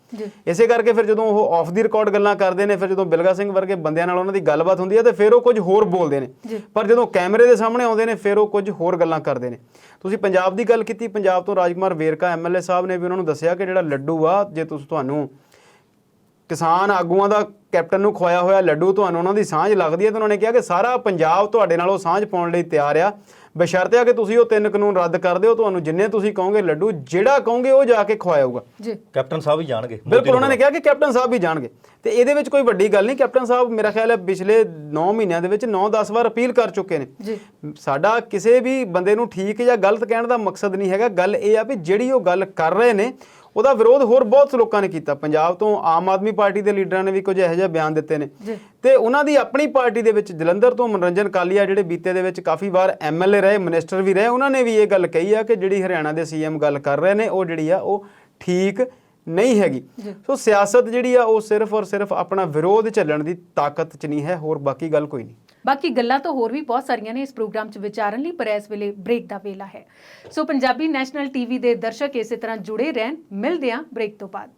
ਇਸੇ ਕਰਕੇ ਫਿਰ ਜਦੋਂ ਉਹ ਆਫ ਦੀ ਰਿਕਾਰਡ ਗੱਲਾਂ ਕਰਦੇ ਨੇ, ਫਿਰ ਜਦੋਂ ਬਿਲਗਾ ਸਿੰਘ ਵਰਗੇ ਬੰਦਿਆਂ ਨਾਲ ਉਹਨਾਂ ਦੀ ਗੱਲਬਾਤ ਹੁੰਦੀ ਹੈ ਤੇ ਫਿਰ ਉਹ ਕੁਝ ਹੋਰ ਬੋਲਦੇ ਨੇ, ਪਰ ਜਦੋਂ ਕੈਮਰੇ ਦੇ ਸਾਹਮਣੇ ਆਉਂਦੇ ਨੇ ਫਿਰ ਉਹ ਕੁਝ ਹੋਰ ਗੱਲਾਂ ਕਰਦੇ ਨੇ। ਤੁਸੀਂ ਪੰਜਾਬ ਦੀ ਗੱਲ ਕੀਤੀ, ਪੰਜਾਬ ਤੋਂ ਰਾਜਕੁਮਾਰ ਵੇਰਕਾ MLA ਸਾਹਿਬ ਨੇ ਵੀ ਉਹਨਾਂ ਨੂੰ ਦੱਸਿਆ ਕਿ ਜਿਹੜਾ ਲੱਡੂ ਆ, ਜੇ ਤੁਹਾਨੂੰ ਕਿਸਾਨ ਆਗੂਆਂ ਦਾ ਕੈਪਟਨ ਨੂੰ ਖਵਾਇਆ ਹੋਇਆ ਲੱਡੂ ਤੁਹਾਨੂੰ ਉਹਨਾਂ ਦੀ ਸਾਂਝ ਲੱਗਦੀ ਹੈ, ਤਾਂ ਉਹਨਾਂ ਨੇ ਕਿਹਾ ਕਿ ਸਾਰਾ ਪੰਜਾਬ ਤੁਹਾਡੇ ਨਾਲ ਉਹ ਸਾਂਝ ਪਾਉਣ ਲਈ ਤਿਆਰ ਆ, ਬਸ਼ਰਤੇ ਆ ਕਿ ਤੁਸੀਂ ਉਹ 3 ਕਾਨੂੰਨ ਰੱਦ ਕਰ ਦਿਓ। ਤੁਹਾਨੂੰ ਜਿੰਨੇ ਤੁਸੀਂ ਕਹੋਗੇ ਲੱਡੂ, ਜਿਹੜਾ ਕਹੋਗੇ ਉਹ ਜਾ ਕੇ ਖਵਾਇਆਊਗਾ। ਕੈਪਟਨ ਸਾਹਿਬ ਵੀ ਜਾਣਗੇ, ਬਿਲਕੁਲ, ਉਹਨਾਂ ਨੇ ਕਿਹਾ ਕਿ ਕੈਪਟਨ ਸਾਹਿਬ ਵੀ ਜਾਣਗੇ ਤੇ ਇਹਦੇ ਵਿੱਚ ਕੋਈ ਵੱਡੀ ਗੱਲ ਨਹੀਂ। ਕੈਪਟਨ ਸਾਹਿਬ ਮੇਰਾ ਖਿਆਲ ਹੈ ਪਿਛਲੇ 9 ਮਹੀਨਿਆਂ ਦੇ ਵਿੱਚ 9-10 ਵਾਰ ਅਪੀਲ ਕਰ ਚੁੱਕੇ ਨੇ। ਸਾਡਾ ਕਿਸੇ ਵੀ ਬੰਦੇ ਨੂੰ ਠੀਕ ਜਾਂ ਗਲਤ ਕਹਿਣ ਦਾ ਮਕਸਦ ਨਹੀਂ ਹੈਗਾ। ਗੱਲ ਇਹ ਆ ਵੀ ਜਿਹੜੀ ਉਹ ਗੱਲ ਕਰ ਰਹੇ ਨੇ ਉਹਦਾ ਵਿਰੋਧ ਹੋਰ ਬਹੁਤ ਲੋਕਾਂ ਨੇ ਕੀਤਾ। ਪੰਜਾਬ ਤੋਂ ਆਮ ਆਦਮੀ ਪਾਰਟੀ ਦੇ ਲੀਡਰਾਂ ਨੇ ਵੀ ਕੁਝ ਇਹੋ ਜਿਹੇ ਬਿਆਨ ਦਿੱਤੇ ਨੇ ਤੇ ਉਹਨਾਂ ਦੀ ਆਪਣੀ ਪਾਰਟੀ ਦੇ ਵਿੱਚ ਜਲੰਧਰ ਤੋਂ ਮਨੋਰੰਜਨ ਕਾਲੀਆ ਜਿਹੜੇ ਬੀਤੇ ਦੇ ਵਿੱਚ ਕਾਫੀ ਵਾਰ MLA ਰਹੇ, ਮਿਨਿਸਟਰ ਵੀ ਰਹੇ, ਉਹਨਾਂ ਨੇ ਵੀ ਇਹ ਗੱਲ ਕਹੀ ਆ ਕਿ ਜਿਹੜੀ ਹਰਿਆਣਾ ਦੇ CM ਗੱਲ ਕਰ ਰਹੇ ਨੇ ਉਹ ਜਿਹੜੀ ਆ ਉਹ ਠੀਕ ਨਹੀਂ ਹੈਗੀ। ਸੋ ਸਿਆਸਤ ਜਿਹੜੀ ਆ ਉਹ ਸਿਰਫ ਔਰ ਸਿਰਫ ਆਪਣਾ ਵਿਰੋਧ ਝੱਲਣ ਦੀ ਤਾਕਤ 'ਚ ਨਹੀਂ ਹੈ, ਹੋਰ ਬਾਕੀ ਗੱਲ ਕੋਈ ਨਹੀਂ। ਬਾਕੀ ਗੱਲਾਂ ਤਾਂ ਹੋਰ ਵੀ ਬਹੁਤ ਸਾਰੀਆਂ ਨੇ ਇਸ ਪ੍ਰੋਗਰਾਮ 'ਚ ਵਿਚਾਰਨ ਲਈ, ਪਰ ਇਸ ਵੇਲੇ ਬ੍ਰੇਕ ਦਾ ਵੇਲਾ ਹੈ। ਸੋ ਪੰਜਾਬੀ ਨੈਸ਼ਨਲ TV ਦੇ ਦਰਸ਼ਕ ਇਸੇ ਤਰ੍ਹਾਂ ਜੁੜੇ ਰਹਿਣ। ਮਿਲਦੇ ਹਾਂ ਬ੍ਰੇਕ ਤੋਂ ਬਾਅਦ।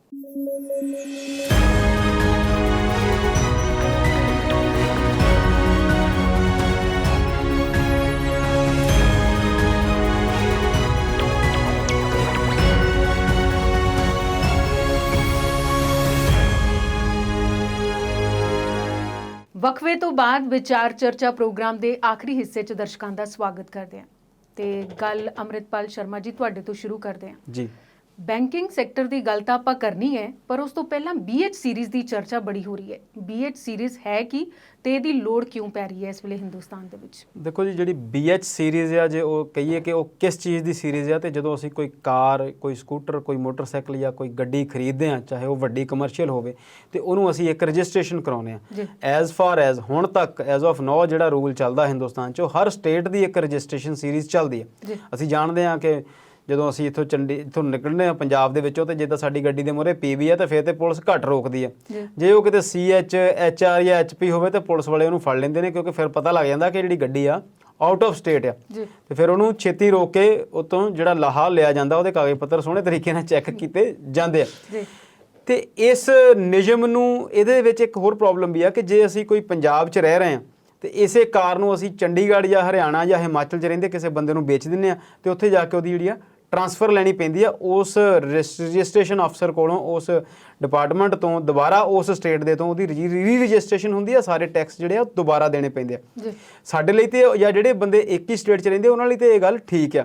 ਵਕਫੇ ਤੋਂ ਬਾਅਦ ਵਿਚਾਰ ਚਰਚਾ ਪ੍ਰੋਗਰਾਮ ਦੇ ਆਖਰੀ ਹਿੱਸੇ 'ਚ ਦਰਸ਼ਕਾਂ ਦਾ ਸਵਾਗਤ ਕਰਦੇ ਹਾਂ ਤੇ ਗੱਲ ਅੰਮ੍ਰਿਤਪਾਲ ਸ਼ਰਮਾ ਜੀ ਤੁਹਾਡੇ ਤੋਂ ਸ਼ੁਰੂ ਕਰਦੇ ਹਾਂ ਜੀ। ਬੈਂਕਿੰਗ ਸੈਕਟਰ ਦੀ ਗੱਲ ਤਾਂ ਆਪਾਂ ਕਰਨੀ ਹੈ, ਪਰ ਉਸ ਤੋਂ ਪਹਿਲਾਂ BH ਸੀਰੀਜ਼ ਦੀ ਚਰਚਾ ਬੜੀ ਹੋ ਰਹੀ ਹੈ। BH ਸੀਰੀਜ਼ ਹੈ ਕੀ ਤੇ ਇਹਦੀ ਲੋੜ ਕਿਉਂ ਪੈ ਰਹੀ ਹੈ ਇਸ ਵੇਲੇ ਹਿੰਦੁਸਤਾਨ ਦੇ ਵਿੱਚ? ਦੇਖੋ ਜੀ, ਜਿਹੜੀ BH ਸੀਰੀਜ਼ ਆ, ਜੇ ਉਹ ਕਹੀਏ ਕਿ ਉਹ ਕਿਸ ਚੀਜ਼ ਦੀ ਸੀਰੀਜ਼ ਆ, ਤੇ ਜਦੋਂ ਅਸੀਂ ਕੋਈ ਕਾਰ, ਕੋਈ ਸਕੂਟਰ, ਕੋਈ ਮੋਟਰਸਾਈਕਲ ਜਾਂ ਕੋਈ ਗੱਡੀ ਖਰੀਦਦੇ ਹਾਂ, ਚਾਹੇ ਉਹ ਵੱਡੀ ਕਮਰਸ਼ੀਅਲ ਹੋਵੇ, ਤੇ ਉਹਨੂੰ ਅਸੀਂ ਇੱਕ ਰਜਿਸਟ੍ਰੇਸ਼ਨ ਕਰਾਉਂਦੇ ਹਾਂ। ਐਜ਼ ਫਾਰ ਐਜ਼ ਹੁਣ ਤੱਕ ਐਜ਼ ਆਫ ਨਾਓ ਜਿਹੜਾ ਰੂਲ ਚੱਲਦਾ ਹਿੰਦੁਸਤਾਨ 'ਚ, ਉਹ ਹਰ ਸਟੇਟ ਦੀ ਇੱਕ ਰਜਿਸਟ੍ਰੇਸ਼ਨ ਸੀਰੀਜ਼ ਚੱਲਦੀ ਹੈ। ਅਸੀਂ ਜਾਣਦੇ ਹਾਂ ਕਿ ਜਦੋਂ ਅਸੀਂ ਇੱਥੋਂ ਨਿਕਲਦੇ ਆ ਪੰਜਾਬ ਦੇ ਵਿੱਚੋਂ, ਤੇ ਜਿੱਦਾਂ ਸਾਡੀ ਗੱਡੀ ਦੇ ਮੂਹਰੇ ਪੀਵੀ ਆ ਤਾਂ ਫਿਰ ਤੇ ਪੁਲਿਸ ਘੱਟ ਰੋਕਦੀ ਆ। ਜੇ ਉਹ ਕਿਤੇ CH HR ਜਾਂ HP ਹੋਵੇ ਤਾਂ ਪੁਲਿਸ ਵਾਲੇ ਉਹਨੂੰ ਫੜ ਲੈਂਦੇ ਨੇ, ਕਿਉਂਕਿ ਫਿਰ ਪਤਾ ਲੱਗ ਜਾਂਦਾ ਕਿ ਜਿਹੜੀ ਗੱਡੀ ਆ ਆਊਟ ਆਫ ਸਟੇਟ ਆ, ਤੇ ਫਿਰ ਉਹਨੂੰ ਛੇਤੀ ਰੋਕ ਕੇ ਉਤੋਂ ਜਿਹੜਾ ਲਾਹਾ ਲਿਆ ਜਾਂਦਾ, ਉਹਦੇ ਕਾਗਜ਼ ਪੱਤਰ ਸੋਹਣੇ ਤਰੀਕੇ ਨਾਲ ਚੈੱਕ ਕੀਤੇ ਜਾਂਦੇ ਆ। ਤੇ ਇਸ ਨਿਯਮ ਨੂੰ, ਇਹਦੇ ਵਿੱਚ ਇੱਕ ਹੋਰ ਪ੍ਰੋਬਲਮ ਵੀ ਆ ਕਿ ਜੇ ਅਸੀਂ ਕੋਈ ਪੰਜਾਬ 'ਚ ਰਹਿ ਰਹੇ ਹਾਂ ਤੇ ਇਸੇ ਕਾਰ ਨੂੰ ਅਸੀਂ ਚੰਡੀਗੜ੍ਹ ਜਾਂ ਹਰਿਆਣਾ ਜਾਂ ਹਿਮਾਚਲ 'ਚ ਰਹਿੰਦੇ ਕਿਸੇ ਬੰਦੇ ਨੂੰ ਵੇਚ ਦਿੰਦੇ ਆ, ਤੇ ਉੱਥੇ ਜਾ ਕੇ ਉਹਦੀ ਜਿਹੜੀ ਆ ਟਰਾਂਸਫਰ ਲੈਣੀ ਪੈਂਦੀ ਆ ਉਸ ਰਜਿਸਟ੍ਰੇਸ਼ਨ ਅਫਸਰ ਕੋਲੋਂ, ਉਸ ਡਿਪਾਰਟਮੈਂਟ ਤੋਂ ਦੁਬਾਰਾ ਉਸ ਸਟੇਟ ਦੇ ਤੋਂ ਉਹਦੀ ਰੀ ਰਜਿਸਟ੍ਰੇਸ਼ਨ ਹੁੰਦੀ ਆ, ਸਾਰੇ ਟੈਕਸ ਜਿਹੜੇ ਆ ਦੁਬਾਰਾ ਦੇਣੇ ਪੈਂਦੇ ਆ। ਸਾਡੇ ਲਈ ਤੇ ਜਾਂ ਜਿਹੜੇ ਬੰਦੇ ਇੱਕ ਹੀ ਸਟੇਟ 'ਚ ਰਹਿੰਦੇ ਉਹਨਾਂ ਲਈ ਤੇ ਇਹ ਗੱਲ ਠੀਕ ਆ,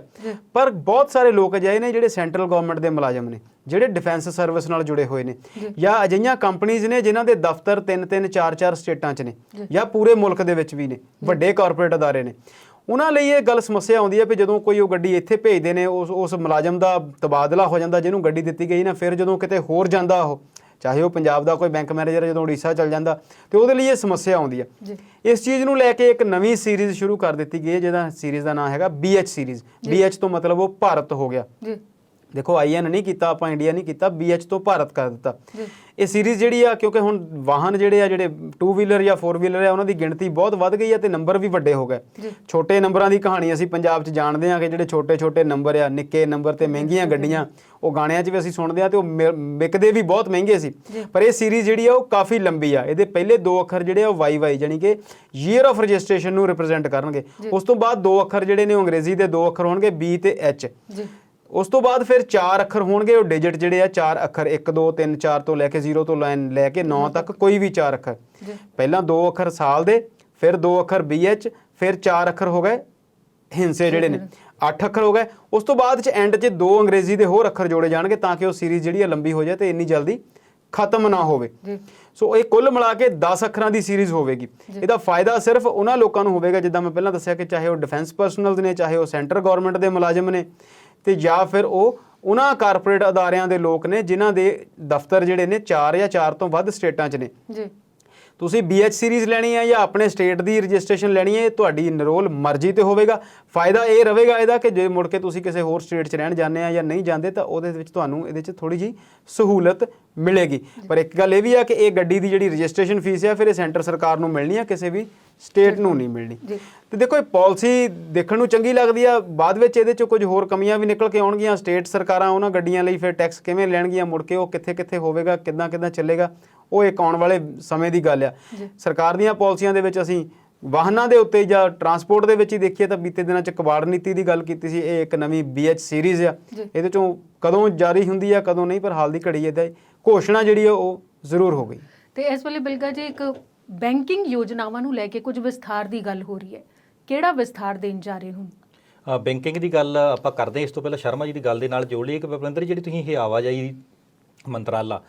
ਪਰ ਬਹੁਤ ਸਾਰੇ ਲੋਕ ਅਜਿਹੇ ਨੇ ਜਿਹੜੇ ਸੈਂਟਰਲ ਗਵਰਨਮੈਂਟ ਦੇ ਮੁਲਾਜ਼ਮ ਨੇ, ਜਿਹੜੇ ਡਿਫੈਂਸ ਸਰਵਿਸ ਨਾਲ ਜੁੜੇ ਹੋਏ ਨੇ, ਜਾਂ ਅਜਿਹੀਆਂ ਕੰਪਨੀਆਂ ਨੇ ਜਿਨ੍ਹਾਂ ਦੇ ਦਫ਼ਤਰ 3-3 4-4 ਸਟੇਟਾਂ 'ਚ ਨੇ, ਜਾਂ ਪੂਰੇ ਮੁਲਕ ਦੇ ਵਿੱਚ ਵੀ ਨੇ, ਵੱਡੇ ਕਾਰਪੋਰੇਟ ਅਦਾਰੇ ਨੇ। ਉਹਨਾਂ ਲਈ ਇਹ ਗੱਲ ਸਮੱਸਿਆ ਆਉਂਦੀ ਹੈ ਵੀ ਜਦੋਂ ਕੋਈ ਉਹ ਗੱਡੀ ਇੱਥੇ ਭੇਜਦੇ ਨੇ, ਉਸ ਮੁਲਾਜ਼ਮ ਦਾ ਤਬਾਦਲਾ ਹੋ ਜਾਂਦਾ ਜਿਹਨੂੰ ਗੱਡੀ ਦਿੱਤੀ ਗਈ ਨਾ, ਫਿਰ ਜਦੋਂ ਕਿਤੇ ਹੋਰ ਜਾਂਦਾ ਉਹ, ਚਾਹੇ ਉਹ ਪੰਜਾਬ ਦਾ ਕੋਈ ਬੈਂਕ ਮੈਨੇਜਰ ਹੈ, ਜਦੋਂ ਉੜੀਸਾ ਚੱਲ ਜਾਂਦਾ, ਤੇ ਉਹਦੇ ਲਈ ਇਹ ਸਮੱਸਿਆ ਆਉਂਦੀ ਹੈ। ਇਸ ਚੀਜ਼ ਨੂੰ ਲੈ ਕੇ ਇੱਕ ਨਵੀਂ ਸੀਰੀਜ਼ ਸ਼ੁਰੂ ਕਰ ਦਿੱਤੀ ਗਈ ਹੈ, ਜਿਹਦਾ ਸੀਰੀਜ਼ ਦਾ ਨਾਮ ਹੈਗਾ BH ਸੀਰੀਜ਼। BH ਤੋਂ ਮਤਲਬ ਉਹ ਭਾਰਤ ਹੋ ਗਿਆ। ਦੇਖੋ IN ਨਹੀਂ ਕੀਤਾ ਆਪਾਂ, ਇੰਡੀਆ ਨਹੀਂ ਕੀਤਾ, BH ਤੋਂ ਭਾਰਤ ਕਰ ਦਿੱਤਾ। ਇਹ ਸੀਰੀਜ਼ ਜਿਹੜੀ ਆ, ਕਿਉਂਕਿ ਹੁਣ ਵਾਹਨ ਜਿਹੜੇ 2 ਵੀਲਰ ਜਾਂ 4 ਵੀਲਰ ਆ, ਉਹਨਾਂ ਦੀ ਗਿਣਤੀ ਬਹੁਤ ਵੱਧ ਗਈ ਆ ਤੇ ਨੰਬਰ ਵੀ ਵੱਡੇ ਹੋ ਗਏ। ਛੋਟੇ ਨੰਬਰਾਂ ਦੀ ਕਹਾਣੀ ਅਸੀਂ ਪੰਜਾਬ 'ਚ ਜਾਣਦੇ ਹਾਂ ਕਿ ਜਿਹੜੇ ਛੋਟੇ ਨੰਬਰ ਆ, ਨਿੱਕੇ ਨੰਬਰ ਤੇ ਮਹਿੰਗੀਆਂ ਗੱਡੀਆਂ, ਉਹ ਗਾਣਿਆਂ 'ਚ ਵੀ ਅਸੀਂ ਸੁਣਦੇ ਹਾਂ, ਤੇ ਉਹ ਵਿਕਦੇ ਵੀ ਬਹੁਤ ਮਹਿੰਗੇ ਸੀ। ਪਰ ਇਹ ਸੀਰੀਜ਼ ਜਿਹੜੀ ਆ ਉਹ ਕਾਫੀ ਲੰਬੀ ਆ। ਇਹਦੇ ਪਹਿਲੇ 2 ਅੱਖਰ ਜਿਹੜੇ ਆ ਉਹ YY ਜਾਣੀ ਕਿ ਈਅਰ ਆਫ ਰਜਿਸਟ੍ਰੇਸ਼ਨ ਨੂੰ ਰਿਪਰੈਜ਼ੈਂਟ ਕਰਨਗੇ। ਉਸ ਤੋਂ ਬਾਅਦ 2 ਅੱਖਰ ਜਿਹੜੇ ਨੇ ਉਹ ਅੰਗਰੇਜ਼ੀ ਦੇ 2 ਅੱਖਰ ਹੋਣਗੇ, B ਤੇ H। ਉਸ ਤੋਂ ਬਾਅਦ ਫਿਰ 4 ਅੱਖਰ ਹੋਣਗੇ, ਉਹ ਡਿਜਿਟ ਜਿਹੜੇ ਆ 4 ਅੱਖਰ, 1 2 3 4 ਤੋਂ ਲੈ ਕੇ 0 ਤੋਂ ਲੈ ਕੇ 9 ਤੱਕ, ਕੋਈ ਵੀ 4 ਅੱਖਰ। ਪਹਿਲਾਂ 2 ਅੱਖਰ ਸਾਲ ਦੇ, ਫਿਰ 2 ਅੱਖਰ BH, ਫਿਰ 4 ਅੱਖਰ ਹੋ ਗਏ ਹਿੰਸੇ ਜਿਹੜੇ ਨੇ, 8 ਅੱਖਰ ਹੋ ਗਏ। ਉਸ ਤੋਂ ਬਾਅਦ 'ਚ ਐਂਡ 'ਚ 2 ਅੰਗਰੇਜ਼ੀ ਦੇ ਹੋਰ ਅੱਖਰ ਜੋੜੇ ਜਾਣਗੇ ਤਾਂ ਕਿ ਉਹ ਸੀਰੀਜ਼ ਜਿਹੜੀ ਆ ਲੰਬੀ ਹੋ ਜਾਏ ਤੇ ਇੰਨੀ ਜਲਦੀ ਖਤਮ ਨਾ ਹੋਵੇ। ਸੋ ਇਹ ਕੁੱਲ ਮਿਲਾ ਕੇ 10 ਅੱਖਰਾਂ ਦੀ ਸੀਰੀਜ਼ ਹੋਵੇਗੀ। ਇਹਦਾ ਫਾਇਦਾ ਸਿਰਫ ਉਹਨਾਂ ਲੋਕਾਂ ਨੂੰ ਹੋਵੇਗਾ, ਜਿੱਦਾਂ ਮੈਂ ਪਹਿਲਾਂ ਦੱਸਿਆ, ਕਿ ਚਾਹੇ ਉਹ ਡਿਫੈਂਸ ਪਰਸਨਲਸ ਨੇ, ਚਾਹੇ ਉਹ ਸੈਂਟਰ ਗਵਰਨਮੈਂਟ ਦੇ ਮੁਲਾਜ਼ਮ ਨੇ, ਤੇ ਜਾਂ ਫਿਰ ਉਹ ਉਹਨਾਂ ਕਾਰਪੋਰੇਟ ਅਦਾਰਿਆਂ ਦੇ ਲੋਕ ਨੇ ਜਿਨ੍ਹਾਂ ਦੇ ਦਫ਼ਤਰ ਜਿਹੜੇ ਨੇ 4 ਜਾਂ 4 ਤੋਂ ਵੱਧ ਸਟੇਟਾਂ 'ਚ ਨੇ। ਤੁਸੀਂ BH ਸੀਰੀਜ਼ ਲੈਣੀ ਹੈ ਜਾਂ ਆਪਣੇ ਸਟੇਟ ਦੀ ਰਜਿਸਟ੍ਰੇਸ਼ਨ ਲੈਣੀ ਹੈ, ਤੁਹਾਡੀ ਨਿਰੋਲ ਮਰਜ਼ੀ ਤੇ ਹੋਵੇਗਾ। ਫਾਇਦਾ ਇਹ ਰਹੇਗਾ ਇਹਦਾ ਕਿ ਜੇ ਮੁੜ ਕੇ ਤੁਸੀਂ ਕਿਸੇ ਹੋਰ ਸਟੇਟ 'ਚ ਰਹਿਣ ਜਾਂਦੇ ਆ ਜਾਂ ਨਹੀਂ ਜਾਂਦੇ, ਤਾਂ ਉਹਦੇ ਵਿੱਚ ਤੁਹਾਨੂੰ ਇਹਦੇ 'ਚ ਥੋੜ੍ਹੀ ਜਿਹੀ ਸਹੂਲਤ ਮਿਲੇਗੀ। ਪਰ ਇੱਕ ਗੱਲ ਇਹ ਵੀ ਆ ਕਿ ਇਹ ਗੱਡੀ ਦੀ ਜਿਹੜੀ ਰਜਿਸਟ੍ਰੇਸ਼ਨ ਫੀਸ ਆ, ਫਿਰ ਇਹ ਸੈਂਟਰ ਸਰਕਾਰ ਨੂੰ ਮਿਲਣੀ ਆ, ਕਿਸੇ ਵੀ ਸਟੇਟ ਨੂੰ ਨਹੀਂ ਮਿਲਣੀ। ਤੇ ਦੇਖੋ, ਇਹ ਪਾਲਿਸੀ ਦੇਖਣ ਨੂੰ ਚੰਗੀ ਲੱਗਦੀ ਆ, ਬਾਅਦ ਵਿੱਚ ਇਹਦੇ 'ਚ ਕੁਝ ਹੋਰ ਕਮੀਆਂ ਵੀ ਨਿਕਲ ਕੇ ਆਉਣਗੀਆਂ। ਸਟੇਟ ਸਰਕਾਰਾਂ ਉਹਨਾਂ ਗੱਡੀਆਂ ਲਈ ਫਿਰ ਟੈਕਸ ਕਿਵੇਂ ਲੈਣਗੀਆਂ, ਮੁੜ ਕੇ ਉਹ ਕਿੱਥੇ ਹੋਵੇਗਾ, ਕਿੱਦਾਂ ਚੱਲੇਗਾ, ਉਹ ਇੱਕ ਆਉਣ ਵਾਲੇ ਸਮੇਂ ਦੀ ਗੱਲ ਆ। ਸਰਕਾਰ ਦੀਆਂ ਪਾਲਿਸੀਆਂ ਦੇ ਵਿੱਚ ਅਸੀਂ ਵਾਹਨਾਂ ਦੇ ਉੱਤੇ ਜਾਂ ਟਰਾਂਸਪੋਰਟ ਦੇ ਵਿੱਚ ਹੀ ਦੇਖੀਏ ਤਾਂ ਬੀਤੇ ਦਿਨਾਂ 'ਚ ਕਬਾੜ ਨੀਤੀ ਦੀ ਗੱਲ ਕੀਤੀ ਸੀ। ਇਹ ਇੱਕ ਨਵੀਂ BH ਸੀਰੀਜ਼ ਆ, ਇਹਦੇ 'ਚੋਂ ਕਦੋਂ ਜਾਰੀ ਹੁੰਦੀ ਆ ਕਦੋਂ ਨਹੀਂ, ਪਰ ਹਾਲ ਦੀ ਘੜੀ ਇਹਦਾ ਘੋਸ਼ਣਾ ਜਿਹੜੀ ਆ ਉਹ ਜ਼ਰੂਰ ਹੋ ਗਈ। ਤੇ ਇਸ ਵੇਲੇ ਬਿਲਕੁਲ ਜੀ ਇੱਕ ਬੈਂਕਿੰਗ ਯੋਜਨਾਵਾਂ ਨੂੰ ਲੈ ਕੇ ਕੁਝ ਵਿਸਥਾਰ ਦੀ ਗੱਲ ਹੋ ਰਹੀ ਹੈ, ਕਿਹੜਾ ਵਿਸਥਾਰ ਦੇਣ ਜਾ ਰਹੇ ਹੋ? ਬੈਂਕਿੰਗ ਦੀ ਗੱਲ ਆਪਾਂ ਕਰਦੇ, ਇਸ ਤੋਂ ਪਹਿਲਾਂ ਸ਼ਰਮਾ ਜੀ ਦੀ ਗੱਲ ਦੇ ਨਾਲ ਜੋੜ ਲਈ ਕਿ ਵਿਪਿੰਦਰ, ਜਿਹੜੀ ਤੁਸੀਂ ਇਹ ਆਵਾਜਾਈ ਮੰਤਰਾਲਾ,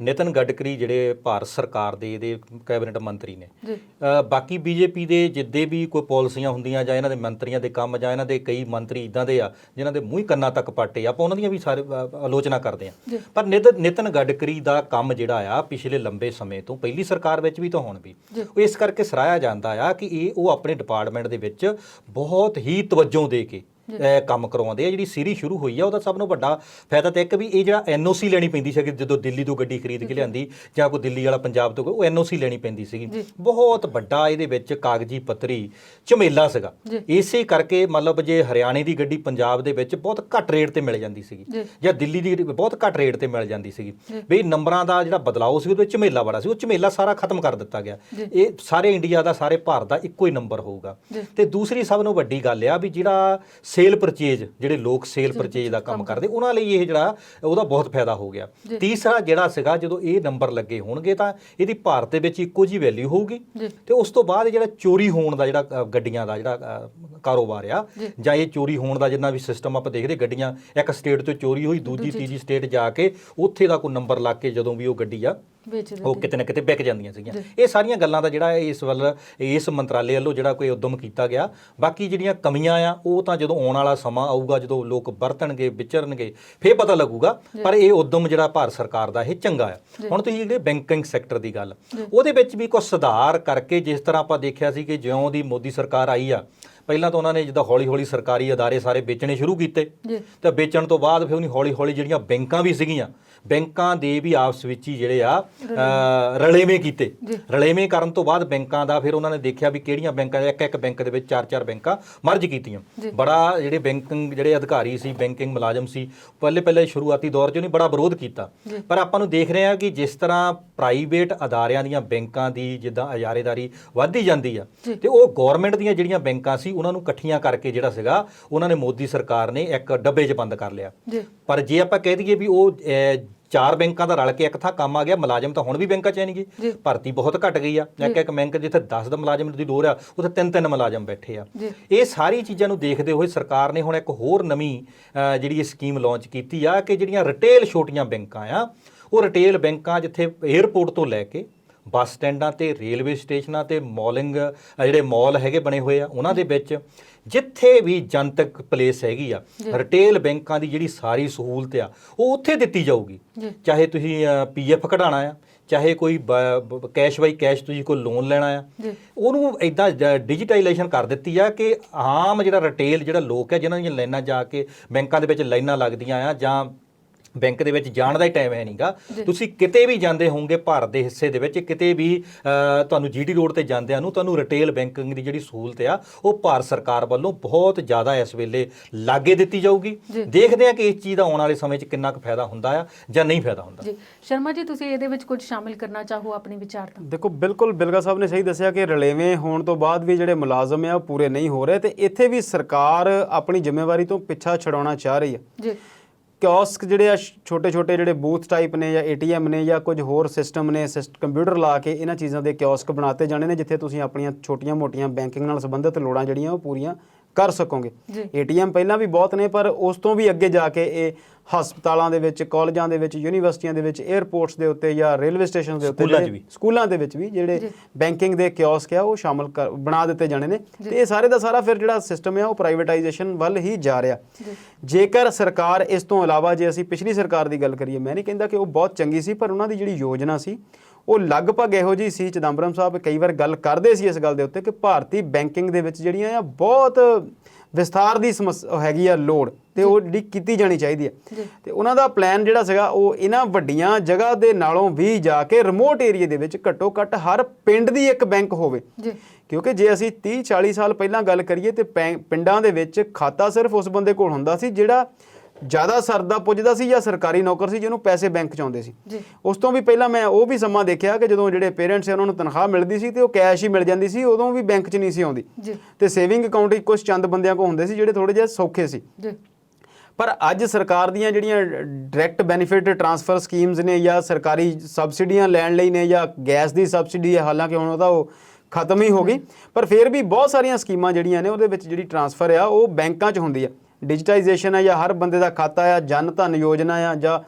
ਨਿਤਨ ਗਡਕਰੀ ਜਿਹੜੇ ਭਾਰਤ ਸਰਕਾਰ ਦੇ ਇਹਦੇ ਕੈਬਨਿਟ ਮੰਤਰੀ ਨੇ, ਬਾਕੀ BJP ਦੇ ਜਿੱਦੇ ਵੀ ਕੋਈ ਪਾਲਿਸੀਆਂ ਹੁੰਦੀਆਂ ਜਾਂ ਇਹਨਾਂ ਦੇ ਮੰਤਰੀਆਂ ਦੇ ਕੰਮ, ਜਾਂ ਇਹਨਾਂ ਦੇ ਕਈ ਮੰਤਰੀ ਇਦਾਂ ਦੇ ਆ ਜਿਨ੍ਹਾਂ ਦੇ ਮੂੰਹ ਕੰਨਾਂ ਤੱਕ ਪਾਟੇ, ਆਪਾਂ ਉਹਨਾਂ ਦੀਆਂ ਵੀ ਸਾਰੇ ਆਲੋਚਨਾ ਕਰਦੇ ਆ। ਪਰ ਨਿਤਨ ਗਡਕਰੀ ਦਾ ਕੰਮ ਜਿਹੜਾ ਆ ਪਿਛਲੇ ਲੰਬੇ ਸਮੇਂ ਤੋਂ, ਪਹਿਲੀ ਸਰਕਾਰ ਵਿੱਚ ਵੀ ਤਾਂ ਹੁਣ ਵੀ, ਉਹ ਇਸ ਕਰਕੇ ਸਰਾਹਿਆ ਜਾਂਦਾ ਆ ਕਿ ਉਹ ਆਪਣੇ ਡਿਪਾਰਟਮੈਂਟ ਦੇ ਵਿੱਚ ਬਹੁਤ ਹੀ ਤਵੱਜੋ ਦੇ ਕੇ ਕੰਮ ਕਰਵਾਉਂਦੇ ਆ। ਜਿਹੜੀ ਸੀਰੀਜ਼ ਸ਼ੁਰੂ ਹੋਈ ਆ ਉਹਦਾ ਸਭ ਨੂੰ ਵੱਡਾ ਫਾਇਦਾ ਤਾਂ ਇੱਕ ਵੀ ਇਹ ਜਿਹੜਾ NOC ਲੈਣੀ ਪੈਂਦੀ ਸੀ, ਜਦੋਂ ਦਿੱਲੀ ਤੋਂ ਗੱਡੀ ਖਰੀਦ ਕੇ ਲਿਆਂਦੀ ਜਾਂ ਕੋਈ ਦਿੱਲੀ ਵਾਲਾ ਪੰਜਾਬ ਤੋਂ, ਉਹ NOC ਲੈਣੀ ਪੈਂਦੀ ਸੀਗੀ। ਬਹੁਤ ਵੱਡਾ ਇਹਦੇ ਵਿੱਚ ਕਾਗਜ਼ੀ ਪੱਤਰੀ ਝਮੇਲਾ ਸੀਗਾ। ਇਸੇ ਕਰਕੇ ਮਤਲਬ ਜੇ ਹਰਿਆਣੇ ਦੀ ਗੱਡੀ ਪੰਜਾਬ ਦੇ ਵਿੱਚ ਬਹੁਤ ਘੱਟ ਰੇਟ ਤੇ ਮਿਲ ਜਾਂਦੀ ਸੀਗੀ, ਜਾਂ ਦਿੱਲੀ ਦੀ ਬਹੁਤ ਘੱਟ ਰੇਟ ਤੇ ਮਿਲ ਜਾਂਦੀ ਸੀਗੀ, ਵੀ ਨੰਬਰਾਂ ਦਾ ਜਿਹੜਾ ਬਦਲਾਅ ਸੀ ਉਹਦੇ ਵਿੱਚ ਝਮੇਲਾ ਬੜਾ ਸੀ। ਉਹ ਝਮੇਲਾ ਸਾਰਾ ਖਤਮ ਕਰ ਦਿੱਤਾ ਗਿਆ। ਇਹ ਸਾਰੇ ਇੰਡੀਆ ਦਾ, ਸਾਰੇ ਭਾਰਤ ਦਾ ਇੱਕੋ ਹੀ ਨੰਬਰ ਹੋਊਗਾ। ਤੇ ਦੂਸਰੀ ਸਭ ਨੂੰ ਵੱਡੀ ਗੱਲ ਆ ਵੀ ਜਿਹੜਾ ਸੇਲ ਪਰਚੇਜ, ਜਿਹੜੇ ਲੋਕ ਸੇਲ ਪਰਚੇਜ ਦਾ ਕੰਮ ਕਰਦੇ, ਉਹਨਾਂ ਲਈ ਇਹ ਜਿਹੜਾ ਉਹਦਾ ਬਹੁਤ ਫਾਇਦਾ ਹੋ ਗਿਆ। ਤੀਸਰਾ ਜਿਹੜਾ ਸੀਗਾ, ਜਦੋਂ ਇਹ ਨੰਬਰ ਲੱਗੇ ਹੋਣਗੇ ਤਾਂ ਇਹਦੀ ਭਾਰਤ ਦੇ ਵਿੱਚ ਇੱਕੋ ਜਿਹੀ ਵੈਲਿਊ ਹੋਊਗੀ। ਤੇ ਉਸ ਤੋਂ ਬਾਅਦ ਜਿਹੜਾ ਚੋਰੀ ਹੋਣ ਦਾ, ਜਿਹੜਾ ਗੱਡੀਆਂ ਦਾ ਜਿਹੜਾ ਕਾਰੋਬਾਰ ਆ, ਜਾਂ ਇਹ ਚੋਰੀ ਹੋਣ ਦਾ ਜਿੰਨਾ ਵੀ ਸਿਸਟਮ ਆਪਾਂ ਦੇਖਦੇ, ਗੱਡੀਆਂ ਇੱਕ ਸਟੇਟ ਤੋਂ ਚੋਰੀ ਹੋਈ, ਦੂਜੀ ਤੀਜੀ ਸਟੇਟ ਜਾ ਕੇ ਉੱਥੇ ਦਾ ਕੋਈ ਨੰਬਰ ਲੱਗ ਕੇ ਜਦੋਂ ਵੀ ਉਹ ਗੱਡੀ ਆ ਉਹ ਕਿਤੇ ਨਾ ਕਿਤੇ ਵਿਕ ਜਾਂਦੀਆਂ ਸੀਗੀਆਂ। ਇਹ ਸਾਰੀਆਂ ਗੱਲਾਂ ਦਾ ਜਿਹੜਾ ਇਸ ਮੰਤਰਾਲੇ ਵੱਲੋਂ ਜਿਹੜਾ ਕੋਈ ਉਦਮ ਕੀਤਾ ਗਿਆ। ਬਾਕੀ ਜਿਹੜੀਆਂ ਕਮੀਆਂ ਆ ਉਹ ਤਾਂ ਜਦੋਂ ਆਉਣ ਵਾਲਾ ਸਮਾਂ ਆਊਗਾ, ਜਦੋਂ ਲੋਕ ਵਰਤਣਗੇ, ਵਿਚਰਨਗੇ, ਫੇਰ ਪਤਾ ਲੱਗੂਗਾ। ਪਰ ਇਹ ਉਦਮ ਜਿਹੜਾ ਭਾਰਤ ਸਰਕਾਰ ਦਾ ਇਹ ਚੰਗਾ ਆ। ਹੁਣ ਤੁਸੀਂ ਜਿਹੜੇ ਬੈਂਕਿੰਗ ਸੈਕਟਰ ਦੀ ਗੱਲ, ਉਹਦੇ ਵਿੱਚ ਵੀ ਕੁਝ ਸੁਧਾਰ ਕਰਕੇ, ਜਿਸ ਤਰ੍ਹਾਂ ਆਪਾਂ ਦੇਖਿਆ ਸੀ ਕਿ ਜਿਉਂ ਦੀ ਮੋਦੀ ਸਰਕਾਰ ਆਈ ਆ, ਪਹਿਲਾਂ ਤਾਂ ਉਹਨਾਂ ਨੇ ਜਿੱਦਾਂ ਹੌਲੀ-ਹੌਲੀ ਸਰਕਾਰੀ ਅਦਾਰੇ ਸਾਰੇ ਵੇਚਣੇ ਸ਼ੁਰੂ ਕੀਤੇ ਤਾਂ ਵੇਚਣ ਤੋਂ ਬਾਅਦ ਫਿਰ ਉਹਨੇ ਹੌਲੀ-ਹੌਲੀ ਜਿਹੜੀਆਂ ਬੈਂਕਾਂ ਵੀ ਸੀਗੀਆਂ, ਬੈਂਕਾਂ ਦੇ ਵੀ ਆਪਸ ਵਿੱਚ ਹੀ ਜਿਹੜੇ ਆ ਰਲੇਵੇਂ ਕੀਤੇ। ਰਲੇਵੇਂ ਕਰਨ ਤੋਂ ਬਾਅਦ ਬੈਂਕਾਂ ਦਾ ਫਿਰ ਉਹਨਾਂ ਨੇ ਦੇਖਿਆ ਵੀ ਕਿਹੜੀਆਂ ਬੈਂਕਾਂ, ਇੱਕ ਬੈਂਕ ਦੇ ਵਿੱਚ 4 ਬੈਂਕਾਂ ਮਰਜ ਕੀਤੀਆਂ। ਬੜਾ ਜਿਹੜੇ ਬੈਂਕਿੰਗ ਜਿਹੜੇ ਅਧਿਕਾਰੀ ਸੀ, ਬੈਂਕਿੰਗ ਮੁਲਾਜ਼ਮ ਸੀ, ਪਹਿਲੇ ਸ਼ੁਰੂਆਤੀ ਦੌਰ 'ਚ ਉਹਨੇ ਬੜਾ ਵਿਰੋਧ ਕੀਤਾ। ਪਰ ਆਪਾਂ ਨੂੰ ਦੇਖ ਰਹੇ ਹਾਂ ਕਿ ਜਿਸ ਤਰ੍ਹਾਂ ਪ੍ਰਾਈਵੇਟ ਅਦਾਰਿਆਂ ਦੀਆਂ ਬੈਂਕਾਂ ਦੀ ਜਿੱਦਾਂ ਇਜਾਰੇਦਾਰੀ ਵੱਧਦੀ ਜਾਂਦੀ ਆ ਤੇ ਉਹ ਗੌਰਮੈਂਟ ਦੀਆਂ ਜਿਹੜੀਆਂ ਬੈਂਕਾਂ ਸੀ ਉਹਨਾਂ ਨੂੰ ਇਕੱਠੀਆਂ ਕਰਕੇ ਜਿਹੜਾ ਸੀਗਾ ਉਹਨਾਂ ਨੇ ਮੋਦੀ ਸਰਕਾਰ ਨੇ ਇੱਕ ਡੱਬੇ 'ਚ ਬੰਦ ਕਰ ਲਿਆ। ਪਰ ਜੇ ਆਪਾਂ ਕਹਿ ਦਈਏ ਵੀ ਉਹ 4 ਬੈਂਕਾਂ ਦਾ ਰਲ ਕੇ ਇੱਕ ਥਾਂ ਕੰਮ ਆ ਗਿਆ, ਮੁਲਾਜ਼ਮ ਤਾਂ ਹੁਣ ਵੀ ਬੈਂਕਾਂ 'ਚ ਨਹੀਂਗੇ, ਭਰਤੀ ਬਹੁਤ ਘਟ ਗਈ ਆ। ਇੱਕ ਬੈਂਕ ਜਿੱਥੇ 10 ਦਾ ਮੁਲਾਜ਼ਮ ਦੀ ਲੋੜ ਆ ਉੱਥੇ 3 ਮੁਲਾਜ਼ਮ ਬੈਠੇ ਆ। ਇਹ ਸਾਰੀ ਚੀਜ਼ਾਂ ਨੂੰ ਦੇਖਦੇ ਹੋਏ ਸਰਕਾਰ ਨੇ ਹੁਣ ਇੱਕ ਹੋਰ ਨਵੀਂ ਜਿਹੜੀ ਸਕੀਮ ਲਾਂਚ ਕੀਤੀ ਆ ਕਿ ਜਿਹੜੀਆਂ ਰਿਟੇਲ ਛੋਟੀਆਂ ਬੈਂਕਾਂ ਆ, ਉਹ ਰਿਟੇਲ ਬੈਂਕਾਂ ਜਿੱਥੇ 에ਅਰਪੋਰਟ ਤੋਂ ਲੈ ਕੇ ਬੱਸ ਸਟੈਂਡਾਂ ਤੇ ਰੇਲਵੇ ਸਟੇਸ਼ਨਾਂ ਤੇ ਜਿਹੜੇ ਮਾਲ ਹੈਗੇ ਬਣੇ ਹੋਏ ਆ ਉਹਨਾਂ ਦੇ ਵਿੱਚ ਜਿੱਥੇ ਵੀ ਜਨਤਕ ਪਲੇਸ ਹੈਗੀ ਆ, ਰਿਟੇਲ ਬੈਂਕਾਂ ਦੀ ਜਿਹੜੀ ਸਾਰੀ ਸਹੂਲਤ ਆ ਉਹ ਉੱਥੇ ਦਿੱਤੀ ਜਾਊਗੀ। ਚਾਹੇ ਤੁਸੀਂ PF ਕਢਾਉਣਾ ਆ, ਚਾਹੇ ਕੋਈ ਕੈਸ਼ ਬਾਈ ਕੈਸ਼ ਤੁਸੀਂ ਕੋਈ ਲੋਨ ਲੈਣਾ ਆ, ਉਹਨੂੰ ਇੱਦਾਂ ਡਿਜੀਟਾਈਲੇਸ਼ਨ ਕਰ ਦਿੱਤੀ ਆ ਕਿ ਆਮ ਜਿਹੜਾ ਰਿਟੇਲ ਜਿਹੜਾ ਲੋਕ ਹੈ ਜਿਨ੍ਹਾਂ ਦੀਆਂ ਲਾਈਨਾਂ ਜਾ ਕੇ ਬੈਂਕਾਂ ਦੇ ਵਿੱਚ ਲਾਈਨਾਂ ਲੱਗਦੀਆਂ ਆ ਜਾਂ ਬੈਂਕ ਦੇ ਵਿੱਚ ਜਾਣ ਦਾ ਹੀ ਟਾਈਮ ਹੈ ਨਹੀਂਗਾ, ਤੁਸੀਂ ਕਿਤੇ ਵੀ ਜਾਂਦੇ ਹੋਵੋਗੇ ਭਾਰਤ ਦੇ ਹਿੱਸੇ ਦੇ ਵਿੱਚ, ਕਿਤੇ ਵੀ ਤੁਹਾਨੂੰ GT ਰੋਡ ਤੇ ਜਾਂਦਿਆਂ ਨੂੰ ਤੁਹਾਨੂੰ ਰਿਟੇਲ ਬੈਂਕਿੰਗ ਦੀ ਜਿਹੜੀ ਸਹੂਲਤ ਆ ਉਹ ਭਾਰਤ ਸਰਕਾਰ ਵੱਲੋਂ ਬਹੁਤ ਜ਼ਿਆਦਾ ਇਸ ਵੇਲੇ ਲਾਗੇ ਦਿੱਤੀ ਜਾਊਗੀ। ਦੇਖਦੇ ਆ ਕਿ ਇਸ ਚੀਜ਼ ਦਾ ਆਉਣ ਵਾਲੇ ਸਮੇਂ 'ਚ ਕਿੰਨਾ ਕੁ ਫਾਇਦਾ ਹੁੰਦਾ ਆ ਜਾਂ ਨਹੀਂ ਫਾਇਦਾ ਹੁੰਦਾ। ਜੀ ਸ਼ਰਮਾ ਜੀ, ਤੁਸੀਂ ਇਹਦੇ ਵਿੱਚ ਕੁਝ ਸ਼ਾਮਿਲ ਕਰਨਾ ਚਾਹੋ ਆਪਣੇ ਵਿਚਾਰ ਤਾਂ? ਦੇਖੋ, ਬਿਲਕੁਲ ਬਿਲਗਾ ਸਾਹਿਬ ਨੇ ਸਹੀ ਦੱਸਿਆ ਕਿ ਰਲੇਵੇਂ ਹੋਣ ਤੋਂ ਬਾਅਦ ਵੀ ਜਿਹੜੇ ਮੁਲਾਜ਼ਮ ਆ ਉਹ ਪੂਰੇ ਨਹੀਂ ਹੋ ਰਹੇ ਤੇ ਇੱਥੇ ਵੀ ਸਰਕਾਰ ਆਪਣੀ ਜ਼ਿੰਮੇਵਾਰੀ ਤੋਂ ਪਿੱਛਾ ਛਡਾਉਣਾ ਚਾਹ ਰਹੀ ਹੈ। ਜੀ ਕਿਓਸਕ ਜਿਹੜੇ ਆ ਛੋਟੇ ਜਿਹੜੇ ਬੂਥ ਟਾਈਪ ਨੇ ਜਾਂ ATM ਨੇ ਜਾਂ ਕੁਝ ਹੋਰ ਸਿਸਟਮ ਨੇ, ਕੰਪਿਊਟਰ ਲਾ ਕੇ ਇਹਨਾਂ ਚੀਜ਼ਾਂ ਦੇ ਕਿਓਸਕ ਬਣਾਤੇ ਜਾਣੇ ਨੇ ਜਿੱਥੇ ਤੁਸੀਂ ਆਪਣੀਆਂ ਛੋਟੀਆਂ-ਮੋਟੀਆਂ ਬੈਂਕਿੰਗ ਨਾਲ ਸੰਬੰਧਿਤ ਲੋੜਾਂ ਜਿਹੜੀਆਂ ਉਹ ਪੂਰੀਆਂ ਕਰ ਸਕੋਗੇ। ATM ਪਹਿਲਾਂ ਵੀ ਬਹੁਤ ਨੇ ਪਰ ਉਸ ਤੋਂ ਵੀ ਅੱਗੇ ਜਾ ਕੇ ਇਹ ਹਸਪਤਾਲਾਂ ਦੇ ਵਿੱਚ, ਕਾਲਜਾਂ ਦੇ ਵਿੱਚ, ਯੂਨੀਵਰਸਿਟੀਆਂ ਦੇ ਵਿੱਚ, 에ਅਰਪੋਰਟਸ ਦੇ ਉੱਤੇ ਜਾਂ ਰੇਲਵੇ ਸਟੇਸ਼ਨ ਦੇ ਉੱਤੇ, ਸਕੂਲਾਂ ਦੇ ਵਿੱਚ ਵੀ ਜਿਹੜੇ ਬੈਂਕਿੰਗ ਦੇ ਕਿਓਸਕ ਆ ਉਹ ਸ਼ਾਮਲ ਬਣਾ ਦਿੱਤੇ ਜਾਣੇ ਨੇ ਤੇ ਇਹ ਸਾਰੇ ਦਾ ਸਾਰਾ ਫਿਰ ਜਿਹੜਾ ਸਿਸਟਮ ਆ ਉਹ ਪ੍ਰਾਈਵੇਟਾਈਜੇਸ਼ਨ ਵੱਲ ਹੀ ਜਾ ਰਿਹਾ। ਜੇਕਰ ਸਰਕਾਰ ਇਸ ਤੋਂ ਇਲਾਵਾ, ਜੇ ਅਸੀਂ ਪਿਛਲੀ ਸਰਕਾਰ ਦੀ ਗੱਲ ਕਰੀਏ, ਮੈਂ ਨਹੀਂ ਕਹਿੰਦਾ ਕਿ ਉਹ ਬਹੁਤ ਚੰਗੀ ਸੀ, ਪਰ ਉਹਨਾਂ ਦੀ ਜਿਹੜੀ ਯੋਜਨਾ ਸੀ ਉਹ ਲਗਭਗ ਇਹੋ ਜਿਹੀ ਸੀ। ਚਿਦੰਬਰਮ ਸਾਹਿਬ ਕਈ ਵਾਰ ਗੱਲ ਕਰਦੇ ਸੀ ਇਸ ਗੱਲ ਦੇ ਉੱਤੇ ਕਿ ਭਾਰਤੀ ਬੈਂਕਿੰਗ ਦੇ ਵਿੱਚ ਜਿਹੜੀਆਂ ਆ ਬਹੁਤ ਵਿਸਥਾਰ ਦੀ ਸਮੱਸਿਆ ਹੈਗੀ ਆ ਲੋੜ ਤੇ ਉਹ ਜਿਹੜੀ ਕੀਤੀ ਜਾਣੀ ਚਾਹੀਦੀ ਹੈ ਤੇ ਉਹਨਾਂ ਦਾ ਪਲਾਨ ਜਿਹੜਾ ਸੀਗਾ ਉਹ ਇਹਨਾਂ ਵੱਡੀਆਂ ਜਗ੍ਹਾ ਦੇ ਨਾਲੋਂ ਵੀ ਜਾ ਕੇ ਰਿਮੋਟ ਏਰੀਆ ਦੇ ਵਿੱਚ ਘੱਟੋ ਘੱਟ ਹਰ ਪਿੰਡ ਦੀ ਇੱਕ ਬੈਂਕ ਹੋਵੇ। ਕਿਉਂਕਿ ਜੇ ਅਸੀਂ 30-40 ਸਾਲ ਪਹਿਲਾਂ ਗੱਲ ਕਰੀਏ ਤੇ ਪਿੰਡਾਂ ਦੇ ਵਿੱਚ ਖਾਤਾ ਸਿਰਫ ਉਸ ਬੰਦੇ ਕੋਲ ਹੁੰਦਾ ਸੀ ਜਿਹੜਾ ਜ਼ਿਆਦਾ ਸਰਦਾ ਪੁੱਜਦਾ ਸੀ ਜਾਂ ਸਰਕਾਰੀ ਨੌਕਰ ਸੀ ਜਿਹਨੂੰ ਪੈਸੇ ਬੈਂਕ 'ਚ ਆਉਂਦੇ ਸੀ। ਉਸ ਤੋਂ ਵੀ ਪਹਿਲਾਂ ਮੈਂ ਉਹ ਵੀ ਸਮਾਂ ਦੇਖਿਆ ਕਿ ਜਦੋਂ ਜਿਹੜੇ ਪੇਰੈਂਟਸ ਉਹਨਾਂ ਨੂੰ ਤਨਖਾਹ ਮਿਲਦੀ ਸੀ ਤੇ ਉਹ ਕੈਸ਼ ਹੀ ਮਿਲ ਜਾਂਦੀ ਸੀ, ਉਦੋਂ ਵੀ ਬੈਂਕ 'ਚ ਨਹੀਂ ਸੀ ਆਉਂਦੀ ਤੇ ਸੇਵਿੰਗ ਅਕਾਊਂਟ ਹੀ ਕੁਝ ਚੰਦ ਬੰਦਿਆਂ ਕੋਲ ਹੁੰਦੇ ਸੀ ਜਿਹੜੇ ਥੋੜ੍ਹੇ ਜਿਹੇ ਸੌਖੇ ਸੀ। ਪਰ ਅੱਜ ਸਰਕਾਰ ਦੀਆਂ ਜਿਹੜੀਆਂ ਡਾਇਰੈਕਟ ਬੈਨੀਫਿਟ ਟ੍ਰਾਂਸਫਰ ਸਕੀਮਸ ਨੇ ਜਾਂ ਸਰਕਾਰੀ ਸਬਸਿਡੀਆਂ ਲੈਣ ਲਈ ਨੇ ਜਾਂ ਗੈਸ ਦੀ ਸਬਸਿਡੀ ਹੈ, ਹਾਲਾਂਕਿ ਹੁਣ ਉਹਦਾ ਉਹ ਖਤਮ ਹੀ ਹੋ ਗਈ, ਪਰ ਫਿਰ ਵੀ ਬਹੁਤ ਸਾਰੀਆਂ ਸਕੀਮਾਂ ਜਿਹੜੀਆਂ ਨੇ ਉਹਦੇ ਵਿੱਚ ਜਿਹੜੀ ਟ੍ਰਾਂਸਫਰ ਆ ਉਹ ਬੈਂਕਾਂ 'ਚ ਹੁੰਦੀ ਆ। ਡਿਜੀਟਾਈਜੇਸ਼ਨ ਹੈ ਜਾਂ ਹਰ ਬੰਦੇ ਦਾ ਖਾਤਾ ਆ, ਜਨ ਧਨ ਯੋਜਨਾ ਆ ਜਾਂ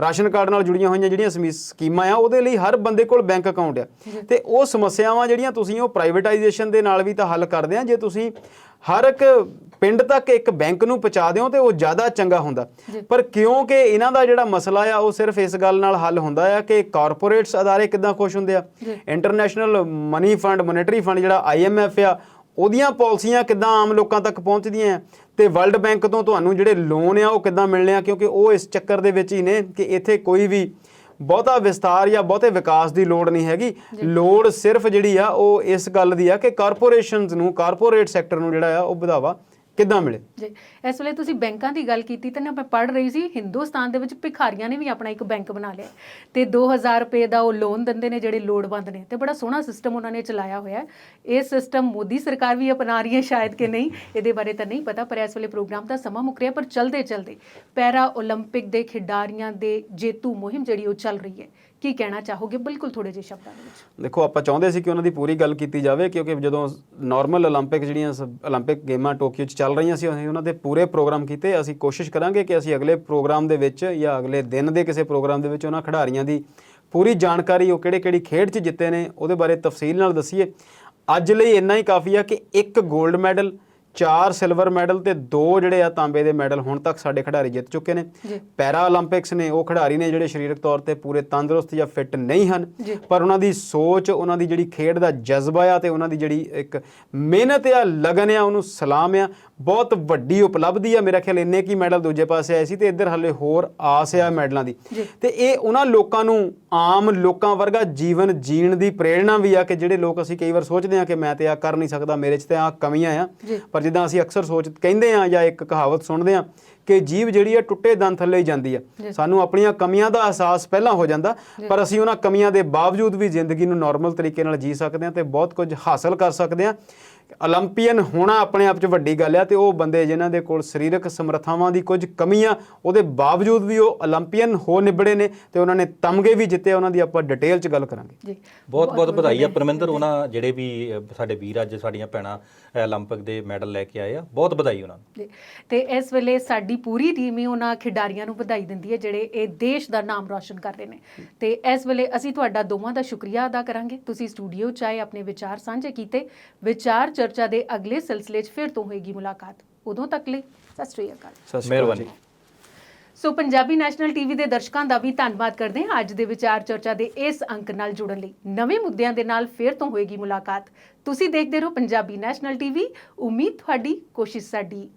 ਰਾਸ਼ਨ ਕਾਰਡ ਨਾਲ ਜੁੜੀਆਂ ਹੋਈਆਂ ਜਿਹੜੀਆਂ ਸਕੀਮਾਂ ਆ ਉਹਦੇ ਲਈ ਹਰ ਬੰਦੇ ਕੋਲ ਬੈਂਕ ਅਕਾਊਂਟ ਆ ਤੇ ਉਹ ਸਮੱਸਿਆਵਾਂ ਜਿਹੜੀਆਂ ਤੁਸੀਂ ਉਹ ਪ੍ਰਾਈਵੇਟਾਈਜੇਸ਼ਨ ਦੇ ਨਾਲ ਵੀ ਤਾਂ ਹੱਲ ਕਰਦੇ ਆ। ਜੇ ਤੁਸੀਂ ਹਰ ਇੱਕ ਪਿੰਡ ਤੱਕ ਇੱਕ ਬੈਂਕ ਨੂੰ ਪਹੁੰਚਾ ਦਿਓ ਤੇ ਉਹ ਜ਼ਿਆਦਾ ਚੰਗਾ ਹੁੰਦਾ। ਪਰ ਕਿਉਂਕਿ ਇਹਨਾਂ ਦਾ ਜਿਹੜਾ ਮਸਲਾ ਆ ਉਹ ਸਿਰਫ ਇਸ ਗੱਲ ਨਾਲ ਹੱਲ ਹੁੰਦਾ ਆ ਕਿ ਕਾਰਪੋਰੇਟਸ ਅਦਾਰੇ ਕਿੱਦਾਂ ਖੁਸ਼ ਹੁੰਦੇ ਆ, ਇੰਟਰਨੈਸ਼ਨਲ ਮਨੀ ਫੰਡ, ਮੋਨੇਟਰੀ ਫੰਡ ਜਿਹੜਾ IMF ਆ ਉਹਦੀਆਂ ਪਾਲਿਸੀਆਂ ਕਿੱਦਾਂ ਆਮ ਲੋਕਾਂ ਤੱਕ ਪਹੁੰਚਦੀਆਂ ਆ ਤੇ ਵਰਲਡ ਬੈਂਕ ਤੋਂ ਤੁਹਾਨੂੰ ਜਿਹੜੇ ਲੋਨ ਆ ਉਹ ਕਿੱਦਾਂ ਮਿਲਣੇ ਆ, ਕਿਉਂਕਿ ਉਹ ਇਸ ਚੱਕਰ ਦੇ ਵਿੱਚ ਹੀ ਨੇ ਕਿ ਇੱਥੇ ਕੋਈ ਵੀ ਬਹੁਤਾ ਵਿਸਤਾਰ ਜਾਂ ਬਹੁਤੇ ਵਿਕਾਸ ਦੀ ਲੋੜ ਨਹੀਂ ਹੈਗੀ। ਲੋੜ ਸਿਰਫ ਜਿਹੜੀ ਆ ਉਹ ਇਸ ਗੱਲ ਦੀ ਆ ਕਿ ਕਾਰਪੋਰੇਸ਼ਨਸ ਨੂੰ, ਕਾਰਪੋਰੇਟ ਸੈਕਟਰ ਨੂੰ ਜਿਹੜਾ ਆ ਉਹ ਵਧਾਵਾ ਕਿੱਦਾਂ ਮਿਲੇ। ਜੀ ਇਸ ਵੇਲੇ ਤੁਸੀਂ ਬੈਂਕਾਂ ਦੀ ਗੱਲ ਕੀਤੀ ਤੇ ਮੈਂ ਪੜ੍ਹ ਰਹੀ ਸੀ ਹਿੰਦੁਸਤਾਨ ਦੇ ਵਿੱਚ ਭਿਖਾਰੀਆਂ ਨੇ ਵੀ ਆਪਣਾ ਇੱਕ ਬੈਂਕ ਬਣਾ ਲਿਆ ਤੇ 2000 ਰੁਪਏ ਦਾ ਉਹ ਲੋਨ ਦਿੰਦੇ ਨੇ ਜਿਹੜੇ ਲੋੜਵੰਦ ਨੇ ਤੇ ਬੜਾ ਸੋਹਣਾ ਸਿਸਟਮ ਉਹਨਾਂ ਨੇ ਚਲਾਇਆ ਹੋਇਆ। ਇਹ ਸਿਸਟਮ ਮੋਦੀ ਸਰਕਾਰ ਵੀ ਅਪਣਾ ਰਹੀ ਹੈ ਸ਼ਾਇਦ ਕਿ ਨਹੀਂ, ਇਹਦੇ ਬਾਰੇ ਤਾਂ ਨਹੀਂ ਪਤਾ, ਪਰ ਇਸ ਵੇਲੇ ਪ੍ਰੋਗਰਾਮ ਦਾ ਸਮਾਂ ਮੁੱਕ ਰਿਹਾ। ਪਰ ਚਲਦੇ ਪੈਰਾ ਓਲੰਪਿਕ ਦੇ ਖਿਡਾਰੀਆਂ ਦੇ ਜੇਤੂ ਮੁਹਿੰਮ ਜਿਹੜੀ ਉਹ ਚੱਲ ਰਹੀ ਹੈ, ਕੀ ਕਹਿਣਾ ਚਾਹੋਗੇ ਬਿਲਕੁਲ ਥੋੜੇ ਜਿਹੇ ਸ਼ਬਦਾਂ ਦੇ ਵਿੱਚ? ਦੇਖੋ, ਆਪਾਂ ਚਾਹੁੰਦੇ ਸੀ ਕਿ ਉਹਨਾਂ ਦੀ ਪੂਰੀ ਗੱਲ ਕੀਤੀ ਜਾਵੇ ਕਿਉਂਕਿ ਜਦੋਂ ਨਾਰਮਲ ਓਲੰਪਿਕ ਜਿਹੜੀਆਂ ਓਲੰਪਿਕ ਗੇਮਾਂ ਟੋਕੀਓ 'ਚ ਚੱਲ ਰਹੀਆਂ ਸੀ ਅਸੀਂ ਉਹਨਾਂ ਦੇ ਪੂਰੇ ਪ੍ਰੋਗਰਾਮ ਕੀਤੇ। ਅਸੀਂ ਕੋਸ਼ਿਸ਼ ਕਰਾਂਗੇ ਕਿ ਅਸੀਂ ਅਗਲੇ ਪ੍ਰੋਗਰਾਮ ਦੇ ਵਿੱਚ ਜਾਂ ਅਗਲੇ ਦਿਨ ਦੇ ਕਿਸੇ ਪ੍ਰੋਗਰਾਮ ਦੇ ਵਿੱਚ ਉਹਨਾਂ ਖਿਡਾਰੀਆਂ ਦੀ ਪੂਰੀ ਜਾਣਕਾਰੀ, ਉਹ ਕਿਹੜੀ ਖੇਡ 'ਚ ਜਿੱਤੇ ਨੇ ਉਹਦੇ ਬਾਰੇ ਤਫਸੀਲ ਨਾਲ ਦੱਸੀਏ। ਅੱਜ ਲਈ ਇੰਨਾ ਹੀ ਕਾਫੀ ਆ ਕਿ 1 골ਡ ਮੈਡਲ, 4 ਸਿਲਵਰ ਮੈਡਲ ਤੇ 2 ਜਿਹੜੇ ਆ ਤਾਂਬੇ ਦੇ ਮੈਡਲ ਹੁਣ ਤੱਕ ਸਾਡੇ ਖਿਡਾਰੀ ਜਿੱਤ ਚੁੱਕੇ ਨੇ। ਪੈਰਾ 올림픽ਸ ਨੇ ਉਹ ਖਿਡਾਰੀ ਨੇ ਜਿਹੜੇ ਸਰੀਰਕ ਤੌਰ ਤੇ ਪੂਰੇ ਤੰਦਰੁਸਤ ਜਾਂ ਫਿੱਟ ਨਹੀਂ ਹਨ, ਪਰ ਉਹਨਾਂ ਦੀ ਸੋਚ, ਉਹਨਾਂ ਦੀ ਜਿਹੜੀ ਖੇਡ ਦਾ ਜਜ਼ਬਾ ਆ ਤੇ ਉਹਨਾਂ ਦੀ ਜਿਹੜੀ ਇੱਕ ਮਿਹਨਤ ਆ, ਲਗਨ ਆ, ਉਹਨੂੰ ਸਲਾਮ ਆ। ਬਹੁਤ ਵੱਡੀ ਉਪਲਬਧੀ ਆ। ਮੇਰਾ ਖਿਆਲ ਇੰਨੇ ਕੀ ਮੈਡਲ ਦੂਜੇ ਪਾਸੇ ਆਏ ਸੀ ਤੇ ਇੱਧਰ ਹਲੇ ਹੋਰ ਆਸ ਆ ਮੈਡਲਾਂ ਦੀ। ਤੇ ਇਹ ਉਹਨਾਂ ਲੋਕਾਂ ਨੂੰ, ਆਮ ਲੋਕਾਂ ਵਰਗਾ ਜੀਵਨ ਜੀਣ ਦੀ ਪ੍ਰੇਰਣਾ ਵੀ ਆ ਕਿ ਜਿਹੜੇ ਲੋਕ ਅਸੀਂ ਕਈ ਵਾਰ ਸੋਚਦੇ ਹਾਂ ਕਿ ਮੈਂ ਤੇ ਆ ਕਰ ਨਹੀਂ ਸਕਦਾ, ਮੇਰੇ 'ਚ ਤੇ ਆ ਕਮੀਆਂ ਆ, ਪਰ ਜਿੱਦਾਂ ਅਸੀਂ ਅਕਸਰ ਕਹਿੰਦੇ ਆ ਜਾਂ ਇੱਕ ਕਹਾਵਤ ਸੁਣਦੇ ਆ ਕਿ ਜੀਵ ਜਿਹੜੀ ਆ ਟੁੱਟੇ ਦੰਦ ਥੱਲੇ ਹੀ ਜਾਂਦੀ ਆ। ਸਾਨੂੰ ਆਪਣੀਆਂ ਕਮੀਆਂ ਦਾ ਅਹਿਸਾਸ ਪਹਿਲਾਂ ਹੋ ਜਾਂਦਾ, ਪਰ ਅਸੀਂ ਉਹਨਾਂ ਕਮੀਆਂ ਦੇ ਬਾਵਜੂਦ ਵੀ ਜ਼ਿੰਦਗੀ ਨੂੰ ਨਾਰਮਲ ਤਰੀਕੇ ਨਾਲ ਜੀ ਸਕਦੇ ਹਾਂ ਤੇ ਬਹੁਤ ਕੁਝ ਹਾਸਲ ਕਰ ਸਕਦੇ ਹਾਂ। 올림픽ੀਅਨ ਹੋਣਾ ਆਪਣੇ ਆਪ 'ਚ ਵੱਡੀ ਗੱਲ ਆ ਤੇ ਉਹ ਬੰਦੇ ਜਿਨ੍ਹਾਂ ਦੇ ਕੋਲ ਸਰੀਰਕ ਸਮਰੱਥਾਵਾਂ ਦੀ ਕੁਝ ਕਮੀਆਂ, ਉਹਦੇ ਬਾਵਜੂਦ ਵੀ ਉਹ 올림픽ੀਅਨ ਹੋ ਨਿਬੜੇ ਨੇ ਤੇ ਉਹਨਾਂ ਨੇ ਤਮਗੇ ਵੀ ਜਿੱਤੇ। ਉਹਨਾਂ ਦੀ ਆਪਾਂ ਡਿਟੇਲ 'ਚ ਗੱਲ ਕਰਾਂਗੇ। ਬਹੁਤ ਬਹੁਤ ਵਧਾਈ ਆ ਪਰਮਿੰਦਰ, ਉਹਨਾਂ ਜਿਹੜੇ ਵੀ ਸਾਡੇ ਵੀਰ ਅੱਜ ਸਾਡੀਆਂ ਭੈਣਾਂ 올림픽 ਦੇ ਮੈਡਲ ਲੈ ਕੇ ਆਏ ਆ, ਬਹੁਤ ਵਧਾਈ ਉਹਨਾਂ ਨੂੰ। ਤੇ ਇਸ ਵੇਲੇ ਸਾਡੀ ਪੂਰੀ ਟੀਮ ਹੀ ਉਹਨਾਂ ਖਿਡਾਰੀਆਂ ਨੂੰ ਵਧਾਈ ਦਿੰਦੀ ਹੈ ਜਿਹੜੇ ਇਹ ਦੇਸ਼ ਦਾ ਨਾਮ ਰੌਸ਼ਨ ਕਰ ਰਹੇ ਨੇ। ਤੇ ਇਸ ਵੇਲੇ ਅਸੀਂ ਤੁਹਾਡਾ ਦੋਵਾਂ ਦਾ ਸ਼ੁਕਰੀਆ ਅਦਾ ਕਰਾਂਗੇ। ਤੁਸੀਂ ਸਟੂਡੀਓ 'ਚ ਆਏ, ਆਪਣੇ ਵਿਚਾਰ ਸਾਂਝੇ ਕੀਤੇ। ਵਿਚਾਰ ਚਰਚਾ ਦੇ ਅਗਲੇ ਸਿਲਸਿਲੇ 'ਚ ਫਿਰ ਤੋਂ ਹੋਏਗੀ ਮੁਲਾਕਾਤ। ਉਦੋਂ ਤੱਕ ਲਈ ਸਤਿ ਸ਼੍ਰੀ ਅਕਾਲ। ਮਿਹਰਬਾਨੀ। ਸੋ ਪੰਜਾਬੀ ਨੈਸ਼ਨਲ ਟੀਵੀ ਦੇ ਦਰਸ਼ਕਾਂ ਦਾ ਵੀ ਧੰਨਵਾਦ ਕਰਦੇ ਹਾਂ ਅੱਜ ਦੇ ਵਿਚਾਰ ਚਰਚਾ ਦੇ ਇਸ ਅੰਕ ਨਾਲ ਜੁੜਨ ਲਈ। ਨਵੇਂ ਮੁੱਦਿਆਂ ਦੇ ਨਾਲ ਫਿਰ ਤੋਂ ਹੋਏਗੀ ਮੁਲਾਕਾਤ। ਤੁਸੀਂ ਦੇਖਦੇ ਰਹੋ ਪੰਜਾਬੀ ਨੈਸ਼ਨਲ ਟੀਵੀ। ਉਮੀਦ ਤੁਹਾਡੀ, ਕੋਸ਼ਿਸ਼ ਸਾਡੀ।